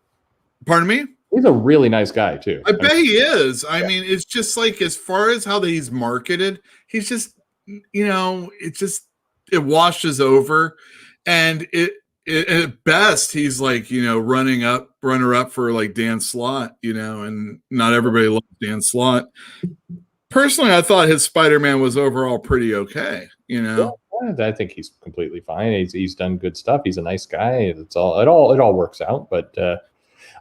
Pardon me? He's a really nice guy too. I bet he is. I mean, it's just like, as far as how he's marketed, he's just, it washes over, and at best he's like, runner up for like Dan Slott, and not everybody loves Dan Slott. Personally, I thought his Spider-Man was overall pretty okay. Yeah, I think he's completely fine. He's done good stuff. He's a nice guy. It all works out. But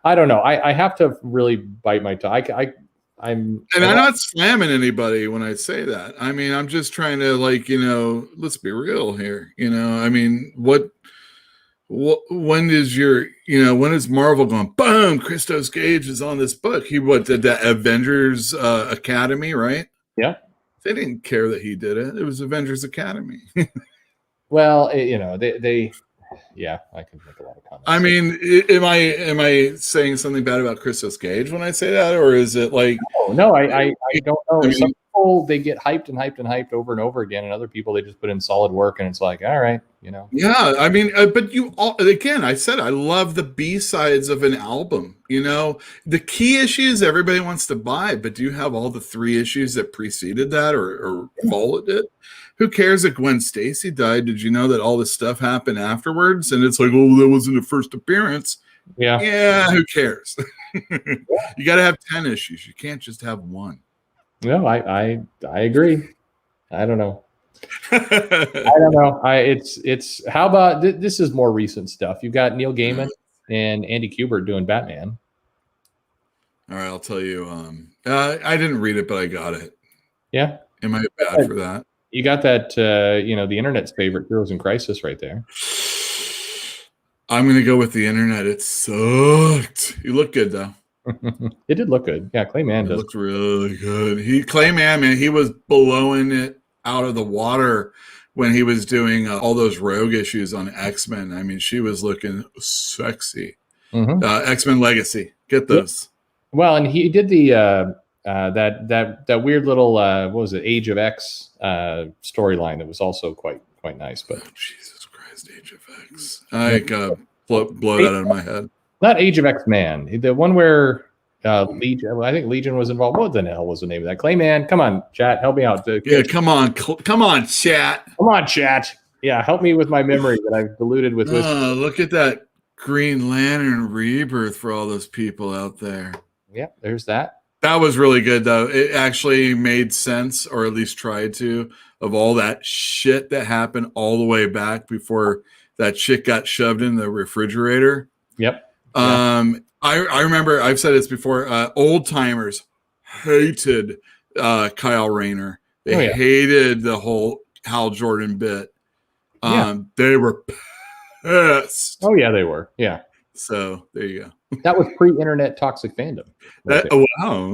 I don't know. I have to really bite my tongue. I'm not slamming anybody when I say that. I mean, I'm just trying to, like, let's be real here. I mean, when is Marvel going, boom, Christos Gage is on this book? He did that Avengers Academy, right? Yeah. They didn't care that he did it. It was Avengers Academy. Well, they yeah, I can make a lot of comments. I mean, am I saying something bad about Christos Gage when I say that, or is it like? No, I don't know. Some people, they get hyped and hyped and hyped over and over again, and other people, they just put in solid work, and it's like, all right, Yeah, I mean, but again, I said I love the B-sides of an album. The key issues everybody wants to buy, but do you have all the 3 issues that preceded that or followed it? Who cares if Gwen Stacy died? Did you know that all this stuff happened afterwards? And it's like, oh, that wasn't a first appearance. Yeah, who cares? You got to have 10 issues. You can't just have 1. No, I agree. I don't know. It's how about this is more recent stuff. You've got Neil Gaiman and Andy Kubert doing Batman. All right, I'll tell you. I didn't read it, but I got it. Yeah. Am I bad for that? You got that, the internet's favorite Heroes in Crisis right there. I'm going to go with the internet. It sucked. You look good, though. It did look good. Yeah, Clayman does. It looked really good. Clayman, man, he was blowing it out of the water when he was doing all those rogue issues on X-Men. I mean, she was looking sexy. Mm-hmm. X-Men Legacy. Get those. Well, and he did the that weird little what was it, Age of X storyline that was also quite nice. But Jesus Christ, Age of X! I blow that out of my head. Not Age of X Man, the one where Legion. I think Legion was involved. What the hell was the name of that? Clayman, come on, chat, help me out. Yeah, come on, chat. Come on, chat. Yeah, help me with my memory that I've diluted with. Look at that Green Lantern rebirth for all those people out there. Yeah, there's that. That was really good, though. It actually made sense, or at least tried to, of all that shit that happened all the way back before that shit got shoved in the refrigerator. Yep. I remember, I've said this before, old timers hated Kyle Rayner. They hated the whole Hal Jordan bit. They were pissed. Oh, yeah, they were. Yeah. So there you go. That was pre-internet toxic fandom. Wow.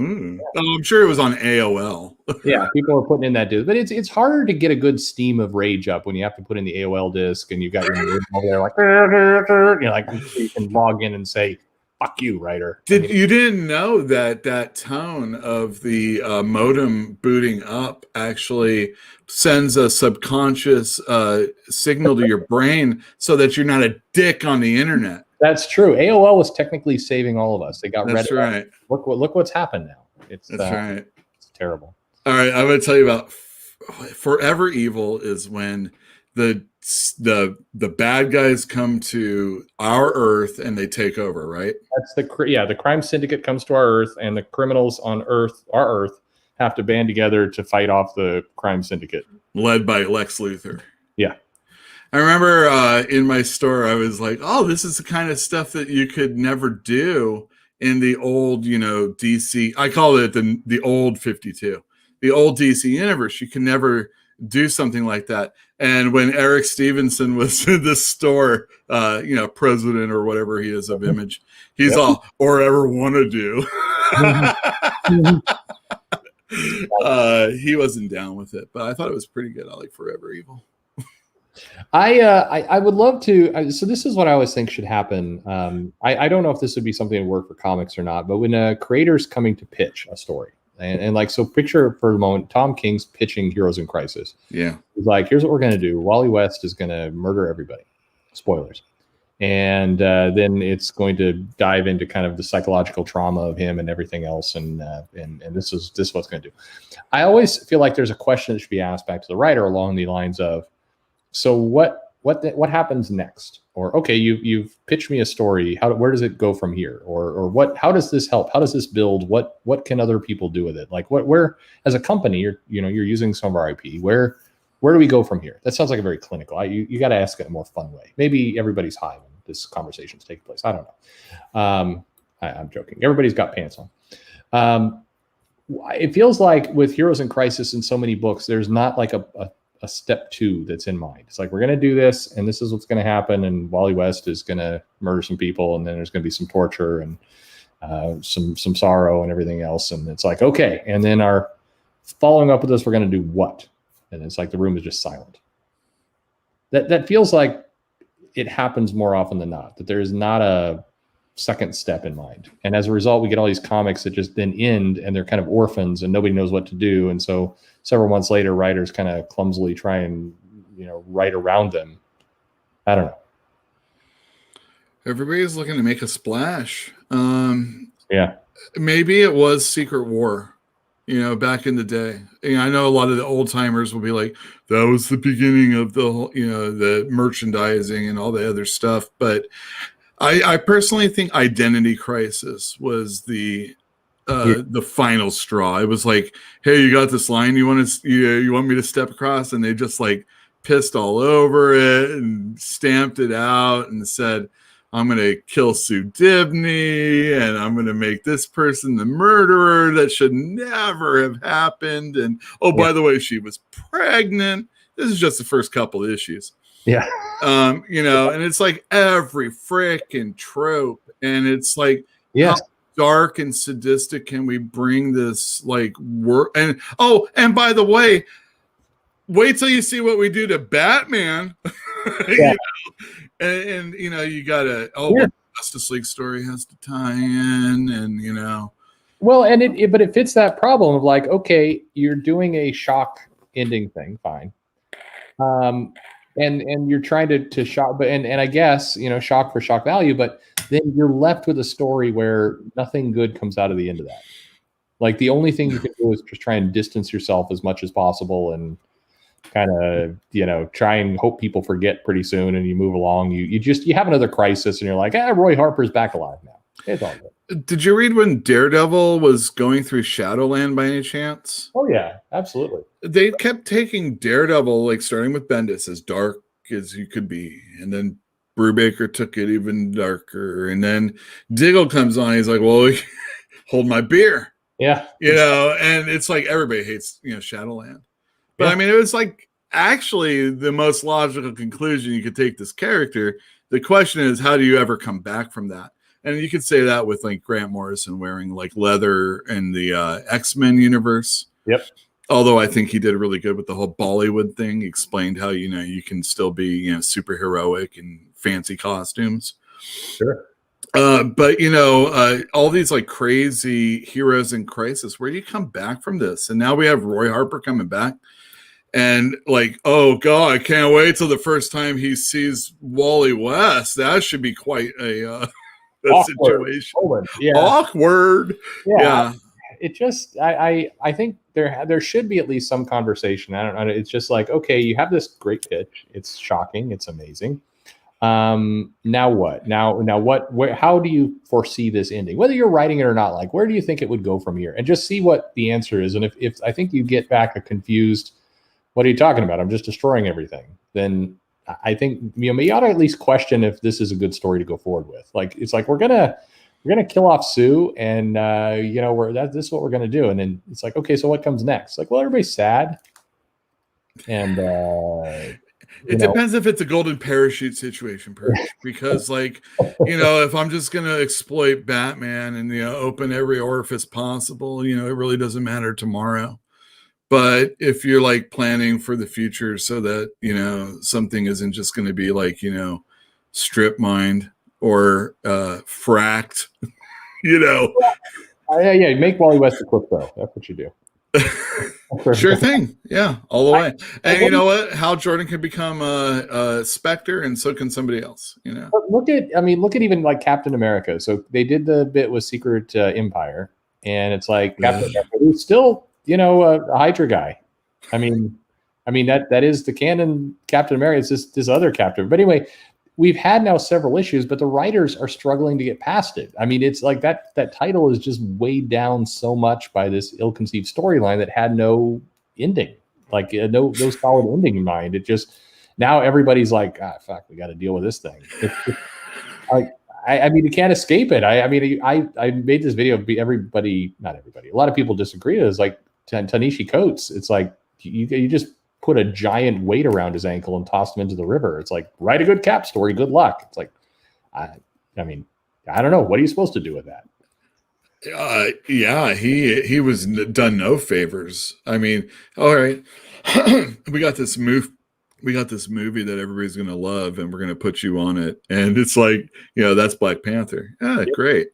I'm sure it was on AOL. Yeah, people are putting in that disc, but it's harder to get a good steam of rage up when you have to put in the AOL disc and you've got your name over there like you can log in and say "fuck you," writer. You didn't know that tone of the modem booting up actually sends a subconscious signal to your brain so that you're not a dick on the internet. That's true. AOL was technically saving all of us. They got rid of it. That's right. Look what's happened now. That's right. It's terrible. All right, I'm going to tell you about Forever Evil is when the bad guys come to our Earth and they take over, right? That's the crime syndicate comes to our Earth, and the criminals on our Earth, have to band together to fight off the crime syndicate, led by Lex Luthor. Yeah. I remember in my store, I was like, oh, this is the kind of stuff that you could never do in the old, DC. I call it the old 52, the old DC universe. You can never do something like that. And when Eric Stevenson was in the store, president or whatever he is of Image, he's all, or ever want to do. He wasn't down with it, but I thought it was pretty good. I like Forever Evil. I would love to. So this is what I always think should happen. I don't know if this would be something that work for comics or not, but when a creator's coming to pitch a story, and like, so picture for a moment, Tom King's pitching Heroes in Crisis. Yeah. He's like, here's what we're going to do. Wally West is going to murder everybody. Spoilers. And then it's going to dive into kind of the psychological trauma of him and everything else. And this is what it's going to do. I always feel like there's a question that should be asked back to the writer along the lines of, so what happens next? Or, okay, you've pitched me a story. Where does it go from here? Or what? How does this help? How does this build? What can other people do with it? Like, where as a company, you're using some of our IP. Where do we go from here? That sounds like a very clinical. You got to ask it in a more fun way. Maybe everybody's high when this conversation's taking place. I don't know. I'm joking. Everybody's got pants on. It feels like with Heroes in Crisis in so many books, there's not like a step two that's in mind. It's like, we're going to do this, and this is what's going to happen, and Wally West is going to murder some people, and then there's going to be some torture and some sorrow and everything else. And it's like, okay, and then our following up with this, we're going to do what? And it's like the room is just silent. That feels like it happens more often than not, that there's not a second step in mind. And as a result, we get all these comics that just then end, and they're kind of orphans and nobody knows what to do. And so several months later, writers kind of clumsily try and, write around them. I don't know. Everybody's looking to make a splash. Yeah. Maybe it was Secret War, back in the day. I know a lot of the old timers will be like, that was the beginning of the merchandising and all the other stuff. But I personally think Identity Crisis was the final straw. It was like, hey, you got this line you want me to step across, and they just like pissed all over it and stamped it out and said, I'm going to kill Sue Dibney, and I'm going to make this person the murderer. That should never have happened. And, oh, by the way, she was pregnant. This is just the first couple of issues. Yeah. You know, and it's like every frickin' trope. And it's like, yes, how dark and sadistic can we bring this, like, work? And, oh, and by the way, wait till you see what we do to Batman. You know? And you know, you gotta Justice League story has to tie in, and you know, well, and but it fits that problem of like, okay, you're doing a shock ending thing, fine, and you're trying to shock, but and I guess, you know, shock for shock value, but then you're left with a story where nothing good comes out of the end of that. Like the only thing you can do is just try and distance yourself as much as possible and kind of, you know, try and hope people forget pretty soon, and you move along. You have another crisis, and you're like, Roy Harper's back alive now. It's all good. Did you read when Daredevil was going through Shadowland by any chance? Oh yeah, absolutely. They kept taking Daredevil, like starting with Bendis, as dark as you could be, and then Brubaker took it even darker, and then Diggle comes on. He's like, well, hold my beer. Yeah, you know, and it's like everybody hates, you know, Shadowland. But I mean, it was like actually the most logical conclusion you could take this character. The question is, how do you ever come back from that? And you could say that with like Grant Morrison wearing like leather in the X-Men universe. Yep. Although I think he did really good with the whole Bollywood thing. He explained how, you know, you can still be, you know, super heroic and fancy costumes. Sure. But you know, all these like crazy heroes in crisis, where do you come back from this? And now we have Roy Harper coming back. And like, oh God, I can't wait till the first time he sees Wally West. That should be quite a situation. Yeah. Awkward. Yeah. It just, I think there should be at least some conversation. I don't know. It's just like, okay, you have this great pitch. It's shocking. It's amazing. Now what? Now what? How do you foresee this ending? Whether you're writing it or not, like, where do you think it would go from here? And just see what the answer is. And if I think you get back a confused, what are you talking about? I'm just destroying everything. Then I think, you know, you ought to at least question if this is a good story to go forward with. Like, it's like, we're gonna kill off Sue, and you know, this is what we're gonna do. And then it's like, okay, so what comes next? Like, well, everybody's sad, and it depends if it's a golden parachute situation, Perch, because like, you know, if I'm just going to exploit Batman and, you know, open every orifice possible, you know, it really doesn't matter tomorrow. But if you're like planning for the future so that, you know, something isn't just going to be like, you know, strip mined or fracked, you know. Yeah, make Wally West a crypto. That's what you do. Sure thing. Yeah, all the way. And you know what? Hal Jordan can become a Spectre, and so can somebody else. You know. Look at even like Captain America. So they did the bit with Secret Empire, and it's like Captain America, who's still, you know, a Hydra guy. I mean that is the canon Captain America. It's this other Captain. But anyway, we've had now several issues, but the writers are struggling to get past it. I mean, it's like that title is just weighed down so much by this ill-conceived storyline that had no ending, like no solid ending in mind. It just, now everybody's like, fuck, we got to deal with this thing. I mean, you can't escape it. I mean, I made this video. Not everybody. A lot of people disagree. It's like Ta-Nehisi Coates. It's like you just put a giant weight around his ankle and tossed him into the river. It's like, write a good Cap story. Good luck. It's like, I mean, I don't know. What are you supposed to do with that? Yeah, he was done no favors. I mean, all right, we got this movie that everybody's going to love, and we're going to put you on it. And it's like, you know, that's Black Panther. Yeah, yep. Great.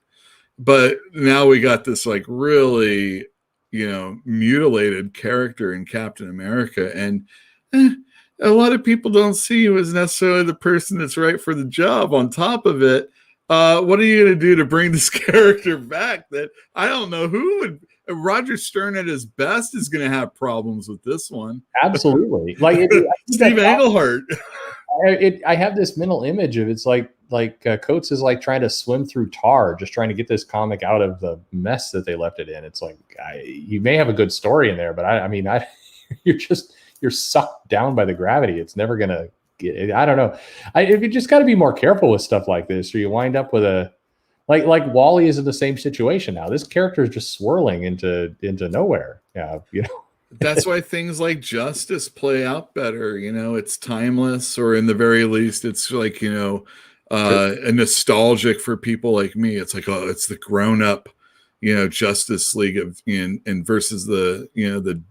But now we got this like really, you know, mutilated character in Captain America. And a lot of people don't see you as necessarily the person that's right for the job. On top of it, what are you going to do to bring this character back? That I don't know who would. Roger Stern at his best is going to have problems with this one. Absolutely. Like Steve Englehart. I have this mental image of it's like Coates is like trying to swim through tar, just trying to get this comic out of the mess that they left it in. It's like, you may have a good story in there, but you're sucked down by the gravity. It's never going to I don't know. You just got to be more careful with stuff like this, or you wind up with a like Wally is in the same situation now. This character is just swirling into nowhere. Yeah, you know. That's why things like Justice play out better. You know, it's timeless, or in the very least, it's like, you know, a nostalgic for people like me. It's like, oh, it's the grown up, you know, Justice League and versus the, you know, the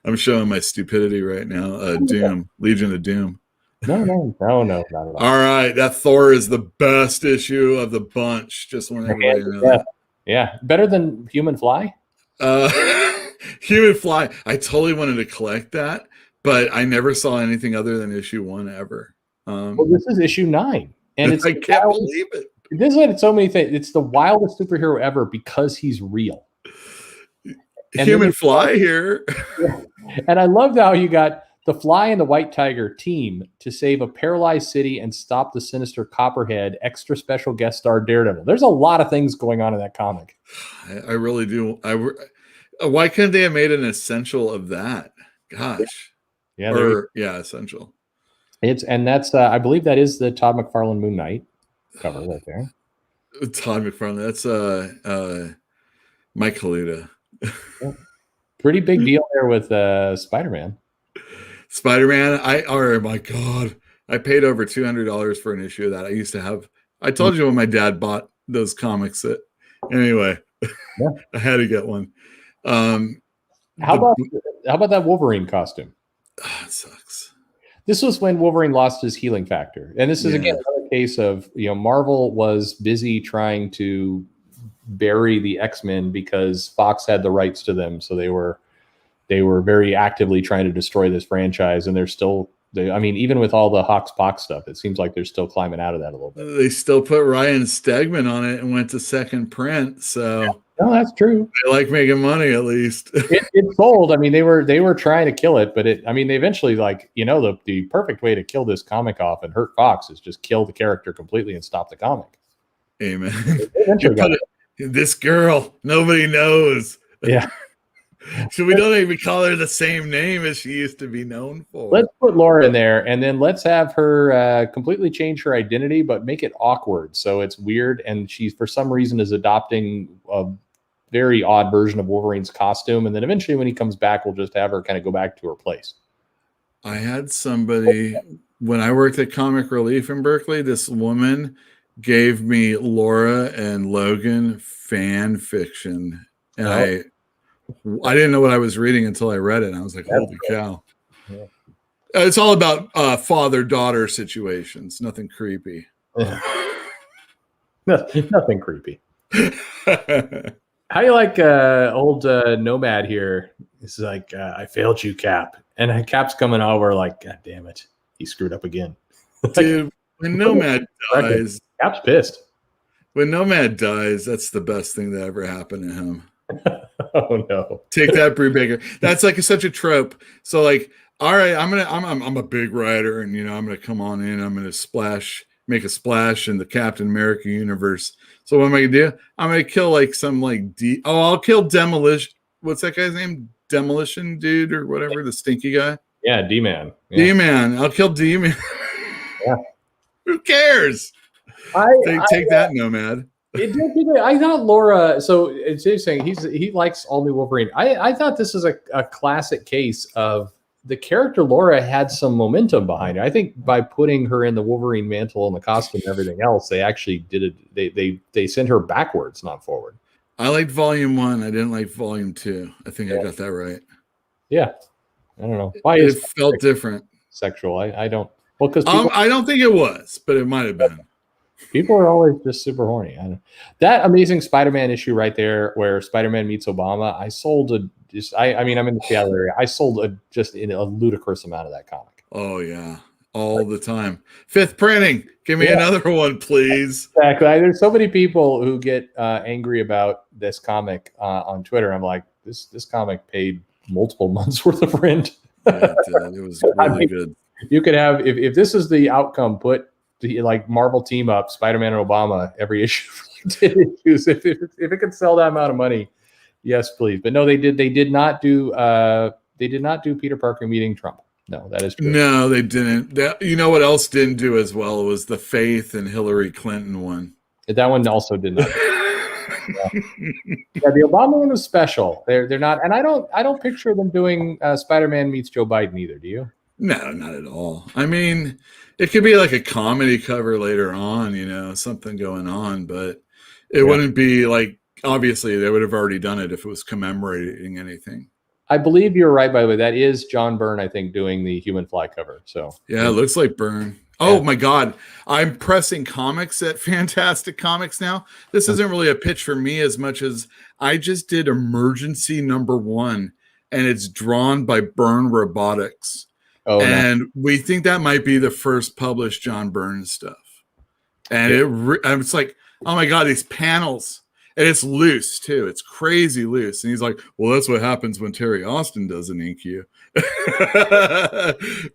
I'm showing my stupidity right now. Doom, Legion of Doom. No, not at all. All right, that Thor is the best issue of the bunch. Just want everybody to know that. Yeah, better than Human Fly. Human Fly. I totally wanted to collect that, but I never saw anything other than issue 1 ever. Well, this is issue 9, and I can't believe it. This is so many things. It's the wildest superhero ever because he's real. And Human Fly here. And I loved how you got the Fly and the White Tiger team to save a paralyzed city and stop the sinister Copperhead, extra special guest star Daredevil. There's a lot of things going on in that comic. I really do. Why couldn't they have made an essential of that? Gosh. Yeah, essential. That's I believe that is the Todd McFarlane Moon Knight cover right there. Todd McFarlane. That's Mike Kaluta. Pretty big deal there with Spider-Man. Oh my God. I paid over $200 for an issue of that. I used to have. I told you when my dad bought those comics. Anyway, yeah. I had to get one. How about that Wolverine costume? It sucks. This was when Wolverine lost his healing factor, and this is again another case of, you know, Marvel was busy trying to bury the X-Men because Fox had the rights to them, so they were very actively trying to destroy this franchise, and I mean, even with all the Hawks Pox stuff, it seems like they're still climbing out of that a little bit. They still put Ryan Stegman on it and went to second print, so no, that's true. They like making money at least. it sold. I mean, they were trying to kill it, but they eventually, like, you know, the perfect way to kill this comic off and hurt Fox is just kill the character completely and stop the comic. Amen. This girl, nobody knows. Yeah. So we don't even call her the same name as she used to be known for. Let's put Laura in there, and then let's have her completely change her identity, but make it awkward. So it's weird, and she, for some reason, is adopting a very odd version of Wolverine's costume. And then eventually when he comes back, we'll just have her kind of go back to her place. I had somebody, when I worked at Comic Relief in Berkeley, this woman gave me Laura and Logan fan fiction. And I didn't know what I was reading until I read it. And I was like, holy cow. Yeah. It's all about father-daughter situations. Nothing creepy. Nothing creepy. How do you like old Nomad here? It's like, I failed you, Cap. And Cap's coming over like, God damn it. He screwed up again. Dude, when Nomad dies. Cap's pissed. When Nomad dies, that's the best thing that ever happened to him. Oh no! Take that, Brubaker. That's like such a trope. So like, all right, I'm a big writer, and you know I'm gonna come on in. I'm gonna make a splash in the Captain America universe. So what am I gonna do? I'm gonna kill like some like I'll kill Demolition. What's that guy's name? Demolition dude or whatever, the stinky guy. Yeah, D-Man. Yeah. D-Man. I'll kill D-Man. Yeah. Who cares? Take that, Nomad. I thought Laura. So it's interesting. He likes all new Wolverine. I thought this is a classic case of the character Laura had some momentum behind it. I think by putting her in the Wolverine mantle and the costume and everything else, they actually did it. They sent her backwards, not forward. I liked Volume 1. I didn't like Volume 2. I think I got that right. Yeah, I don't know why it felt different. Sexual. I don't. Well, because I don't think it was, but it might have been. People are always just super horny. That Amazing Spider-Man issue right there, where Spider-Man meets Obama, I sold I'm in the Seattle area. I sold a ludicrous amount of that comic. Oh yeah, all the time. 5th printing. Give me another one, please. Exactly. There's so many people who get angry about this comic on Twitter. I'm like, this comic paid multiple months worth of rent. Yeah, it was really good. You could have if this is the outcome, put like Marvel team up Spider-Man and Obama every issue for like 10 issues. If it could sell that amount of money, yes, please. But no, they did not do Peter Parker meeting Trump. No, that is true. No, they didn't. You know what else didn't do as well? It was the Faith and Hillary Clinton one. That one also did not. Yeah, the Obama one was special. They're not, and I don't picture them doing Spider-Man meets Joe Biden either. Do you? No, not at all. I mean, it could be like a comedy cover later on, you know, something going on, but it wouldn't be like, obviously they would have already done it if it was commemorating anything. I believe you're right, by the way. That is John Byrne, I think, doing the Human Fly cover. So yeah, it looks like Byrne. Oh my God. I'm pressing comics at Fantastic Comics now. This isn't really a pitch for me as much as I just did Emergency #1, and it's drawn by Byrne Robotics. Oh, and we think that might be the first published John Byrne stuff. And it's like, oh my God, these panels. And it's loose too. It's crazy loose. And he's like, well, that's what happens when Terry Austin doesn't ink you.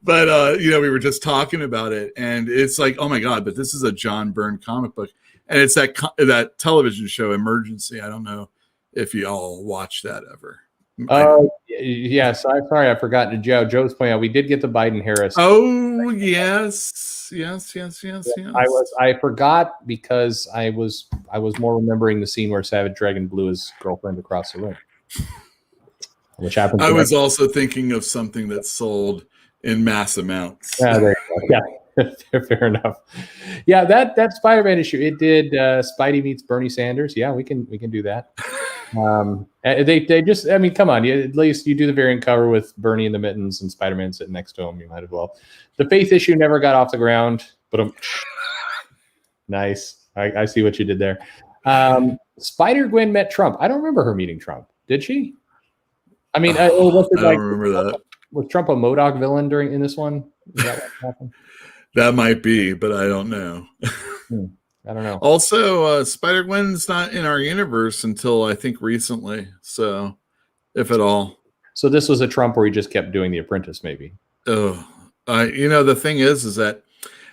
But, you know, we were just talking about it. And it's like, oh my God, but this is a John Byrne comic book. And it's that television show, Emergency. I don't know if you all watch that ever. Oh, yes. I'm sorry. I forgot to Joe's point out. We did get the Biden-Harris. Oh, yes. I forgot because I was more remembering the scene where Savage Dragon blew his girlfriend across the room. Which happened. I was also thinking of something that sold in mass amounts. Yeah, there you go. Yeah. Fair enough. Yeah, that Spider-Man issue, it did Spidey meets Bernie Sanders. Yeah, we can do that. They just, I mean, come on, at least you do the variant cover with Bernie in the mittens and Spider-Man sitting next to him. You might as well. The Faith issue never got off the ground, but nice. I see what you did there. Spider-Gwen met Trump. I don't remember her meeting Trump. Did she? I mean, I don't remember that. Was Trump a MODOK villain in this one? Is that what happened? That might be, but I don't know. I don't know. Also, Spider-Gwen's not in our universe until I think recently. So, if at all. So this was a Trump where he just kept doing The Apprentice, maybe. Oh, you know, the thing is that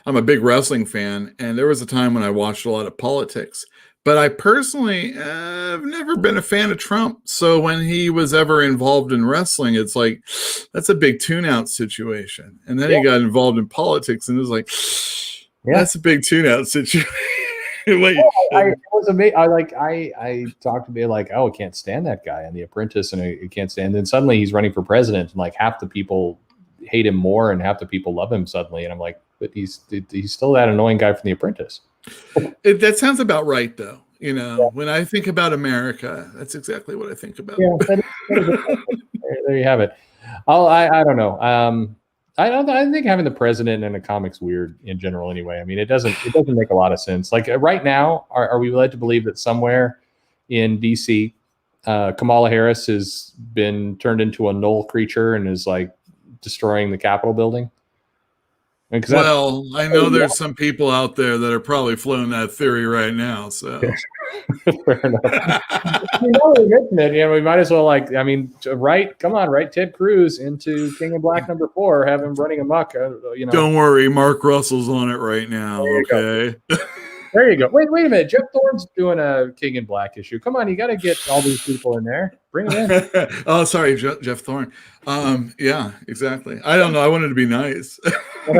I'm a big wrestling fan, and there was a time when I watched a lot of politics. But I personally have never been a fan of Trump. So when he was ever involved in wrestling, it's like, that's a big tune-out situation. And then he got involved in politics, and it was like, that's a big tune-out situation. Wait, I was amazed. I talked to me like, oh, I can't stand that guy on The Apprentice, and I can't stand. And then suddenly he's running for president, and like half the people hate him more, and half the people love him suddenly. And I'm like, but he's still that annoying guy from The Apprentice. That sounds about right, though. You know, when I think about America, that's exactly what I think about. Yeah, there you have it. I don't know. I think having the president in a comic's weird in general. Anyway, I mean, it doesn't make a lot of sense. Like right now, are we led to believe that somewhere in DC, Kamala Harris has been turned into a null creature and is like destroying the Capitol building? Well, I know there's some people out there that are probably floating that theory right now. So, fair enough. We might as well write Ted Cruz into King in Black #4, have him running amok. Don't worry, Mark Russell's on it right now. Okay. There you go. Wait a minute. Jeff Thorne's doing a King in Black issue. Come on, you got to get all these people in there. Bring them in. Oh, sorry, Jeff Thorne. Yeah, exactly. I don't know. I wanted to be nice. Put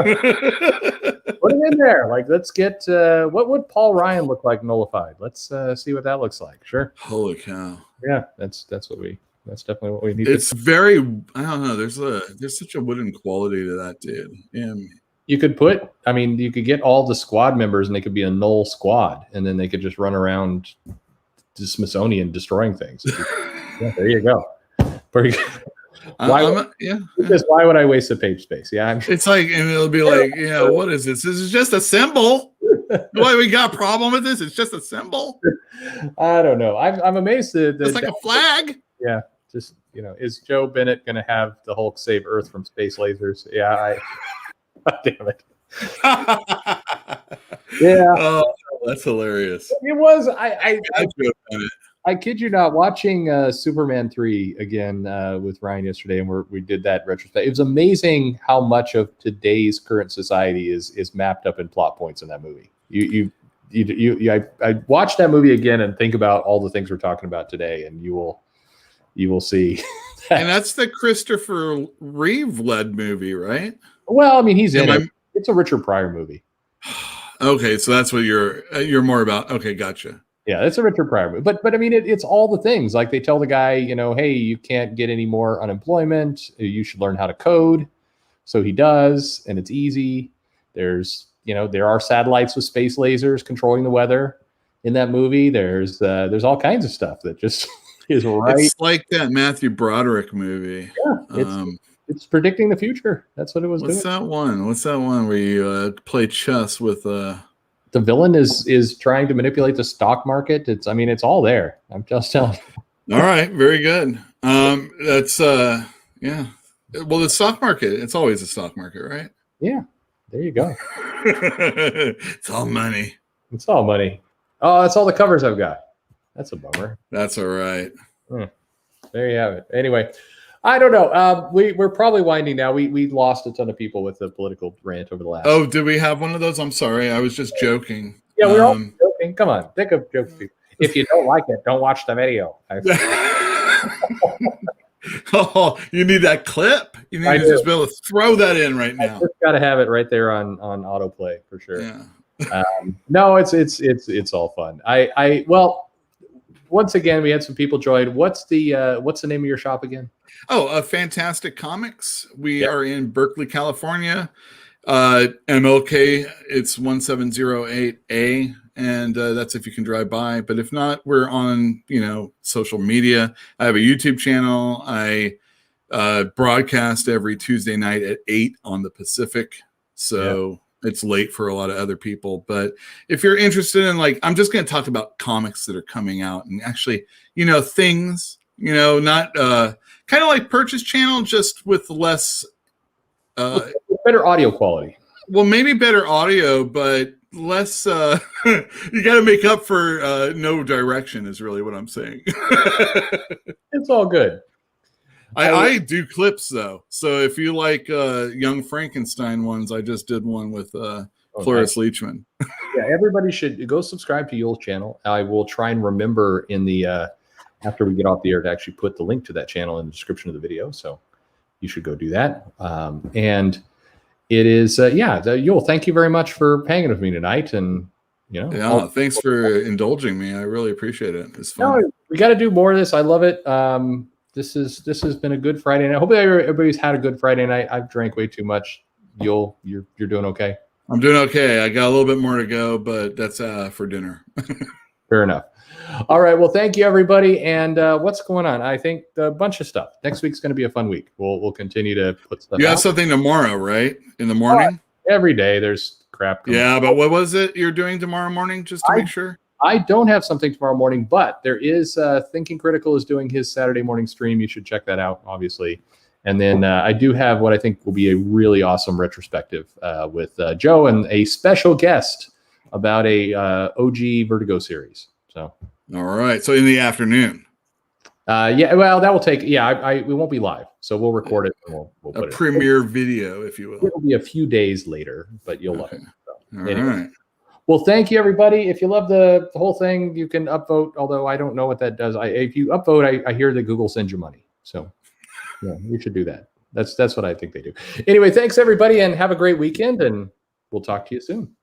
him in there. Like, let's get. What would Paul Ryan look like nullified? Let's see what that looks like. Sure. Holy cow. Yeah, that's definitely what we need. It's very. I don't know. There's such a wooden quality to that dude. Yeah. You could get all the squad members and they could be a null squad, and then they could just run around the Smithsonian destroying things. Yeah, there you go. Pretty good. Why would I waste the page space? Yeah, it's like, and it'll be like, what is this? This is just a symbol. Why we got a problem with this? It's just a symbol. I don't know. I'm amazed that it's like a flag. Yeah, just is Joe Bennett going to have the Hulk save Earth from space lasers? Yeah, damn it. Yeah. Oh, that's hilarious. It was. I kid you not, watching Superman 3 again with Ryan yesterday, and we did that retrospective. It was amazing how much of today's current society is mapped up in plot points in that movie. I watched that movie again and think about all the things we're talking about today, and you will you will see. And that's the Christopher Reeve-led movie, right? Well, I mean, he's in it. It's a Richard Pryor movie. Okay, so that's what you're more about. Okay, gotcha. Yeah, it's a Richard Pryor movie. But I mean, it's all the things. Like they tell the guy, you know, hey, you can't get any more unemployment. You should learn how to code. So he does, and it's easy. There's, you know, there are satellites with space lasers controlling the weather in that movie. There's all kinds of stuff that just is right. It's like that Matthew Broderick movie. Yeah, it's predicting the future. That's what it was doing. What's that one where you play chess with the villain is trying to manipulate the stock market? It's all there. I'm just telling you. All right, very good. That's yeah. Well, the stock market, it's always the stock market, right? Yeah. There you go. It's all money. It's all money. Oh, that's all the covers I've got. That's a bummer. That's all right. There you have it. Anyway, I don't know. We're probably winding now. We lost a ton of people with the political rant over the last. Oh, did we have one of those? I'm sorry. I was just joking. Yeah, we're all joking. Come on. Think of jokes, people. If you don't like it, don't watch the video. Oh, you need that clip? You need to just be able to throw that in right now. I just got to have it right there on autoplay for sure. Yeah. No, it's all fun. Well, once again, we had some people join. What's the name of your shop again? Oh, Fantastic Comics. We are in Berkeley, California. MLK, it's 1708A, and that's if you can drive by. But if not, we're on social media. I have a YouTube channel. I broadcast every Tuesday night at 8 on the Pacific, so it's late for a lot of other people. But if you're interested in, like, I'm just going to talk about comics that are coming out and actually things, not kind of like Perch's channel, just with less better audio quality. Well, maybe better audio, but less you got to make up for no direction is really what I'm saying. It's all good. I do clips though, so if you like Young Frankenstein ones, I just did one with Cloris Leachman. Yeah, everybody should go subscribe to Yule's channel. I will try and remember in the after we get off the air to actually put the link to that channel in the description of the video, so you should go do that. And it is Yule, thank you very much for hanging with me tonight, and thanks for indulging me. I really appreciate it. It's fun. No, we got to do more of this. I love it. This has been a good Friday night. I hope everybody's had a good Friday night. I've drank way too much. Yule, you're doing okay? I'm doing okay. I got a little bit more to go, but that's for dinner. Fair enough. All right. Well, thank you, everybody. And what's going on? I think a bunch of stuff. Next week's going to be a fun week. We'll continue to put stuff. You have something tomorrow, right? In the morning? Every day there's crap. Yeah, but what was it you're doing tomorrow morning, just to make sure? I don't have something tomorrow morning, but there is Thinking Critical is doing his Saturday morning stream. You should check that out, obviously. And then I do have what I think will be a really awesome retrospective with Joe and a special guest about a OG Vertigo series. So. All right. So in the afternoon. Well, that will take. We won't be live, so we'll record it. And we'll put a premiere video, if you will. It'll be a few days later, but you'll love it. So, All right. Well, thank you, everybody. If you love the whole thing, you can upvote. Although I don't know what that does. If you upvote, I hear that Google sends you money. So you should do that. That's what I think they do. Anyway, thanks everybody, and have a great weekend. And we'll talk to you soon.